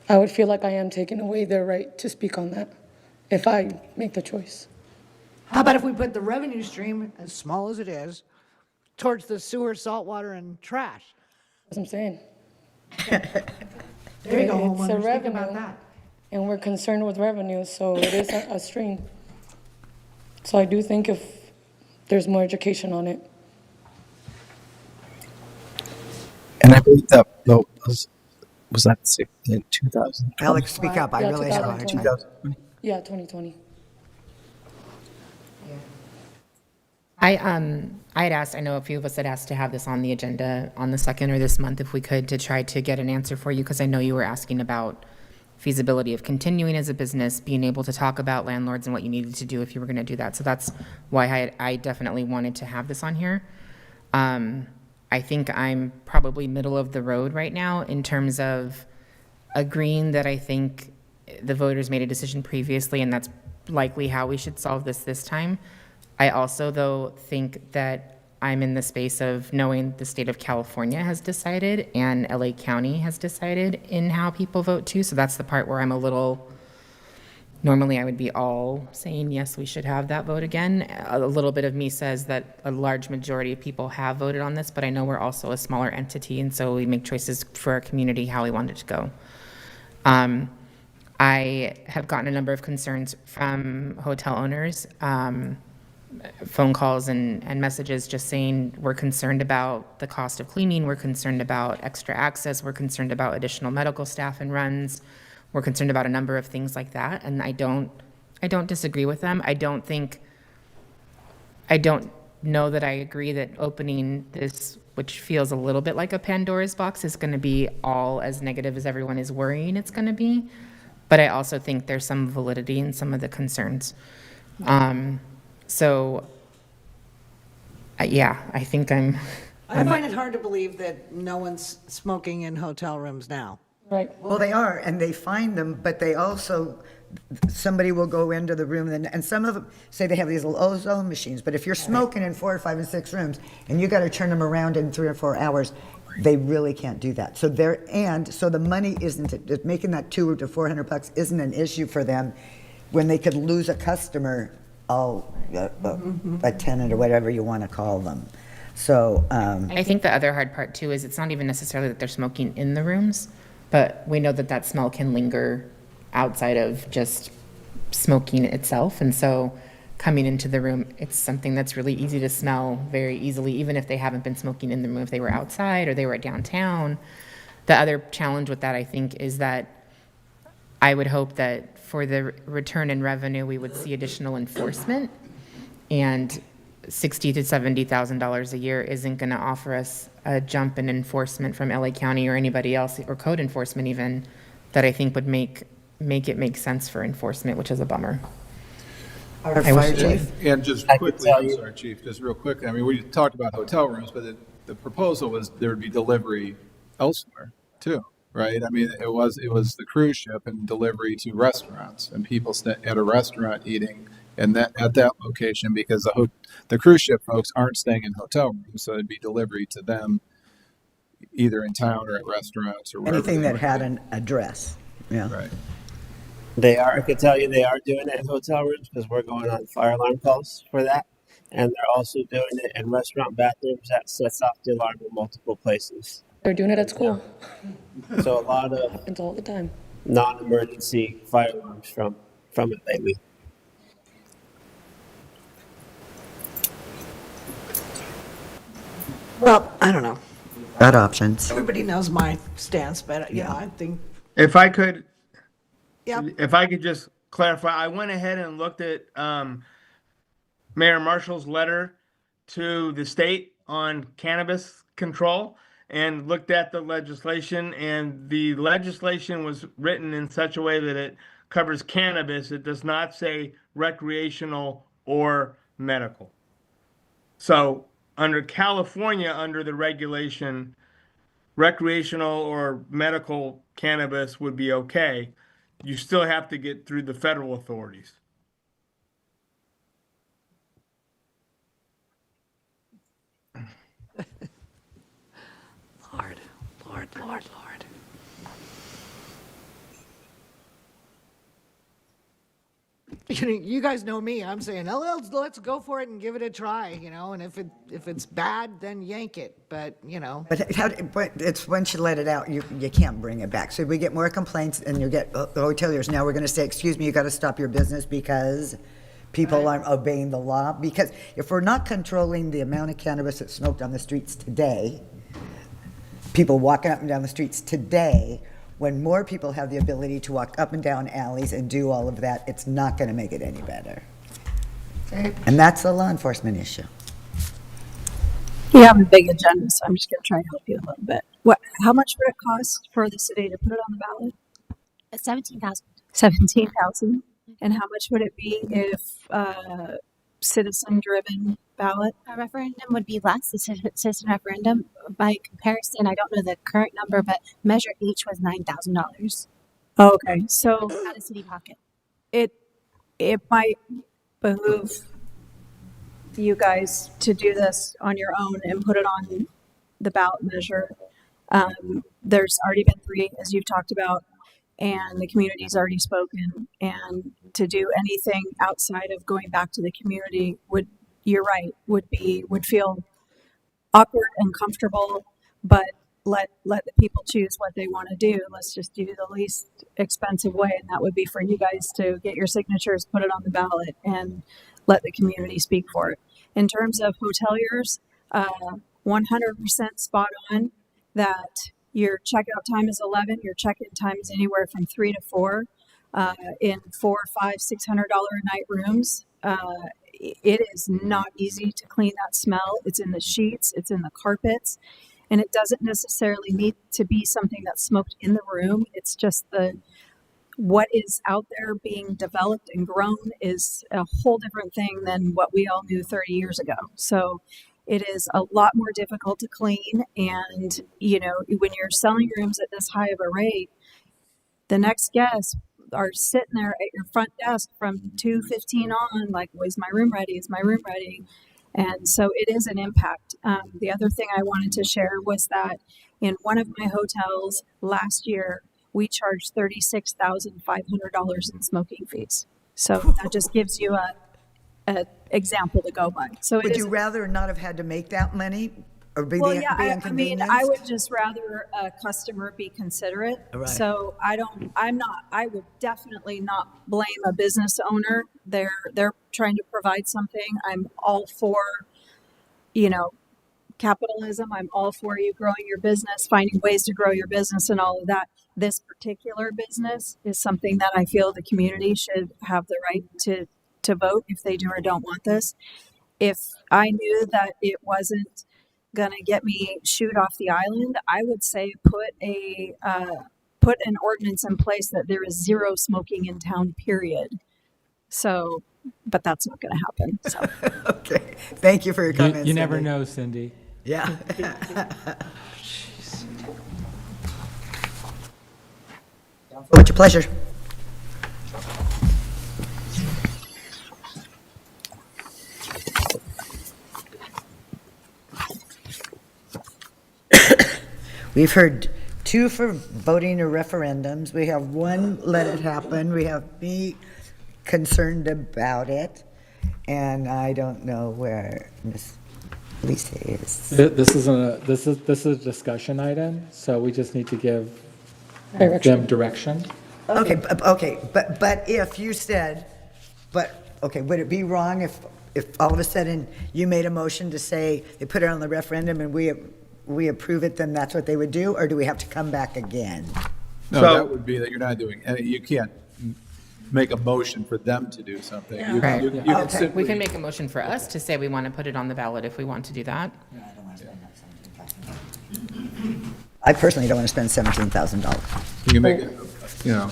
I would feel like I am taking away their right to speak on that if I make the choice. How about if we put the revenue stream, as small as it is, towards the sewer, saltwater, and trash? That's what I'm saying. There you go, It's a homeowners, think revenue, about that. and we're concerned with revenue, so it is a stream. So I do think if there's more education on it. And I believe that vote was that in 2000? Alex, speak up. I Yeah, really have a hard 2020. time. 2020. Yeah, 2020. I had asked, I know a few of us had asked to have this on the agenda on the 2nd or this month if we could, to try to get an answer for you, because I know you were asking about feasibility of continuing as a business, being able to talk about landlords and what you needed to do if you were going to do that. So that's why I definitely wanted to have this on here. I think I'm probably middle of the road right now in terms of agreeing that I think the voters made a decision previously, and that's likely how we should solve this time. I also, though, think that I'm in the space of knowing the state of California has decided and LA County has decided in how people vote too. So that's the part where I'm a little, normally I would be all saying, yes, we should have that vote again. A little bit of me says that a large majority of people have voted on this, but I know we're also a smaller entity, and so we make choices for our community how we want it to go. I have gotten a number of concerns from hotel owners, phone calls and messages just saying we're concerned about the cost of cleaning, we're concerned about extra access, we're concerned about additional medical staff and runs, we're concerned about a number of things like that, and I don't disagree with them. I don't know that I agree that opening this, which feels a little bit like a Pandora's box, is going to be all as negative as everyone is worrying it's going to be. But I also think there's some validity in some of the concerns. Yeah, I think I find it hard to believe that no one's smoking in hotel rooms now. Right. Well, they are, and they find them, but they also, somebody will go into the room, and some of them say they have these little ozone machines, but if you're smoking in 4 or 5 and 6 rooms, and you got to turn them around in 3 or 4 hours, they really can't do that. So the money isn't, making that $200 to $400 isn't an issue for them when they could lose a customer, a tenant or whatever you want to call them. So, I think the other hard part too is it's not even necessarily that they're smoking in the rooms, but we know that that smell can linger outside of just smoking itself. And so coming into the room, it's something that's really easy to smell very easily, even if they haven't been smoking in the room, if they were outside or they were downtown. The other challenge with that, I think, is that I would hope that for the return in revenue, we would see additional enforcement, and $60,000 to $70,000 a year isn't going to offer us a jump in enforcement from LA County or anybody else, or code enforcement even, that I think would make it make sense for enforcement, which is a bummer. Our fire chief. And just quickly, I'm sorry, Chief, just real quickly. I mean, we talked about hotel rooms, but the proposal was there would be delivery elsewhere too, right? I mean, it was the cruise ship and delivery to restaurants, and people at a restaurant eating and at that location, because the cruise ship folks aren't staying in hotel rooms, so it'd be delivery to them either in town or at restaurants or wherever. Anything they that might had be. an address. Yeah. Right. I can tell you they are doing it in hotel rooms because we're going on fire alarm calls for that. And they're also doing it in restaurant bathrooms that sets off the alarm in multiple places. They're doing it at school. So a lot of It's all the time. non-emergency fire alarms from it lately. Well, I don't know. Got options. Everybody knows my stance, but you know, I think, If I could, yep. if I could just clarify, I went ahead and looked at Mayor Marshall's letter to the state on cannabis control and looked at the legislation, and the legislation was written in such a way that it covers cannabis. It does not say recreational or medical. So under California, under the regulation, recreational or medical cannabis would be okay. You still have to get through the federal authorities. Lord. You guys know me. I'm saying, oh, let's go for it and give it a try, you know. And if it's bad, then yank it. But you know. But it's once you let it out, you can't bring it back. So we get more complaints, and you get the hoteliers. Now we're going to say, excuse me, you got to stop your business because people aren't obeying the law. Because if we're not controlling the amount of cannabis that's smoked on the streets today, people walking up and down the streets today, when more people have the ability to walk up and down alleys and do all of that, it's not going to make it any better. And that's a law enforcement issue. You have a big agenda, so I'm just going to try to help you a little bit. How much would it cost for the city to put it on the ballot? $17,000. $17,000. And how much would it be if citizen-driven ballot? A referendum would be less. The citizen referendum, by comparison, I don't know the current number, but Measure H was $9,000. Oh, okay, so Out of city pocket. it might behoove you guys to do this on your own and put it on the ballot measure. There's already been 3, as you've talked about, and the community's already spoken. And to do anything outside of going back to the community you're right, would feel awkward and uncomfortable, but let the people choose what they want to do. Let's just do the least expensive way, and that would be for you guys to get your signatures, put it on the ballot, and let the community speak for it. In terms of hoteliers, 100% spot on that your checkout time is 11, your check-in time is anywhere from 3 to 4. In $400, $500, $600 a night rooms, it is not easy to clean that smell. It's in the sheets, it's in the carpets, and it doesn't necessarily need to be something that's smoked in the room. It's just what is out there being developed and grown is a whole different thing than what we all knew 30 years ago. So it is a lot more difficult to clean. And, you know, when you're selling rooms at this high of a rate, the next guests are sitting there at your front desk from 2:15 on, like, well, is my room ready? Is my room ready? And so it is an impact. The other thing I wanted to share was that in one of my hotels last year, we charged $36,500 in smoking fees. So that just gives you a example to go by. So Would you rather not have had to make that money or be Well, the yeah, be I mean, inconvenienced? I would just rather a customer be considerate. Right. So I would definitely not blame a business owner. They're trying to provide something. I'm all for, capitalism. I'm all for you growing your business, finding ways to grow your business and all of that. This particular business is something that I feel the community should have the right to vote if they do or don't want this. If I knew that it wasn't going to get me shooed off the island, I would say put an ordinance in place that there is zero smoking in town, period. So, but that's not going to happen. So. Okay. Thank you for your comments. You never Cindy. know, Cindy. Yeah. What's your pleasure? We've heard 2 for voting or referendums. We have 1 let it happen. We have me concerned about it. And I don't know where Ms. Lisa is. This is a discussion item, so we just need to give them direction. Okay, but if you said, would it be wrong if all of a sudden you made a motion to say they put it on the referendum and we approve it, then that's what they would do, or do we have to come back again? No, that would be that you're not doing, and you can't make a motion for them to do something. You Right. can simply- We can make a motion for us to say we want to put it on the ballot if we want to do that. I personally don't want to spend $17,000. You can make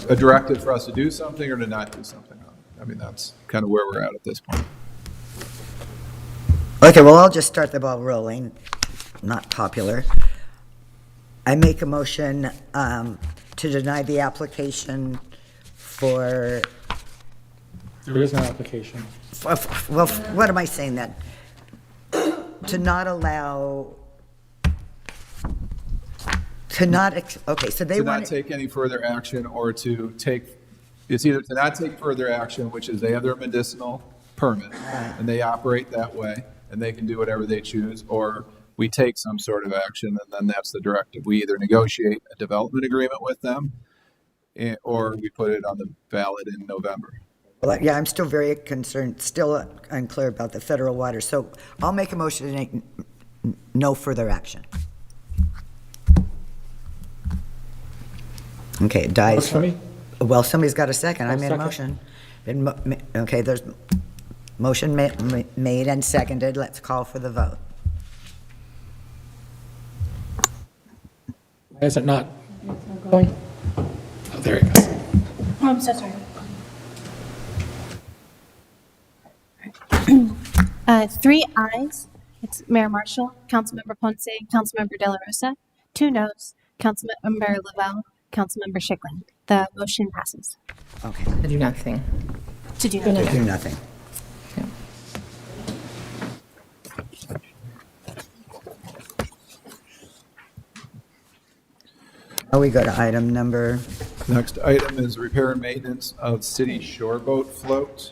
a directive for us to do something or to not do something. I mean, that's kind of where we're at this point. Okay, well, I'll just start the ball rolling. Not popular. I make a motion to deny the application for, There is no application. well, what am I saying then? To not allow, okay, so they To want not take any further action or to take, it's either to not take further action, which is they have their medicinal permit and they operate that way and they can do whatever they choose, or we take some sort of action and then that's the directive. We either negotiate a development agreement with them or we put it on the ballot in November. Well, yeah, I'm still very concerned, still unclear about the federal water. So I'll make a motion to take no further action. Okay, it dies. Works for me. Well, somebody's got a second. I I'll made a second. motion. Okay, there's motion made and seconded. Let's call for the vote. Why is it not going? Oh, there it goes. Oh, I'm so sorry. 3 ayes. It's Mayor Marshall, Councilmember Ponce, Councilmember De La Rosa. 2 noes, Councilmember Lavelle, Councilmember Schicklin. The motion passes. Okay. To do nothing. To do To nothing. do nothing. Now we go to item number, Next item is repair and maintenance of city shoreboat float.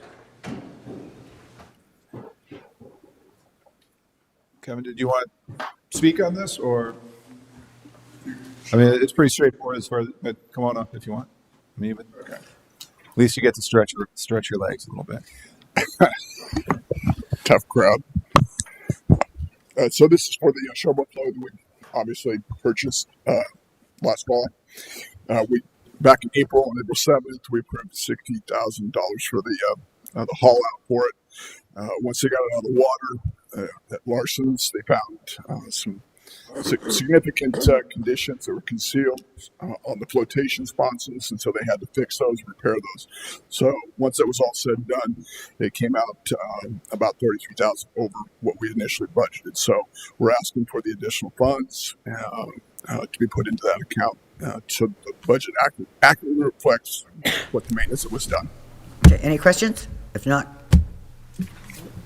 Kevin, did you want to speak on this, or? I mean, it's pretty straightforward as far as, but come on up if you want. Me, but, okay. At least you get to stretch your legs a little bit. Tough crowd. So this is for the showboat float that we obviously purchased last fall. We back in April, on April 7th, we approved $60,000 for the haul out for it. Once they got it out of the water at Larson's, they found some significant conditions that were concealed on the flotation sponsons, and so they had to fix those, repair those. So once that was all said and done, it came out about $33,000 over what we initially budgeted. So we're asking for the additional funds to be put into that account, so the budget accurately reflects what the maintenance that was done. okay, any questions? If not,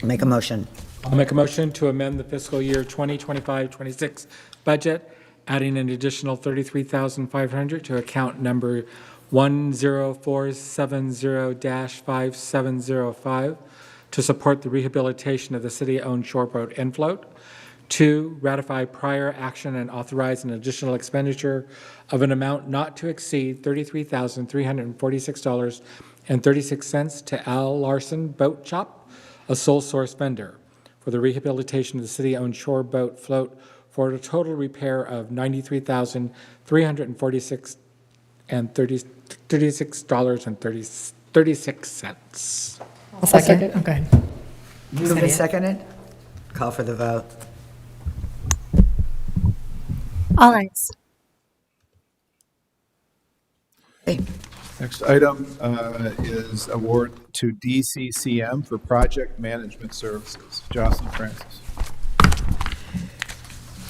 make a motion. I'll make a motion to amend the fiscal year 2025-26 budget, adding an additional $33,500 to account number 10470-5705 to support the rehabilitation of the city-owned shoreboat and float, 2, ratify prior action and authorize an additional expenditure of an amount not to exceed $33,346.36 to Al Larson Boat Shop, a sole source vendor, for the rehabilitation of the city-owned shore boat float for a total repair of $93,346.36. I'll second. Oh, go ahead. Moved and seconded. Call for the vote. All ayes. Next item is award to DCCM for project management services. Jocelyn Francis.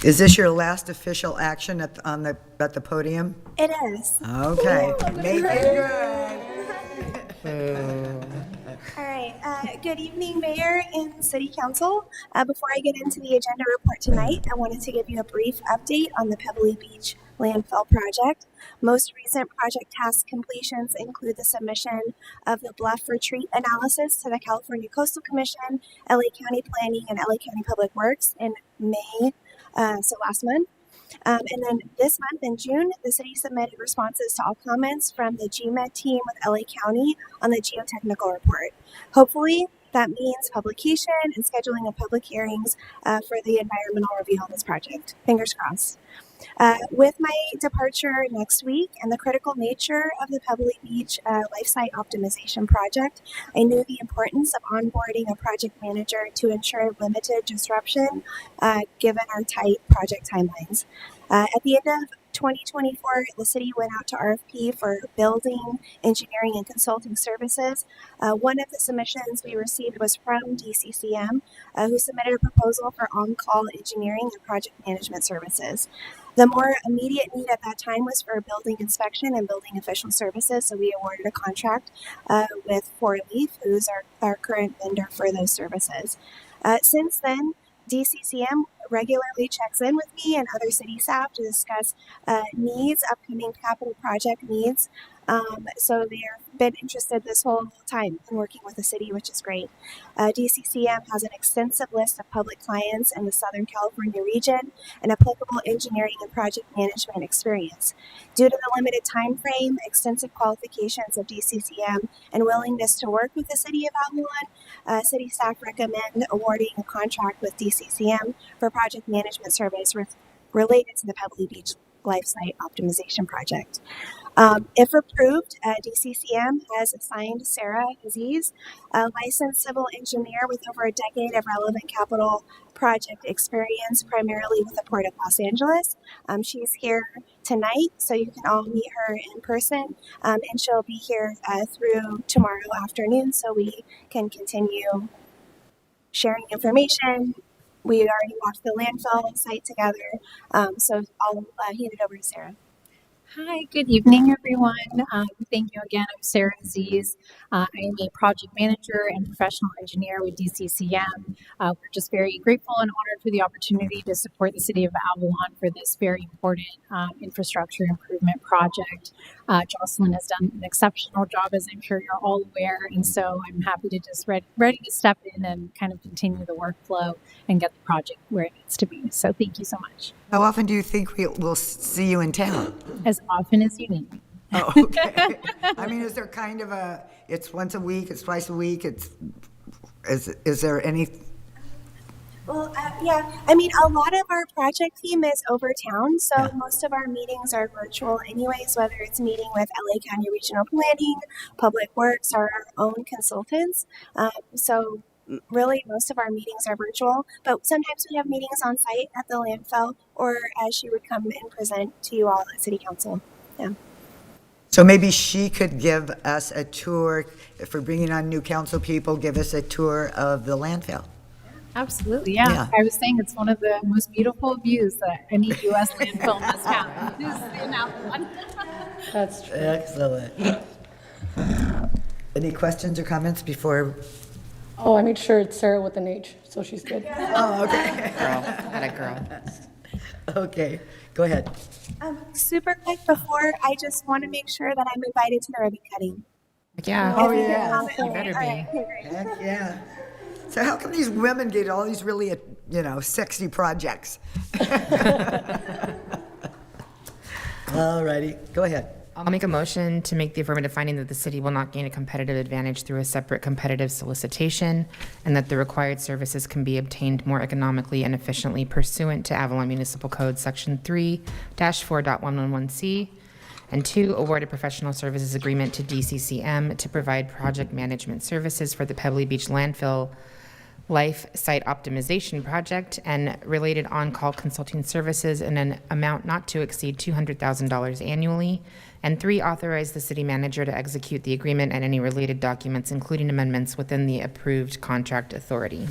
Is this your last official action at the podium? It is. Okay. Make it good. All right. Good evening, Mayor and City Council. Before I get into the agenda report tonight, I wanted to give you a brief update on the Pebbly Beach landfill project. Most recent project task completions include the submission of the Bluff Retreat analysis to the California Coastal Commission, LA County Planning, and LA County Public Works in May, so last month. And then this month in June, the city submitted responses to all comments from the GMED team with LA County on the geotechnical report. Hopefully, that means publication and scheduling of public hearings for the environmental review on this project. Fingers crossed. With my departure next week and the critical nature of the Pebbly Beach life site optimization project, I knew the importance of onboarding a project manager to ensure limited disruption given our tight project timelines. At the end of 2024, the city went out to RFP for building, engineering, and consulting services. One of the submissions we received was from DCCM, who submitted a proposal for on-call engineering and project management services. The more immediate need at that time was for building inspection and building official services, so we awarded a contract with Four Leaf, who's our current vendor for those services. Since then, DCCM regularly checks in with me and other city staff to discuss needs, upcoming capital project needs. So they've been interested this whole time in working with the city, which is great. DCCM has an extensive list of public clients in the Southern California region and applicable engineering and project management experience. Due to the limited time frame, extensive qualifications of DCCM, and willingness to work with the city of Avalon, city staff recommend awarding a contract with DCCM for project management service related to the Pebbly Beach life site optimization project. If approved, DCCM has assigned Sarah Aziz, a licensed civil engineer with over a decade of relevant capital project experience, primarily with the Port of Los Angeles. She's here tonight, so you can all meet her in person, and she'll be here through tomorrow afternoon, so we can continue sharing information. We already walked the landfill site together, so I'll hand it over to Sarah. Hi, good evening, everyone. Thank you again. I'm Sarah Aziz. I am a project manager and professional engineer with DCCM. We're just very grateful and honored for the opportunity to support the city of Avalon for this very important infrastructure improvement project. Jocelyn has done an exceptional job, as I'm sure you're all aware, and so I'm happy to just ready to step in and kind of continue the workflow and get the project where it needs to be. So thank you so much. How often do you think we'll see you in town? As often as you need me. Oh, okay. I mean, is there kind of it's once a week, it's twice a week, is there any? Well, yeah, I mean, a lot of our project team is over town, so most of our meetings are virtual anyways, whether it's meeting with LA County Regional Planning, Public Works, or our own consultants. So really, most of our meetings are virtual, but sometimes we have meetings on site at the landfill, or she would come and present to you all at City Council. Yeah. So maybe she could give us a tour, if we're bringing on new council people, give us a tour of the landfill. Absolutely, yeah. I was saying it's one of the most beautiful views that any U.S. landfill must have. This is the Avalon. That's true. Excellent. Any questions or comments before? Oh, I made sure it's Sarah with an H, so she's good. Oh, okay. Girl, had a girl. Okay, go ahead. Super quick before, I just want to make sure that I'm invited to the ribbon cutting. Yeah. Oh, yeah. You better be. Okay, great. Heck yeah. So how come these women get all these really 60 projects. All righty, go ahead. I'll make a motion to make the affirmative finding that the city will not gain a competitive advantage through a separate competitive solicitation, and that the required services can be obtained more economically and efficiently pursuant to Avalon Municipal Code Section 3-4.111C. And 2, award a professional services agreement to DCCM to provide project management services for the Pebbly Beach Landfill Life Site Optimization Project and related on-call consulting services in an amount not to exceed $200,000 annually. And 3, authorize the city manager to execute the agreement and any related documents, including amendments within the approved contract authority.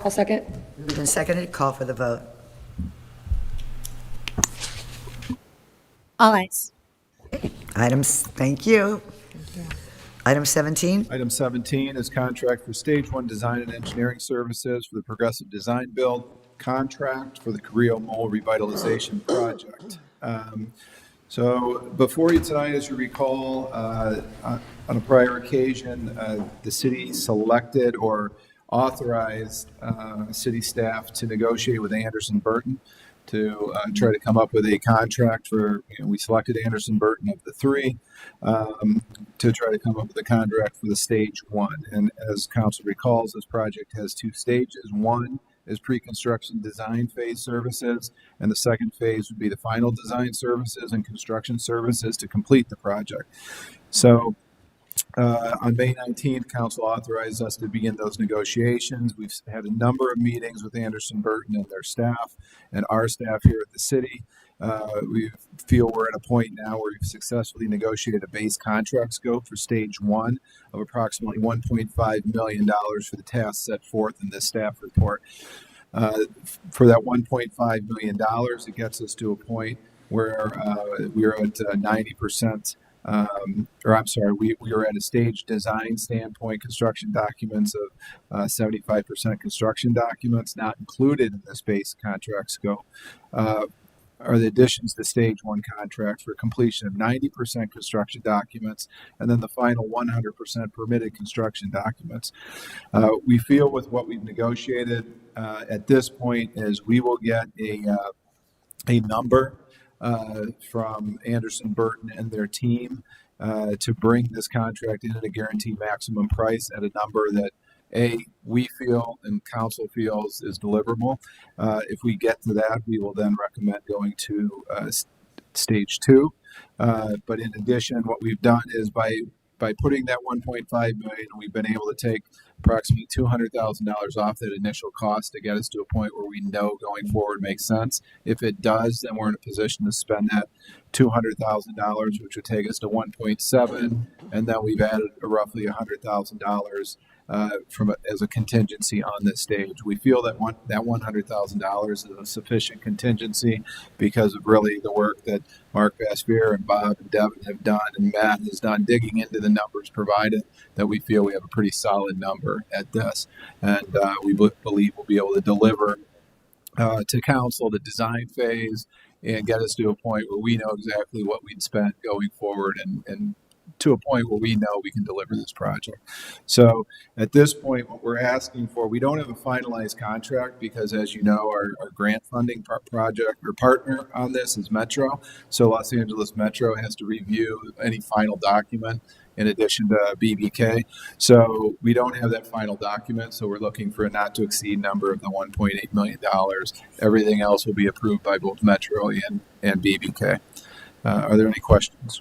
I'll second. Moved and seconded, call for the vote. All ayes. Items, thank you. Item 17. Item 17 is contract for Stage 1 Design and Engineering Services for the Progressive Design Build contract for the Carrillo Mole Revitalization Project. So before you tonight, as you recall, on a prior occasion, the city selected or authorized city staff to negotiate with Anderson Burton to try to come up with a contract for, we selected Anderson Burton of the 3 to try to come up with a contract for the Stage 1. And as council recalls, this project has 2 stages. One is pre-construction design phase services, and the second phase would be the final design services and construction services to complete the project. So on May 19th, council authorized us to begin those negotiations. We've had a number of meetings with Anderson Burton and their staff and our staff here at the city. We feel we're at a point now where we've successfully negotiated a base contract scope for Stage 1 of approximately $1.5 million for the tasks set forth in this staff report. For that $1.5 million, it gets us to a point where we're at 90%. We are at a stage design standpoint, construction documents of 75% construction documents, not included in this base contract scope, are the additions to Stage 1 contract for completion of 90% construction documents, and then the final 100% permitted construction documents. We feel with what we've negotiated at this point is we will get a number from Anderson Burton and their team to bring this contract in at a guaranteed maximum price at a number that we feel and council feels is deliverable. If we get to that, we will then recommend going to Stage 2. But in addition, what we've done is by putting that $1.5 million, we've been able to take approximately $200,000 off that initial cost to get us to a point where we know going forward makes sense. If it does, then we're in a position to spend that $200,000, which would take us to 1.7, and then we've added roughly $100,000 as a contingency on this stage. We feel that that $100,000 is a sufficient contingency because of really the work that Mark Vaspier and Bob and Devin have done and Matt has done digging into the numbers provided, that we feel we have a pretty solid number at this. And we believe we'll be able to deliver to council the design phase and get us to a point where we know exactly what we'd spend going forward and to a point where we know we can deliver this project. So at this point, what we're asking for, we don't have a finalized contract because, as you know, our grant funding project or partner on this is Metro. So Los Angeles Metro has to review any final document in addition to BBK. So we don't have that final document. So we're looking for a not to exceed number of the $1.8 million. Everything else will be approved by both Metro and BBK. Are there any questions?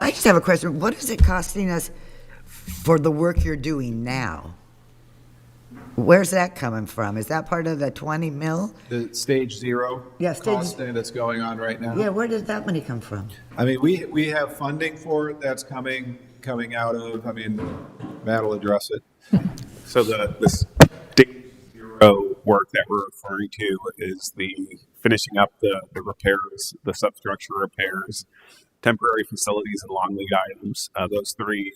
I just have a question. What is it costing us for the work you're doing now? Where's that coming from? Is that part of the 20 mil? The Stage 0 costing that's going on right now? Yeah, where does that money come from? I mean, we have funding for it that's coming out of, Matt will address it. So the Stage 0 work that we're referring to is the finishing up the repairs, the substructure repairs, temporary facilities and long lead items. Those 3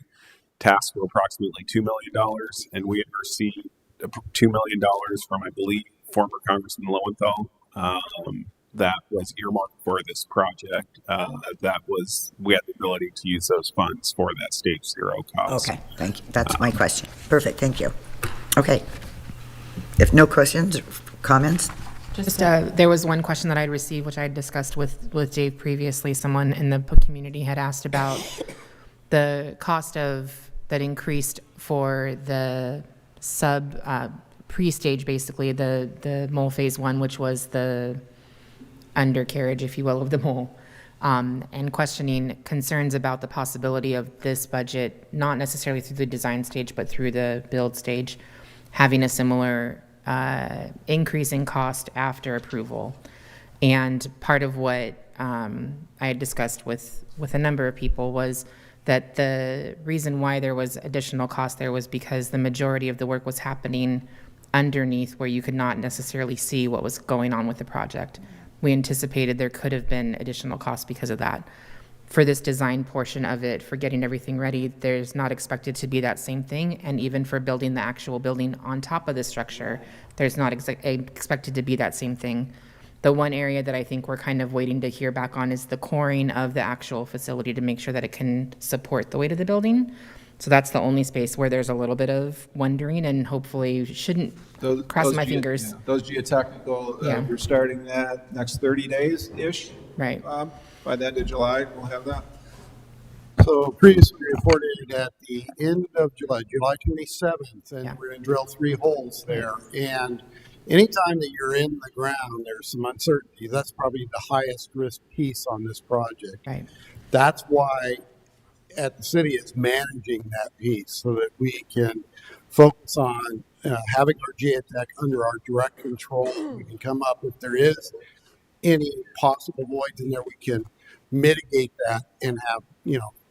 tasks were approximately $2 million, and we had received $2 million from, I believe, former Congressman Lowenthal. That was earmarked for this project. We had the ability to use those funds for that Stage 0 cost. Okay, thank you. That's my question. Perfect, thank you. Okay. If no questions, comments? Just, there was one question that I'd received, which I had discussed with Dave previously. Someone in the community had asked about the cost of, that increased for the pre-stage, basically, the mole phase one, which was the undercarriage, if you will, of the mole. And questioning concerns about the possibility of this budget, not necessarily through the design stage, but through the build stage, having a similar increase in cost after approval. And part of what I had discussed with a number of people was that the reason why there was additional cost there was because the majority of the work was happening underneath, where you could not necessarily see what was going on with the project. We anticipated there could have been additional costs because of that. For this design portion of it, for getting everything ready, there's not expected to be that same thing. And even for building the actual building on top of the structure, there's not expected to be that same thing. The one area that I think we're kind of waiting to hear back on is the coring of the actual facility to make sure that it can support the weight of the building. So that's the only space where there's a little bit of wondering, and hopefully shouldn't cross my fingers. Yeah, those geotechnical, Yeah. we're starting that next 30 days-ish. Right. By the end of July, we'll have that. So previously reported at the end of July, July 27th, and we're going to drill 3 holes there. And anytime that you're in the ground, there's some uncertainty. That's probably the highest risk piece on this project. Right. That's why at the city is managing that piece so that we can focus on having our geotech under our direct control. We can come up if there is any possible voids in there, we can mitigate that and have,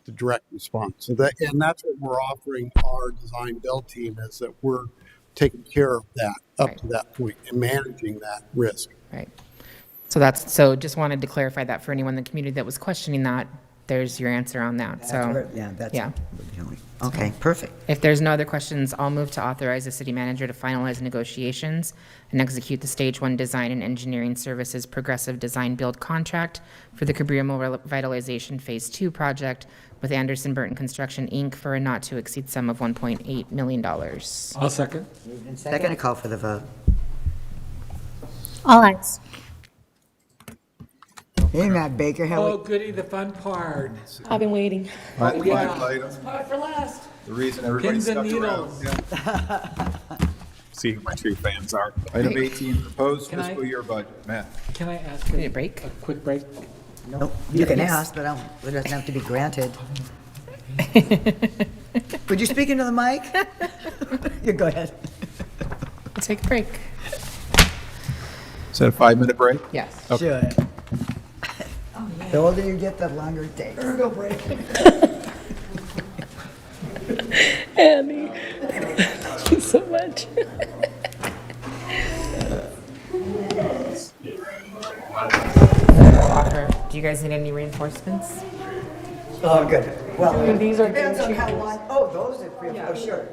the direct response. So that, and that's what we're offering our design build team, is that we're taking care of that up to that point and managing that risk. Right. So just wanted to clarify that for anyone in the community that was questioning that. There's your answer on that. Okay, perfect. If there's no other questions, I'll move to authorize the city manager to finalize negotiations and execute the Stage 1 Design and Engineering Services Progressive Design Build Contract for the Cabrillo Revitalization Phase 2 project with Anderson Burton Construction, Inc. for a not-to-exceed sum of $1.8 million. I'll second. Moved and second, a call for the vote. All ayes. Hey, Matt Baker, Oh, goody, the fun part. I've been waiting. Oh, yeah. Part for last. The reason everybody's Pins and stuck around. needles. See who my true fans are. Item 18, proposed Can I- fiscal year budget. Matt. Can I ask Need a break? a quick break? Nope, you can ask, but it doesn't have to be granted. Would you speak into the mic? You go ahead. We'll take a break. Is that a 5-minute break? Yes. Sure. The older you get, the longer it takes. Go break. Annie, thank you so much. Do you guys need any reinforcements? Oh, good. Well, These are depends on game how changers. long. Oh, those are, oh, sure.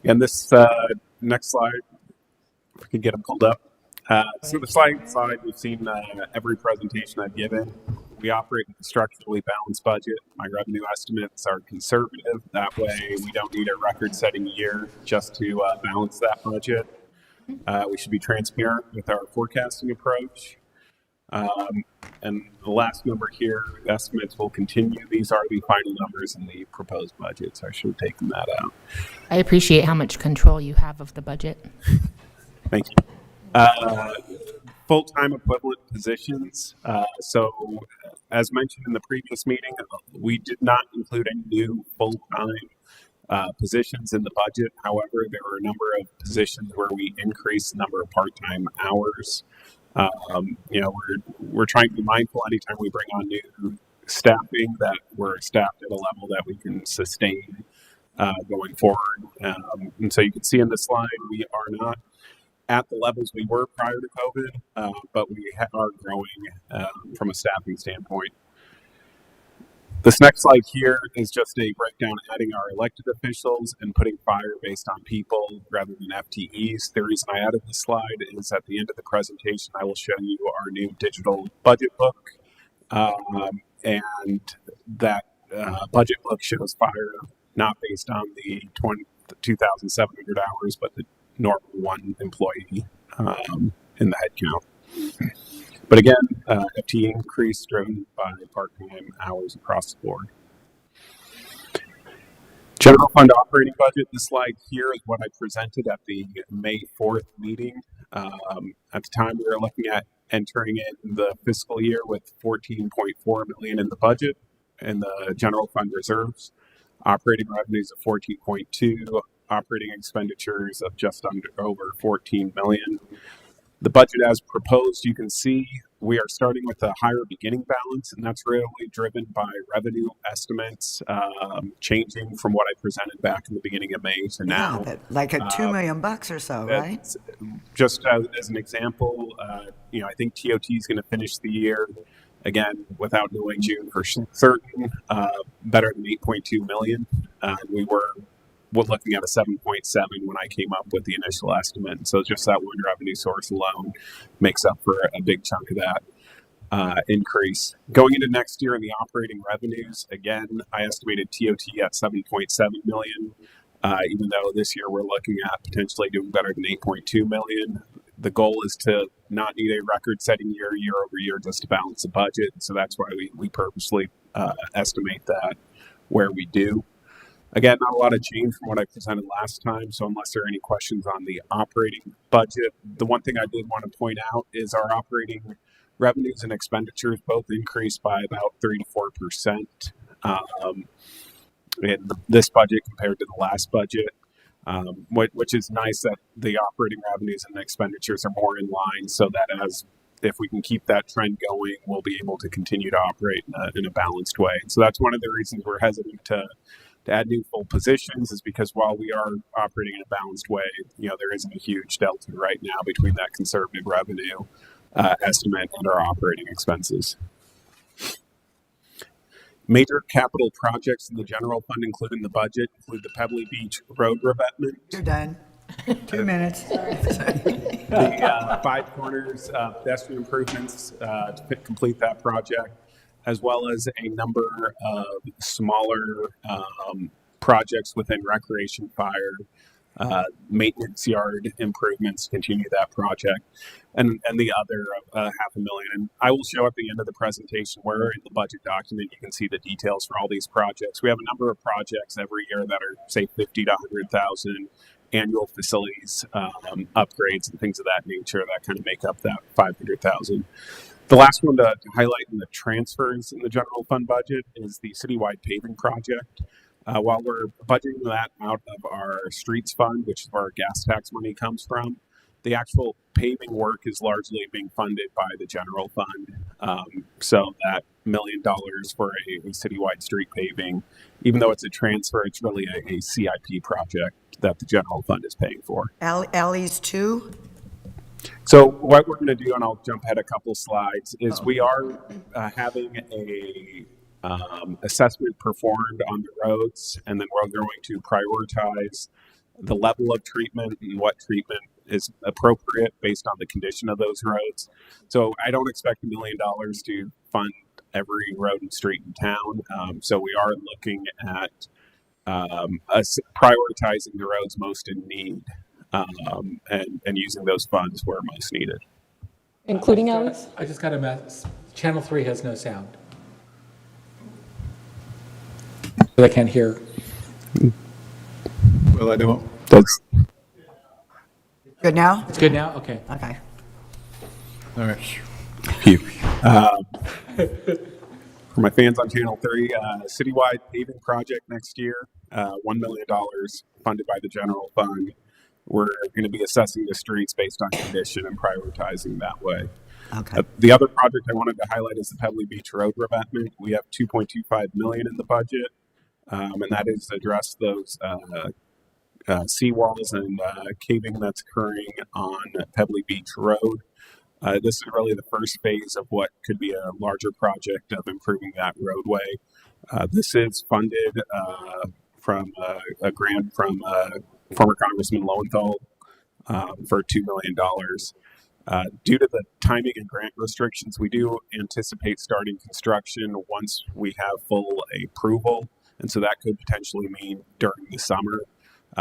And this next slide, if we could get them pulled up. So the slide, we've seen every presentation I've given. We operate with a structurally balanced budget. My revenue estimates are conservative. That way, we don't need a record-setting year just to balance that budget. We should be transparent with our forecasting approach. And the last number here, estimates will continue. These are the final numbers in the proposed budget, so I should have taken that out. I appreciate how much control you have of the budget. Thank you. Full-time equivalent positions. So as mentioned in the previous meeting, we did not include any new full-time positions in the budget. However, there were a number of positions where we increased the number of part-time hours. We're trying to be mindful anytime we bring on new staffing that we're staffed at a level that we can sustain going forward. And so you can see in the slide, we are not at the levels we were prior to COVID, but we are growing from a staffing standpoint. This next slide here is just a breakdown adding our elected officials and putting fire based on people rather than FTEs. The reason I added this slide is at the end of the presentation, I will show you our new digital budget book. And that budget book shows fire not based on the 2,700 hours, but the normal one employee in the head count. But again, FTE increase driven by part-time hours across the board. General fund operating budget. This slide here is what I presented at the May 4th meeting. At the time, we were looking at entering in the fiscal year with $14.4 million in the budget and the general fund reserves. Operating revenues of $14.2, operating expenditures of just over $14 million. The budget as proposed, you can see we are starting with a higher beginning balance, and that's really driven by revenue estimates changing from what I presented back in the beginning of May to now. But like a $2 million or so, right? Just as an example, I think TOT is going to finish the year, again, without knowing June for certain, better than 8.2 million. We were looking at a 7.7 when I came up with the initial estimate. So just that one revenue source alone makes up for a big chunk of that increase. Going into next year in the operating revenues, again, I estimated TOT at 7.7 million, even though this year we're looking at potentially doing better than 8.2 million. The goal is to not need a record-setting year over year just to balance the budget. So that's why we purposely estimate that where we do. Again, not a lot of change from what I presented last time, so unless there are any questions on the operating budget, the one thing I did want to point out is our operating revenues and expenditures both increased by about 3 to 4% in this budget compared to the last budget, which is nice that the operating revenues and the expenditures are more in line so that if we can keep that trend going, we'll be able to continue to operate in a balanced way. So that's one of the reasons we're hesitant to add new full positions is because while we are operating in a balanced way, there isn't a huge delta right now between that conservative revenue estimate and our operating expenses. Major capital projects in the general fund included in the budget include the Pebbly Beach Road revetment. You're done. 2 minutes. The Five Corners pedestrian improvements to complete that project, as well as a number of smaller projects within recreation, fire, maintenance yard improvements to continue that project, and the other $500,000. And I will show at the end of the presentation where in the budget document you can see the details for all these projects. We have a number of projects every year that are, say, 50 to 100,000 annual facilities upgrades and things of that nature that kind of make up that 500,000. The last one to highlight in the transfers in the general fund budget is the citywide paving project. While we're budgeting that out of our streets fund, which is where our gas tax money comes from, the actual paving work is largely being funded by the general fund. So that $1 million for a citywide street paving, even though it's a transfer, it's really a CIP project that the general fund is paying for. Alleys too? So what we're going to do, and I'll jump ahead a couple slides, is we are having a assessment performed on the roads, and then we're going to prioritize the level of treatment and what treatment is appropriate based on the condition of those roads. So I don't expect $1 million to fund every road and street in town. So we are looking at us prioritizing the roads most in need and using those funds where most needed. Including alleys? I just got a mess. Channel 3 has no sound. I can't hear. Well, I don't. That's Good now? It's good now? Okay. Okay. All right. Phew. For my fans on Channel 3, citywide paving project next year, $1 million funded by the general fund. We're going to be assessing the streets based on condition and prioritizing that way. Okay. The other project I wanted to highlight is the Pebbly Beach Road revetment. We have $2.25 million in the budget, and that is to address those seawalls and caving that's occurring on Pebbly Beach Road. This is really the first phase of what could be a larger project of improving that roadway. This is funded from a grant from former Congressman Lowenthal for $2 million. Due to the timing and grant restrictions, we do anticipate starting construction once we have full approval, and so that could potentially mean during the summer.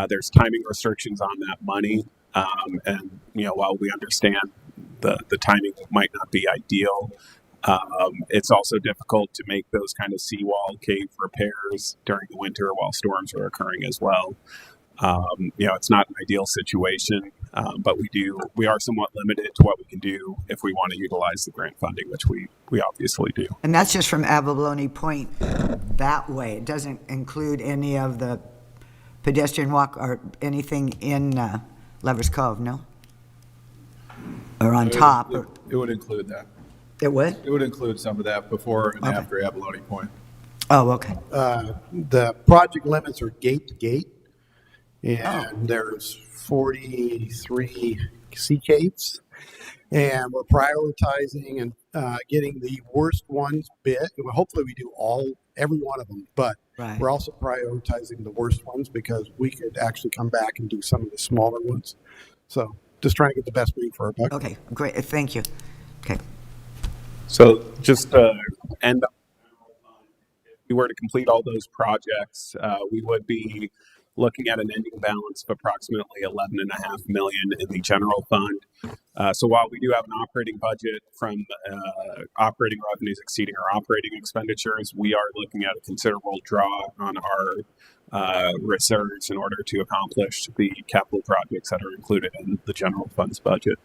There's timing restrictions on that money, and while we understand the timing might not be ideal, it's also difficult to make those kind of seawall cave repairs during the winter while storms are occurring as well. It's not an ideal situation, but we are somewhat limited to what we can do if we want to utilize the grant funding, which we obviously do. And that's just from Abalone Point that way. It doesn't include any of the pedestrian walk or anything in Lover's Cove, no? Or on top? It would include that. It would? It would include some of that before and after Abalone Point. Oh, okay. The project limits are gate to gate, and there's 43 sea caves, and we're prioritizing and getting the worst ones bid. Hopefully, we do every one of them, but we're also prioritizing the worst ones because we could actually come back and do some of the smaller ones. So, just trying to get the best bang for our buck. Okay, great. Thank you. Okay. So just to end up, if we were to complete all those projects, we would be looking at an ending balance of approximately $11.5 million in the general fund. So while we do have an operating budget from operating revenues exceeding our operating expenditures, we are looking at a considerable draw on our reserves in order to accomplish the capital projects that are included in the general fund's budget.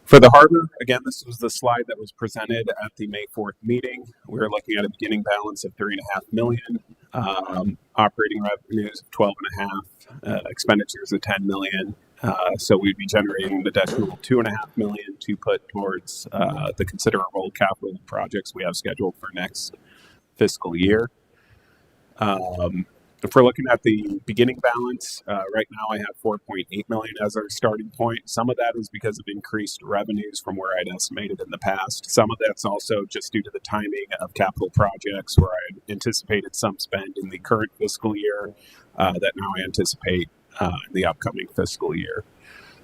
For the harbor, again, this was the slide that was presented at the May 4th meeting. We were looking at a beginning balance of $3.5 million, operating revenues of $12.5, expenditures of $10 million. So we'd be generating an additional $2.5 million to put towards the considerable capital projects we have scheduled for next fiscal year. If we're looking at the beginning balance, right now I have $4.8 million as our starting point. Some of that is because of increased revenues from where I'd estimated in the past. Some of that's also just due to the timing of capital projects where I anticipated some spend in the current fiscal year that now I anticipate in the upcoming fiscal year.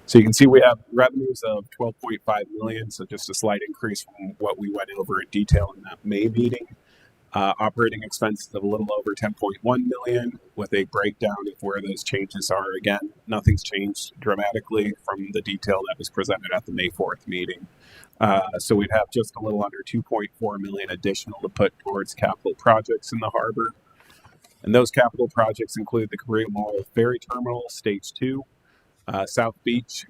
So you can see we have revenues of $12.5 million, so just a slight increase from what we went over in detail in that May meeting. Operating expenses of a little over $10.1 million with a breakdown of where those changes are. Again, nothing's changed dramatically from the detail that was presented at the May 4th meeting. So we'd have just a little under $2.4 million additional to put towards capital projects in the harbor. And those capital projects include the Cabrillo Mall Ferry Terminal, Stage 2, South Beach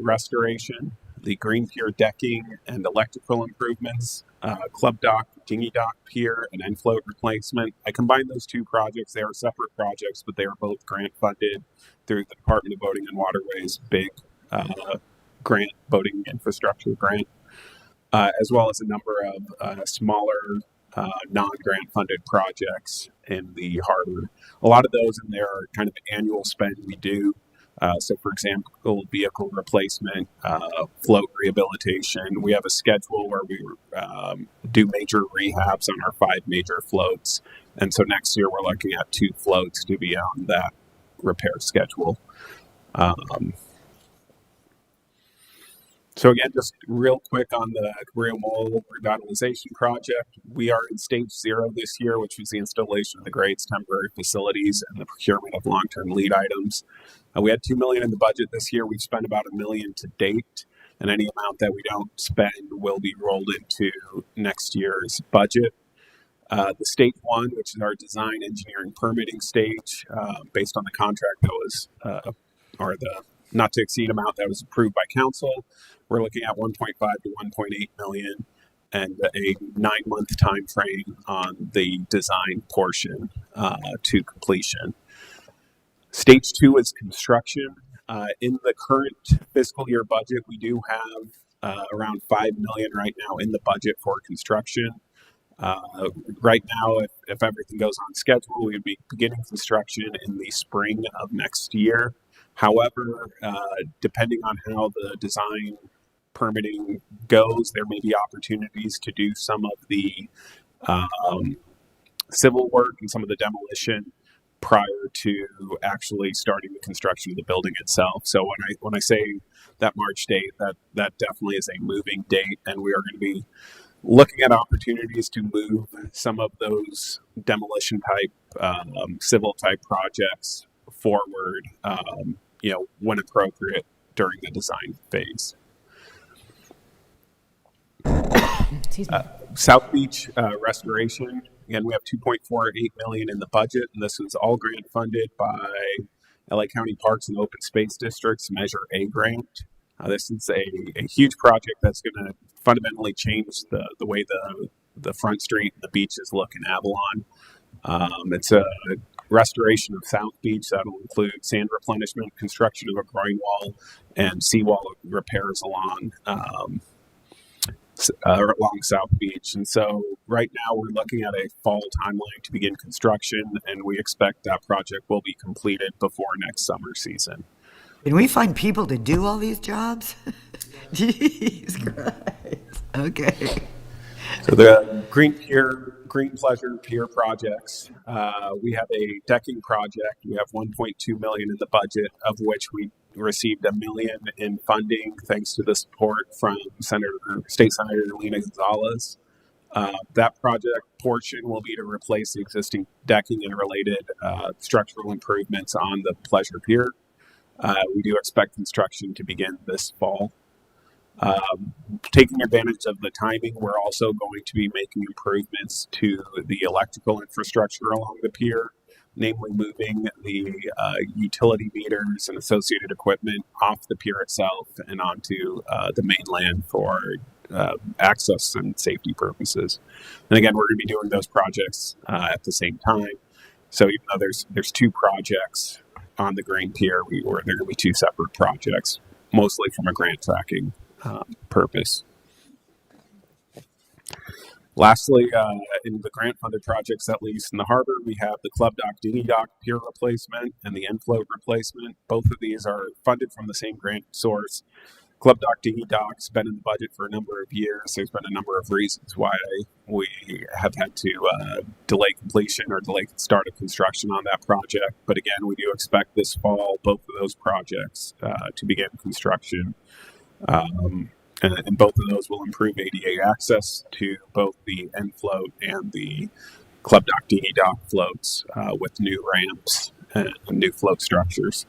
restoration, the Green Pier decking and electrical improvements, Club Dock, Dinghy Dock Pier, and end float replacement. I combined those two projects. They are separate projects, but they are both grant funded through the Department of Boating and Waterways big grant, boating infrastructure grant, as well as a number of smaller non-grant funded projects in the harbor. A lot of those in there are kind of annual spend we do. So, for example, vehicle replacement, float rehabilitation. We have a schedule where we do major rehabs on our 5 major floats And so next year we're looking at 2 floats to be on that repair schedule. So again, just real quick on the Cabrillo Mall revitalization project, we are in stage 0 this year, which was the installation of the grades, temporary facilities, and the procurement of long-term lead items. We had $2 million in the budget this year. We've spent about $1 million to date, and any amount that we don't spend will be rolled into next year's budget. The stage 1, which is our design, engineering, permitting stage, based on the contract that was, or the not to exceed amount that was approved by council, we're looking at 1.5 to 1.8 million and a 9-month time frame on the design portion to completion. Stage 2 is construction. In the current fiscal year budget, we do have around $5 million right now in the budget for construction. Right now, if everything goes on schedule, we would be beginning construction in the spring of next year. However, depending on how the design permitting goes, there may be opportunities to do some of the civil work and some of the demolition prior to actually starting the construction of the building itself. So when I say that March date, that definitely is a moving date, and we are going to be looking at opportunities to move some of those demolition type, civil type projects forward, when appropriate during the design phase. South Beach restoration. Again, we have $2.48 million in the budget, and this is all grant funded by LA County Parks and Open Space District's Measure A grant. This is a huge project that's going to fundamentally change the way the front street and the beaches look in Avalon. It's a restoration of South Beach that'll include sand replenishment, construction of a groin wall, and seawall repairs along South Beach. And so right now we're looking at a fall timeline to begin construction, and we expect that project will be completed before next summer season. Can we find people to do all these jobs? Jeez Christ. Okay. So the Green Pleasure Pier projects, we have a decking project. We have $1.2 million in the budget, of which we received $1 million in funding thanks to the support from State Senator Lena Gonzalez. That project portion will be to replace the existing decking and related structural improvements on the Pleasure Pier. We do expect construction to begin this fall. Taking advantage of the timing, we're also going to be making improvements to the electrical infrastructure along the pier, namely moving the utility meters and associated equipment off the pier itself and onto the mainland for access and safety purposes. And again, we're going to be doing those projects at the same time. So even though there's 2 projects on the Green Pier, they're going to be 2 separate projects, mostly from a grant tracking purpose. Lastly, in the grant-funded projects, at least in the harbor, we have the Club Dock Dinghy Dock pier replacement and the end float replacement. Both of these are funded from the same grant source. Club Dock Dinghy Dock's been in the budget for a number of years. There's been a number of reasons why we have had to delay completion or delay the start of construction on that project. But again, we do expect this fall both of those projects to begin construction. And both of those will improve ADA access to both the end float and the Club Dock Dinghy Dock floats with new ramps and new float structures.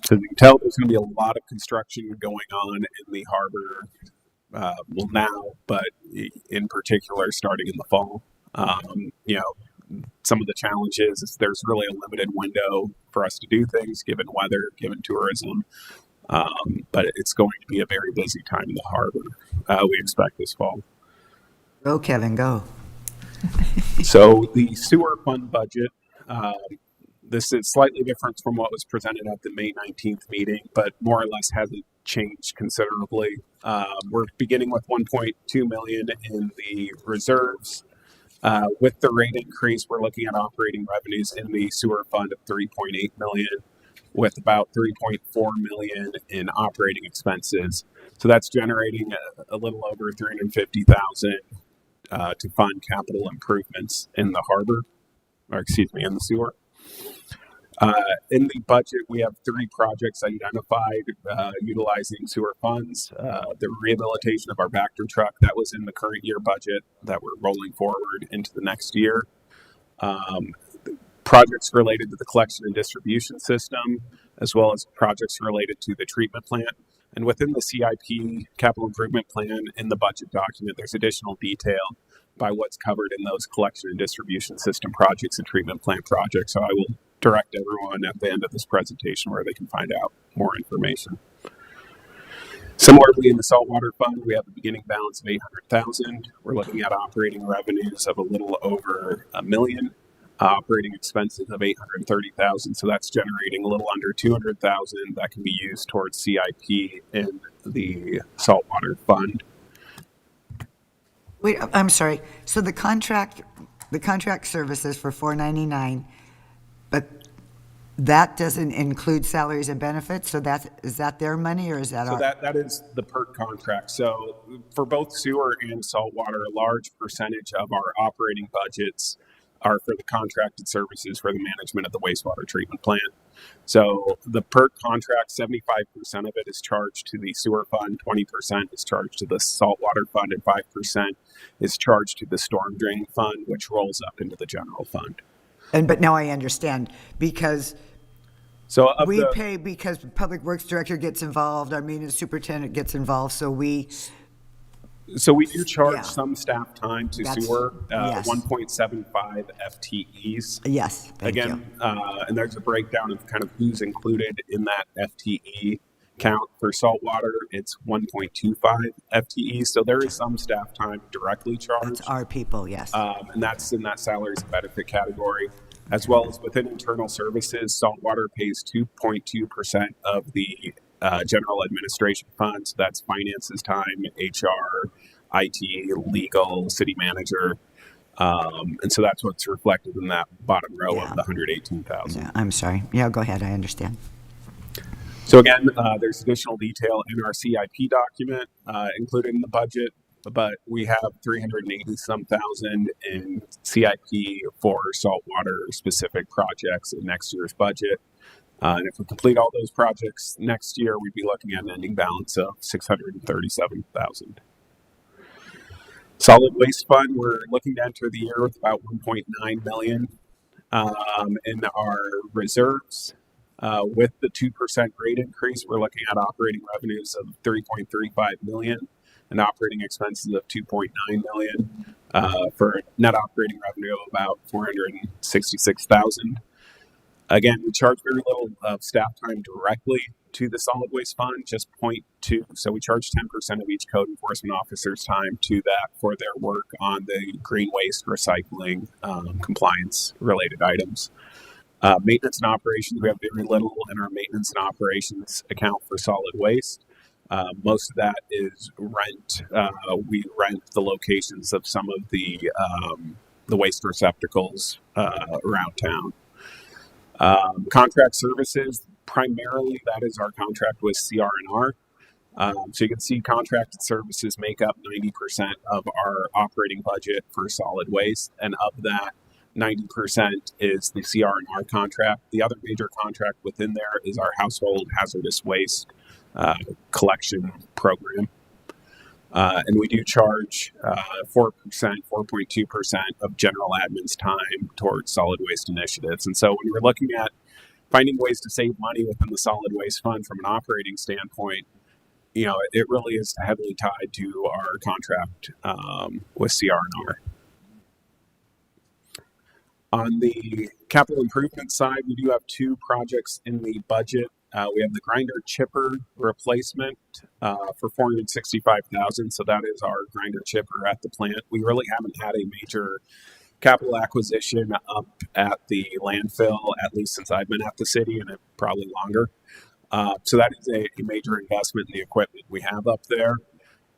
So you can tell there's going to be a lot of construction going on in the harbor, now, but in particular starting in the fall. Some of the challenges is there's really a limited window for us to do things given weather, given tourism. But it's going to be a very busy time in the harbor. We expect this fall. Go, Kevin, go. So the sewer fund budget, this is slightly different from what was presented at the May 19th meeting, but more or less hasn't changed considerably. We're beginning with $1.2 million in the reserves. With the rate increase, we're looking at operating revenues in the sewer fund of $3.8 million, with about $3.4 million in operating expenses. So that's generating a little over $350,000 to fund capital improvements in the harbor, or excuse me, in the sewer. In the budget, we have 3 projects identified utilizing sewer funds. The rehabilitation of our Vector truck, that was in the current year budget that we're rolling forward into the next year. Projects related to the collection and distribution system, as well as projects related to the treatment plant. And within the CIP capital improvement plan in the budget document, there's additional detail by what's covered in those collection and distribution system projects and treatment plant projects. So I will direct everyone at the end of this presentation where they can find out more information. Similarly, in the saltwater fund, we have a beginning balance of $800,000. We're looking at operating revenues of a little over $1 million, operating expenses of $830,000. So that's generating a little under $200,000 that can be used towards CIP in the saltwater fund. Wait, I'm sorry. So the contract services for $499, but that doesn't include salaries and benefits. So is that their money or is that So our? that is the PERT contract. So for both sewer and saltwater, a large percentage of our operating budgets are for the contracted services for the management of the wastewater treatment plant. So the PERT contract, 75% of it is charged to the sewer fund, 20% is charged to the saltwater fund, and 5% is charged to the storm drain fund, which rolls up into the general fund. But now I understand because we pay because the public works director gets involved, our maintenance superintendent gets involved, so we do charge some staff time to sewer, yes. 1.75 FTEs. Yes, thank you. Again, and there's a breakdown of kind of who's included in that FTE count. For saltwater, it's 1.25 FTEs. So there is some staff time directly charged. That's our people, yes. And that's in that salaries and benefit category. As well as within internal services, saltwater pays 2.2% of the general administration fund. So that's finances time, HR, IT, legal, city manager. And so that's what's reflected in that bottom row of the 118,000. Yeah, I'm sorry. Yeah, go ahead. I understand. So again, there's additional detail in our CIP document included in the budget, but we have 380-some thousand in CIP for saltwater specific projects in next year's budget. And if we complete all those projects next year, we'd be looking at an ending balance of $637,000. Solid waste fund, we're looking to enter the year with about $1.9 million in our reserves. With the 2% rate increase, we're looking at operating revenues of $3.35 million and operating expenses of $2.9 million for net operating revenue of about $466,000. Again, we charge very little of staff time directly to the solid waste fund, just 0.2. So we charge 10% of each code enforcement officer's time to that for their work on the green waste recycling compliance related items. Maintenance and operations, we have very little in our maintenance and operations account for solid waste. Most of that is rent. We rent the locations of some of the waste receptacles around town. Contract services, primarily that is our contract with CR&R. So you can see contracted services make up 90% of our operating budget for solid waste, and of that, 90% is the CR&R contract. The other major contract within there is our household hazardous waste collection program. And we do charge 4.2% of general admin's time towards solid waste initiatives. And so when we're looking at finding ways to save money within the solid waste fund from an operating standpoint, you know, it really is heavily tied to our contract with CR&R. On the capital improvement side, we do have 2 projects in the budget. We have the grinder chipper replacement for $465,000. So that is our grinder chipper at the plant. We really haven't had a major capital acquisition up at the landfill, at least since I've been at the city, and probably longer. So that is a major investment in the equipment we have up there,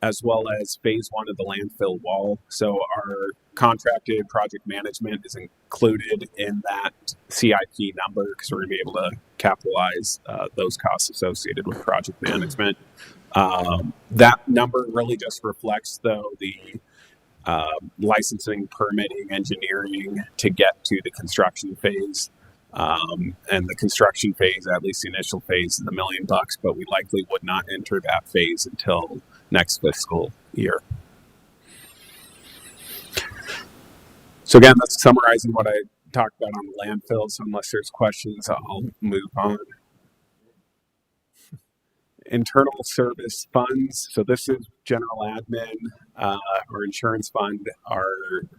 as well as phase 1 of the landfill wall. So our contracted project management is included in that CIP number because we're going to be able to capitalize those costs associated with project management. That number really just reflects, though, the licensing, permitting, engineering to get to the construction phase. And the construction phase, at least the initial phase, is $1 million, but we likely would not enter that phase until next fiscal year. So again, that's summarizing what I talked about on the landfill. So unless there's questions, I'll move on. Internal service funds. So this is general admin, our insurance fund, our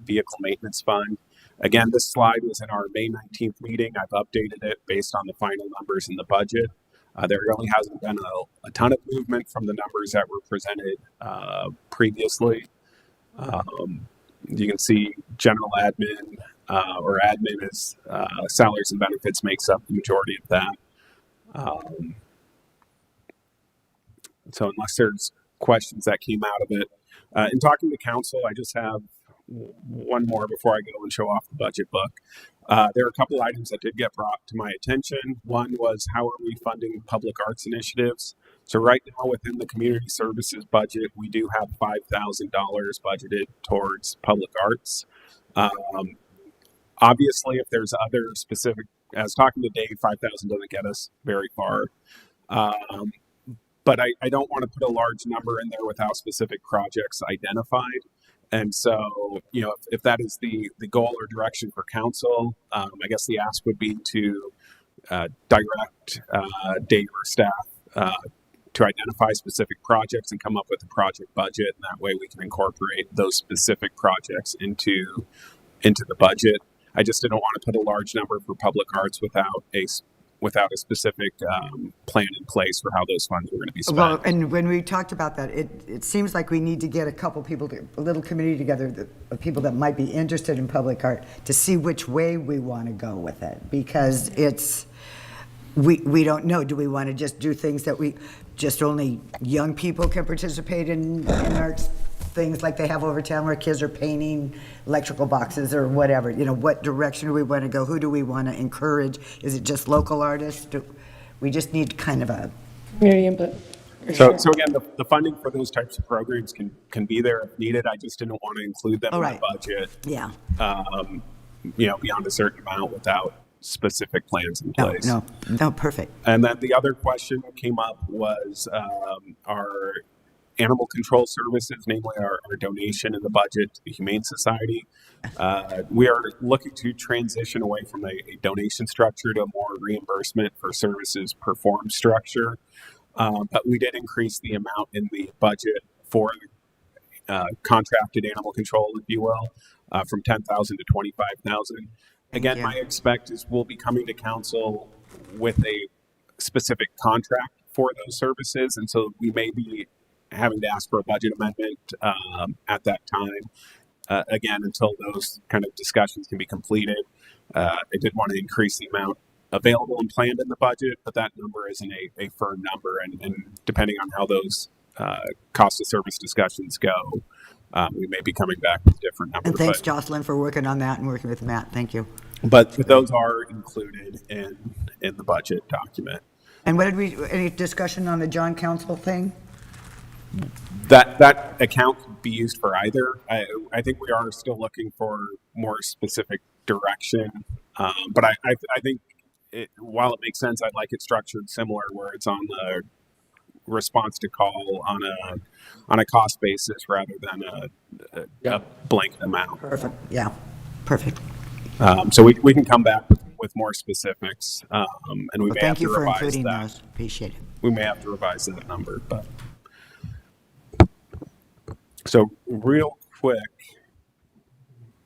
vehicle maintenance fund. Again, this slide was in our May 19th meeting. I've updated it based on the final numbers in the budget. There really hasn't been a ton of movement from the numbers that were presented previously. You can see general admin or admin is salaries and benefits makes up the majority of that. So unless there's questions that came out of it, in talking to council, I just have one more before I go and show off the budget book. There are a couple items that did get brought to my attention. One was, how are we funding public arts initiatives? So right now within the community services budget, we do have $5,000 budgeted towards public arts. Obviously, if there's other specific, as talking to Dave, 5,000 doesn't get us very far. But I don't want to put a large number in there without specific projects identified. And so, you know, if that is the goal or direction for council, I guess the ask would be to direct Dave or staff to identify specific projects and come up with a project budget. And that way we can incorporate those specific projects into the budget. I just didn't want to put a large number for public arts without a specific plan in place for how those funds were going to be spent. Well, and when we talked about that, it seems like we need to get a couple people, a little committee together of people that might be interested in public art to see which way we want to go with it, because we don't know. Do we want to just do things that only young people can participate in arts? Things like they have over town where kids are painting electrical boxes or whatever. You know, what direction do we want to go? Who do we want to encourage? Is it just local artists? We just need kind of a community input. So again, the funding for those types of programs can be there if needed. I just didn't want to include them in the budget. Yeah. You know, beyond a certain amount without specific plans in place. No, perfect. And then the other question that came up was our animal control services, namely our donation in the budget to the Humane Society. We are looking to transition away from a donation structure to a more reimbursement for services performed structure. But we did increase the amount in the budget for contracted animal control, if you will, from $10,000 to $25,000. Again, my expect is we'll be coming to council with a specific contract for those services, and so we may be having to ask for a budget amendment at that time. Again, until those kind of discussions can be completed. I did want to increase the amount available and planned in the budget, but that number isn't a firm number, and depending on how those cost of service discussions go, we may be coming back with a different number. And thanks, Jocelyn, for working on that and working with Matt. Thank you. But those are included in the budget document. And what did any discussion on the John Council thing? That account could be used for either. I think we are still looking for more specific direction. But I think while it makes sense, I'd like it structured similar, where it's on the response to call on a cost basis rather than a blanket amount. Perfect. Yeah. Perfect. So we can come back with more specifics, and we may have to revise that. Thank you for including those. Appreciate it. We may have to revise that number, but. So real quick,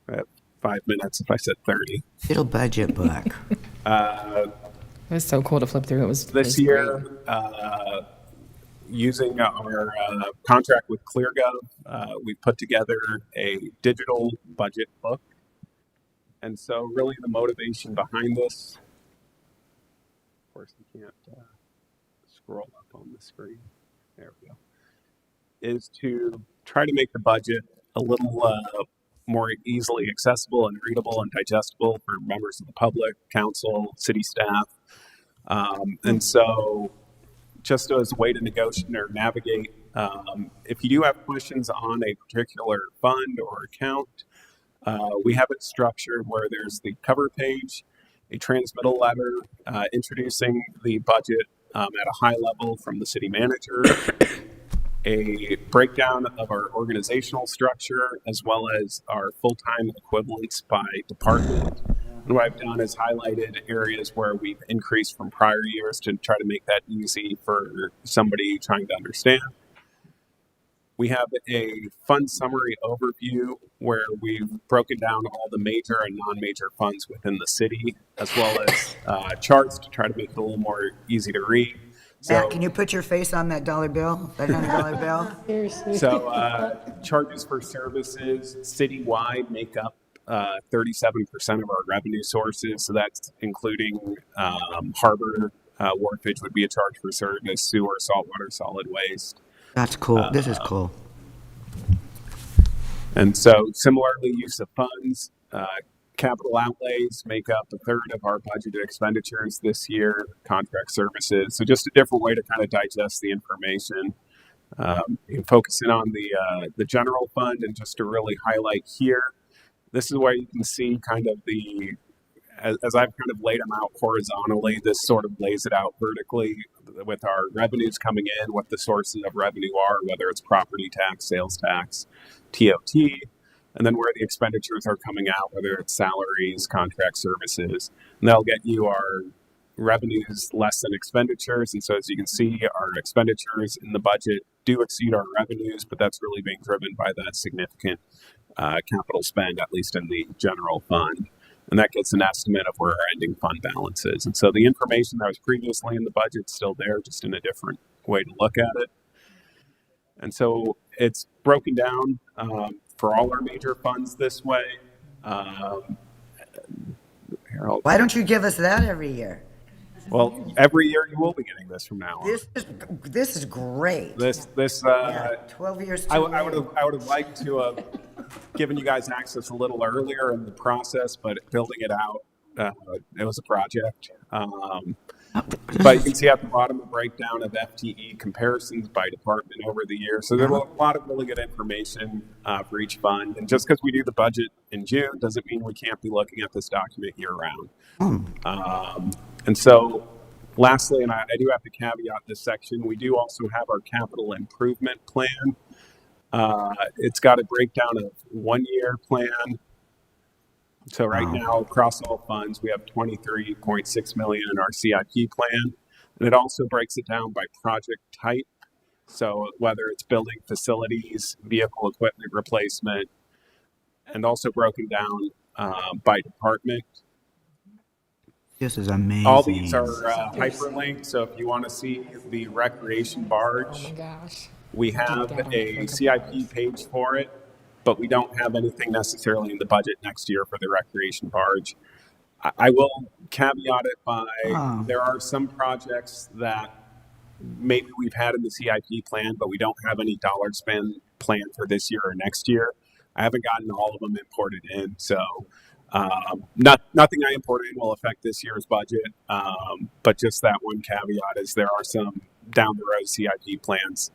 I have 5 minutes if I said 30. Little budget book. It was so cool to flip through. It was this year, using our contract with ClearGov, we put together a digital budget book. And so really the motivation behind this, of course you can't scroll up on the screen. There we go. Is to try to make the budget a little more easily accessible and readable and digestible for members of the public, council, city staff. And so just as a way to negotiate or navigate If you do have questions on a particular fund or account, we have it structured where there's the cover page, a transmittal letter introducing the budget at a high level from the city manager, a breakdown of our organizational structure, as well as our full-time equivalents by department. And what I've done is highlighted areas where we've increased from prior years to try to make that easy for somebody trying to understand. We have a fund summary overview where we've broken down all the major and non-major funds within the city, as well as charts to try to make it a little more easy to read. Matt, can you put your face on that dollar bill, that $100 bill? Seriously. So charges for services citywide make up 37% of our revenue sources. So that's including harbor wharfage would be a charge for service, sewer, saltwater, solid waste. That's cool. This is cool. And so similarly, use of funds, capital outlays make up a third of our budgeted expenditures this year, contract services. So just a different way to kind of digest the information. Focusing on the general fund, and just to really highlight here, this is where you can see kind of as I've kind of laid them out horizontally, this sort of lays it out vertically with our revenues coming in, what the sources of revenue are, whether it's property tax, sales tax, TOT, and then where the expenditures are coming out, whether it's salaries, contract services, and that'll get you our revenues less than expenditures. And so as you can see, our expenditures in the budget do exceed our revenues, but that's really being driven by that significant capital spend, at least in the general fund. And that gets an estimate of where our ending fund balance is. And so the information that was previously in the budget is still there, just in a different way to look at it. And so it's broken down for all our major funds this way. Why don't you give us that every year? Well, every year you will be getting this from now on. This is great. This 12 years. I would have liked to have given you guys access a little earlier in the process, but building it out, it was a project. But you can see at the bottom a breakdown of FTE comparisons by department over the year. So there's a lot of really good information for each fund. And just because we do the budget in June doesn't mean we can't be looking at this document year round. And so lastly, and I do have to caveat this section, we do also have our capital improvement plan. It's got a breakdown of 1 year plan. So right now, across all funds, we have $23.6 million in our CIP plan. And it also breaks it down by project type. So whether it's building facilities, vehicle equipment replacement, and also broken down by department. This is amazing. All these are hyperlinked. So if you want to see the recreation barge, we have a CIP page for it, but we don't have anything necessarily in the budget next year for the recreation barge. I will caveat it by there are some projects that maybe we've had in the CIP plan, but we don't have any dollar spend planned for this year or next year. I haven't gotten all of them imported in, so nothing I import in will affect this year's budget. But just that one caveat is there are some down the road CIP plans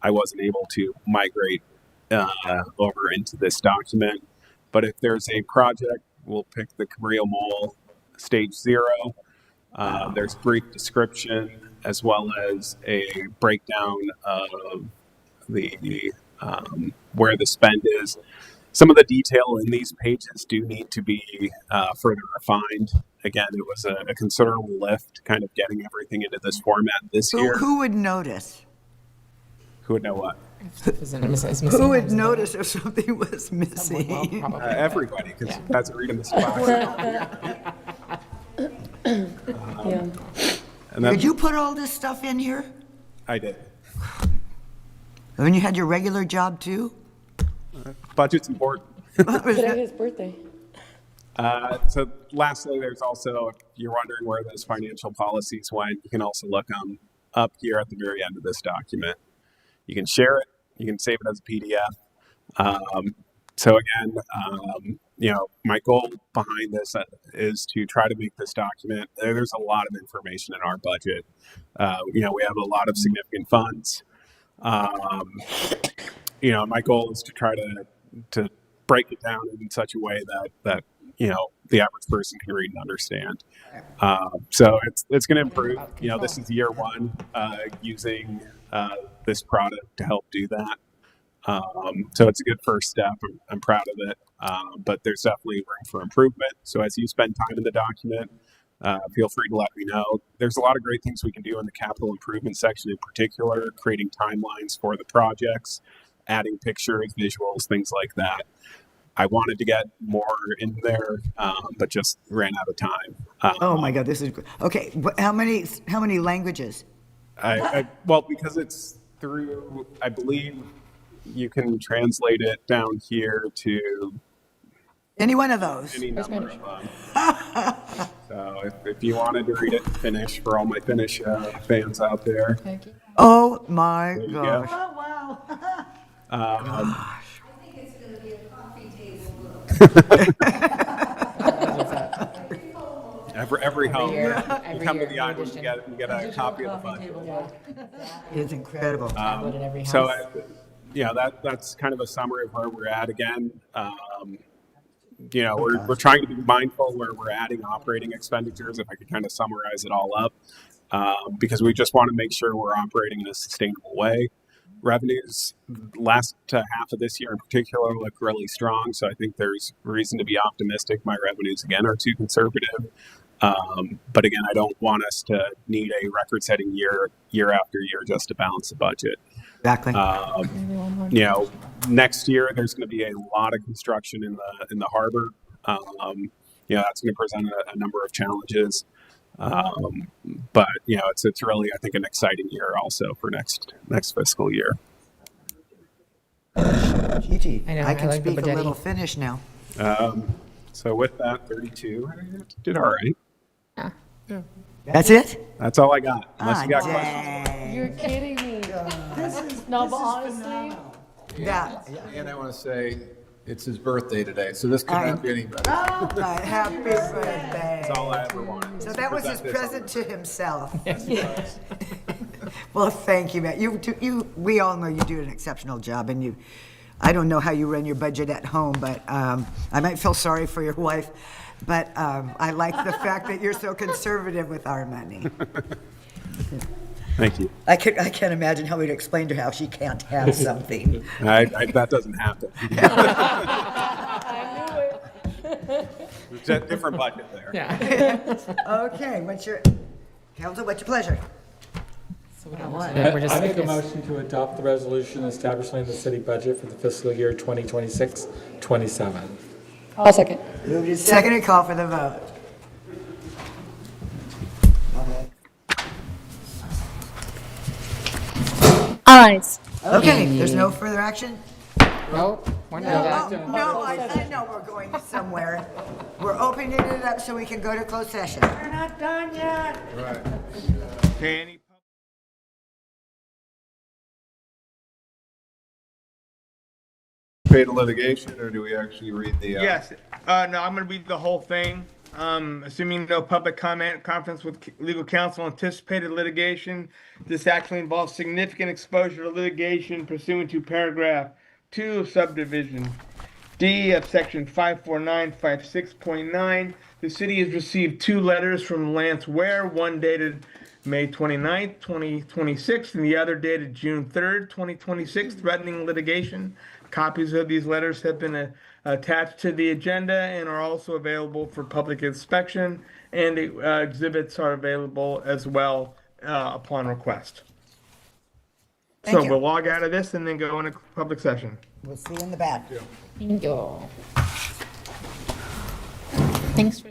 I wasn't able to migrate over into this document. But if there's a project, we'll pick the Cabrillo Mall Stage 0. There's brief description as well as a breakdown of the where the spend is. Some of the detail in these pages do need to be further refined. Again, it was a considerable lift kind of getting everything into this format this year. Who would notice? Who would know what? Who would notice if something was missing? Everybody, because you guys are reading this box. Did you put all this stuff in here? I did. When you had your regular job too? Budget's important. Today his birthday. So lastly, there's also, if you're wondering where those financial policies went, you can also look up here at the very end of this document. You can share it. You can save it as a PDF. So again, my goal behind this is to try to make this document. There's a lot of information in our budget. We have a lot of significant funds. My goal is to try to break it down in such a way that the average person can read and understand. So it's going to improve. This is year one using this product to help do that. So it's a good first step. I'm proud of it, but there's definitely room for improvement. So as you spend time in the document, feel free to let me know. There's a lot of great things we can do in the capital improvement section in particular, creating timelines for the projects, adding pictures, visuals, things like that. I wanted to get more in there, but just ran out of time. Oh my God, this is good. Okay. How many languages? Well, because it's through, I believe you can translate it down here to any one of those. Any number of them. So if you wanted to read it in Finnish for all my Finnish fans out there. Thank you. Oh my gosh. Oh, wow. I think it's going to be a coffee table book. every home, Every you come to year, the island, you get a copy of the budget. It's incredible. So that's kind of a summary of where we're at. Again, we're trying to be mindful where we're adding operating expenditures, if I could kind of summarize it all up, because we just want to make sure we're operating in a sustainable way. Revenues last half of this year in particular look really strong, so I think there's reason to be optimistic. My revenues again are too conservative, but again, I don't want us to need a record-setting year after year just to balance the budget. Exactly. Next year there's going to be a lot of construction in the harbor. That's going to present a number of challenges. But it's really, I think, an exciting year also for next fiscal year. Gigi, I know, I can I like the speak a Badetti. little Finnish now. So with that, 32, I did all right. Yeah. That's it? That's all I got. Unless you got questions. Dang. You're kidding me. No, but honestly, Yeah. And I want to say it's his birthday today, so this could not be any better. Happy birthday. That's all I ever wanted. So that was his present to himself. Well, thank you, Matt. We all know you do an exceptional job, and I don't know how you run your budget at home, but I might feel sorry for your wife, but I like the fact that you're so conservative with our money. Thank you. I can't imagine how we'd explain to her how she can't have something. That doesn't happen. I knew it. It's a different budget there. Okay, what's your pleasure? I make a motion to adopt the resolution establishing the city budget for the fiscal year 2026-27. I'll second. Moved and seconded, call for the vote. Ayes. Okay, there's no further action? Nope, we're not. No, I know we're going somewhere. We're opening it up so we can go to closed session. We're not done yet. Right. Danny. Pay to litigation, or do we actually read the? Yes. No, I'm going to read the whole thing. Assuming no public comment, conference with legal counsel, anticipated litigation. This actually involves significant exposure to litigation pursuant to paragraph 2 of subdivision D of section 54956.9. The city has received 2 letters from Lance Ware, one dated May 29th, 2026, and the other dated June 3rd, 2026, threatening litigation. Copies of these letters have been attached to the agenda and are also available for public inspection, and exhibits are available as well upon request. Thank So you. we'll log out of this and then go into public session. We'll see you in the back. Thank you. Thanks for.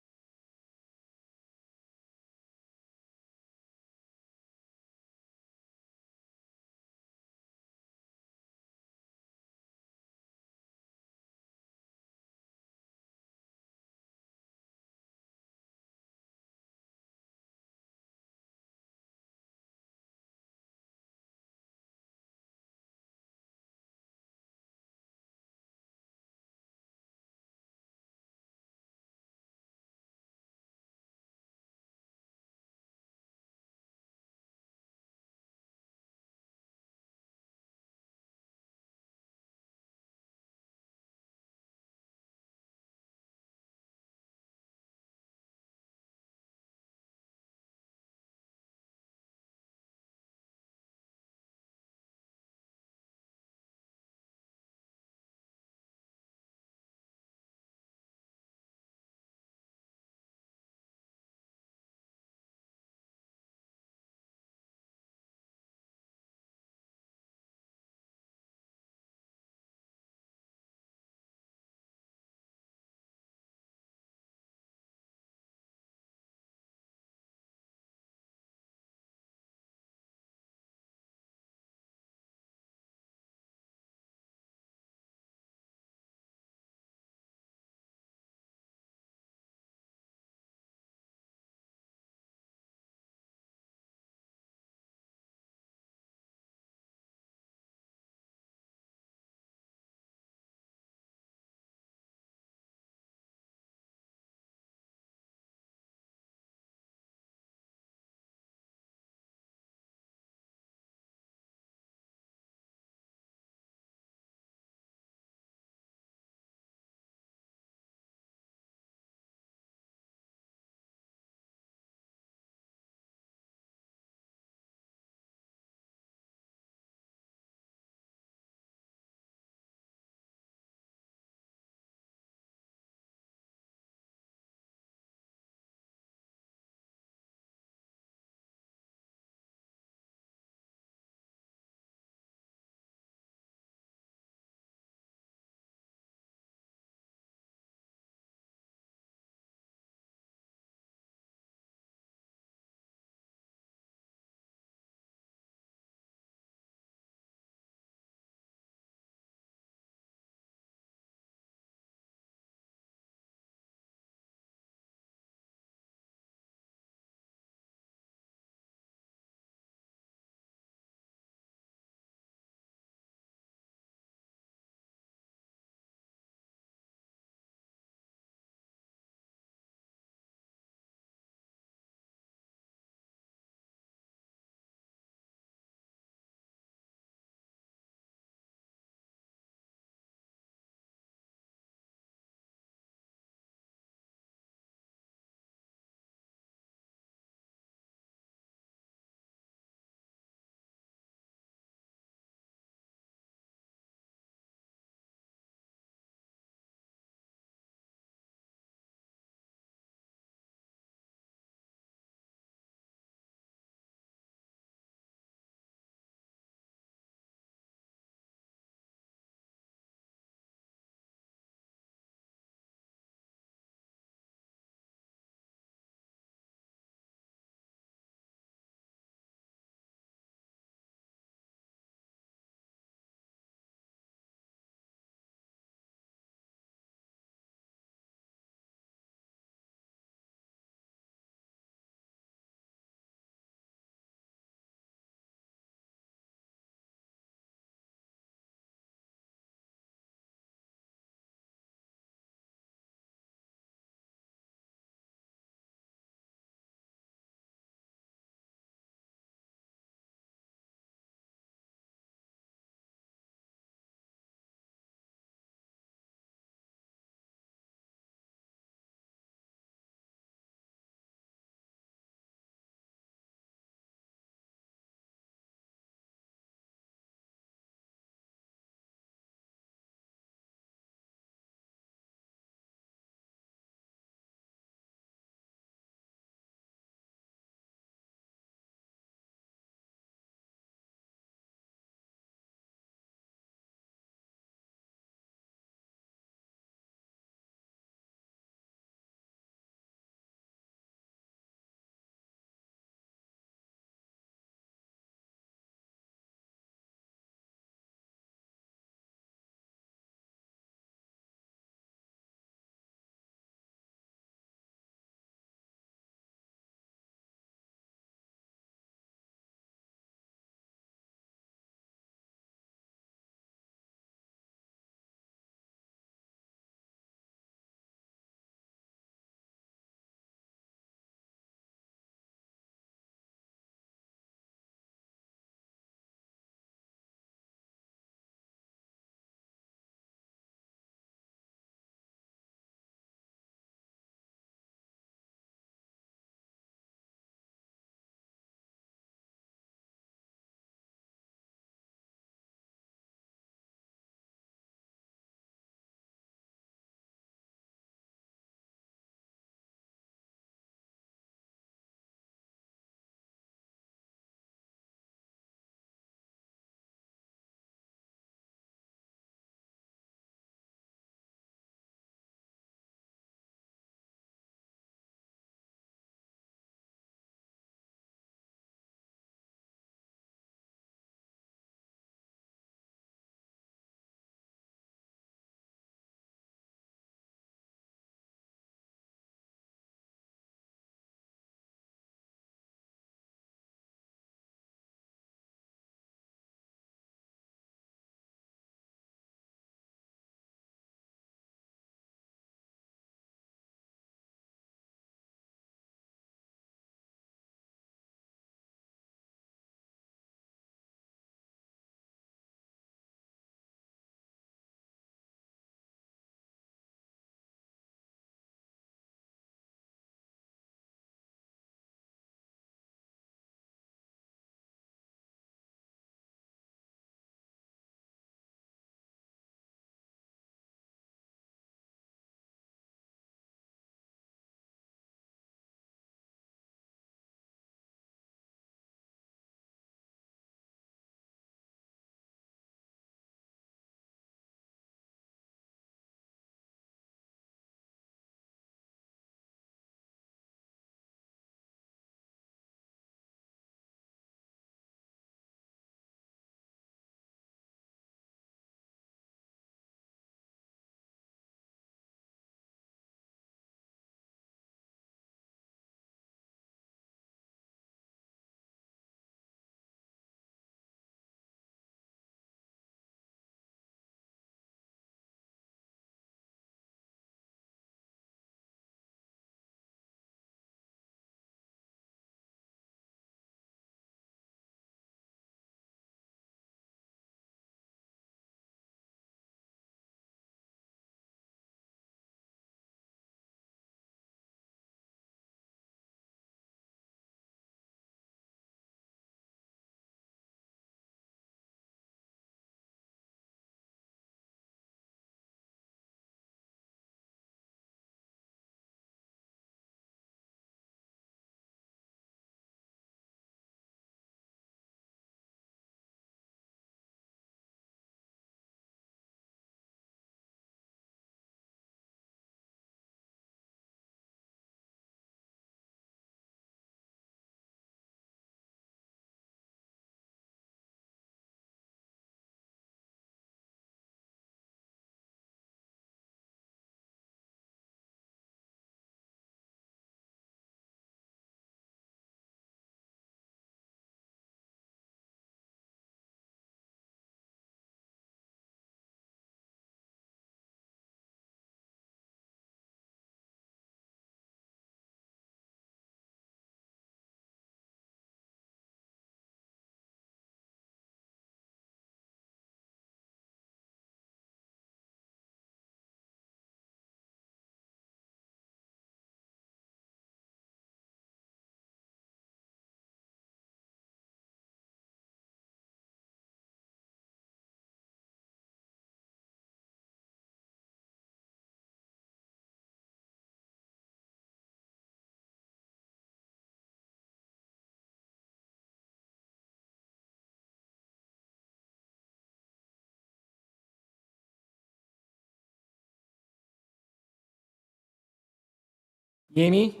Amy?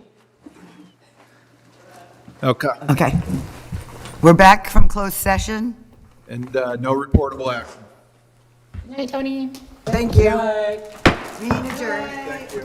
Okay. Okay. We're back from closed session. And no reportable action. Good night, Tony. Thank you. Meeting adjourned. Thank you.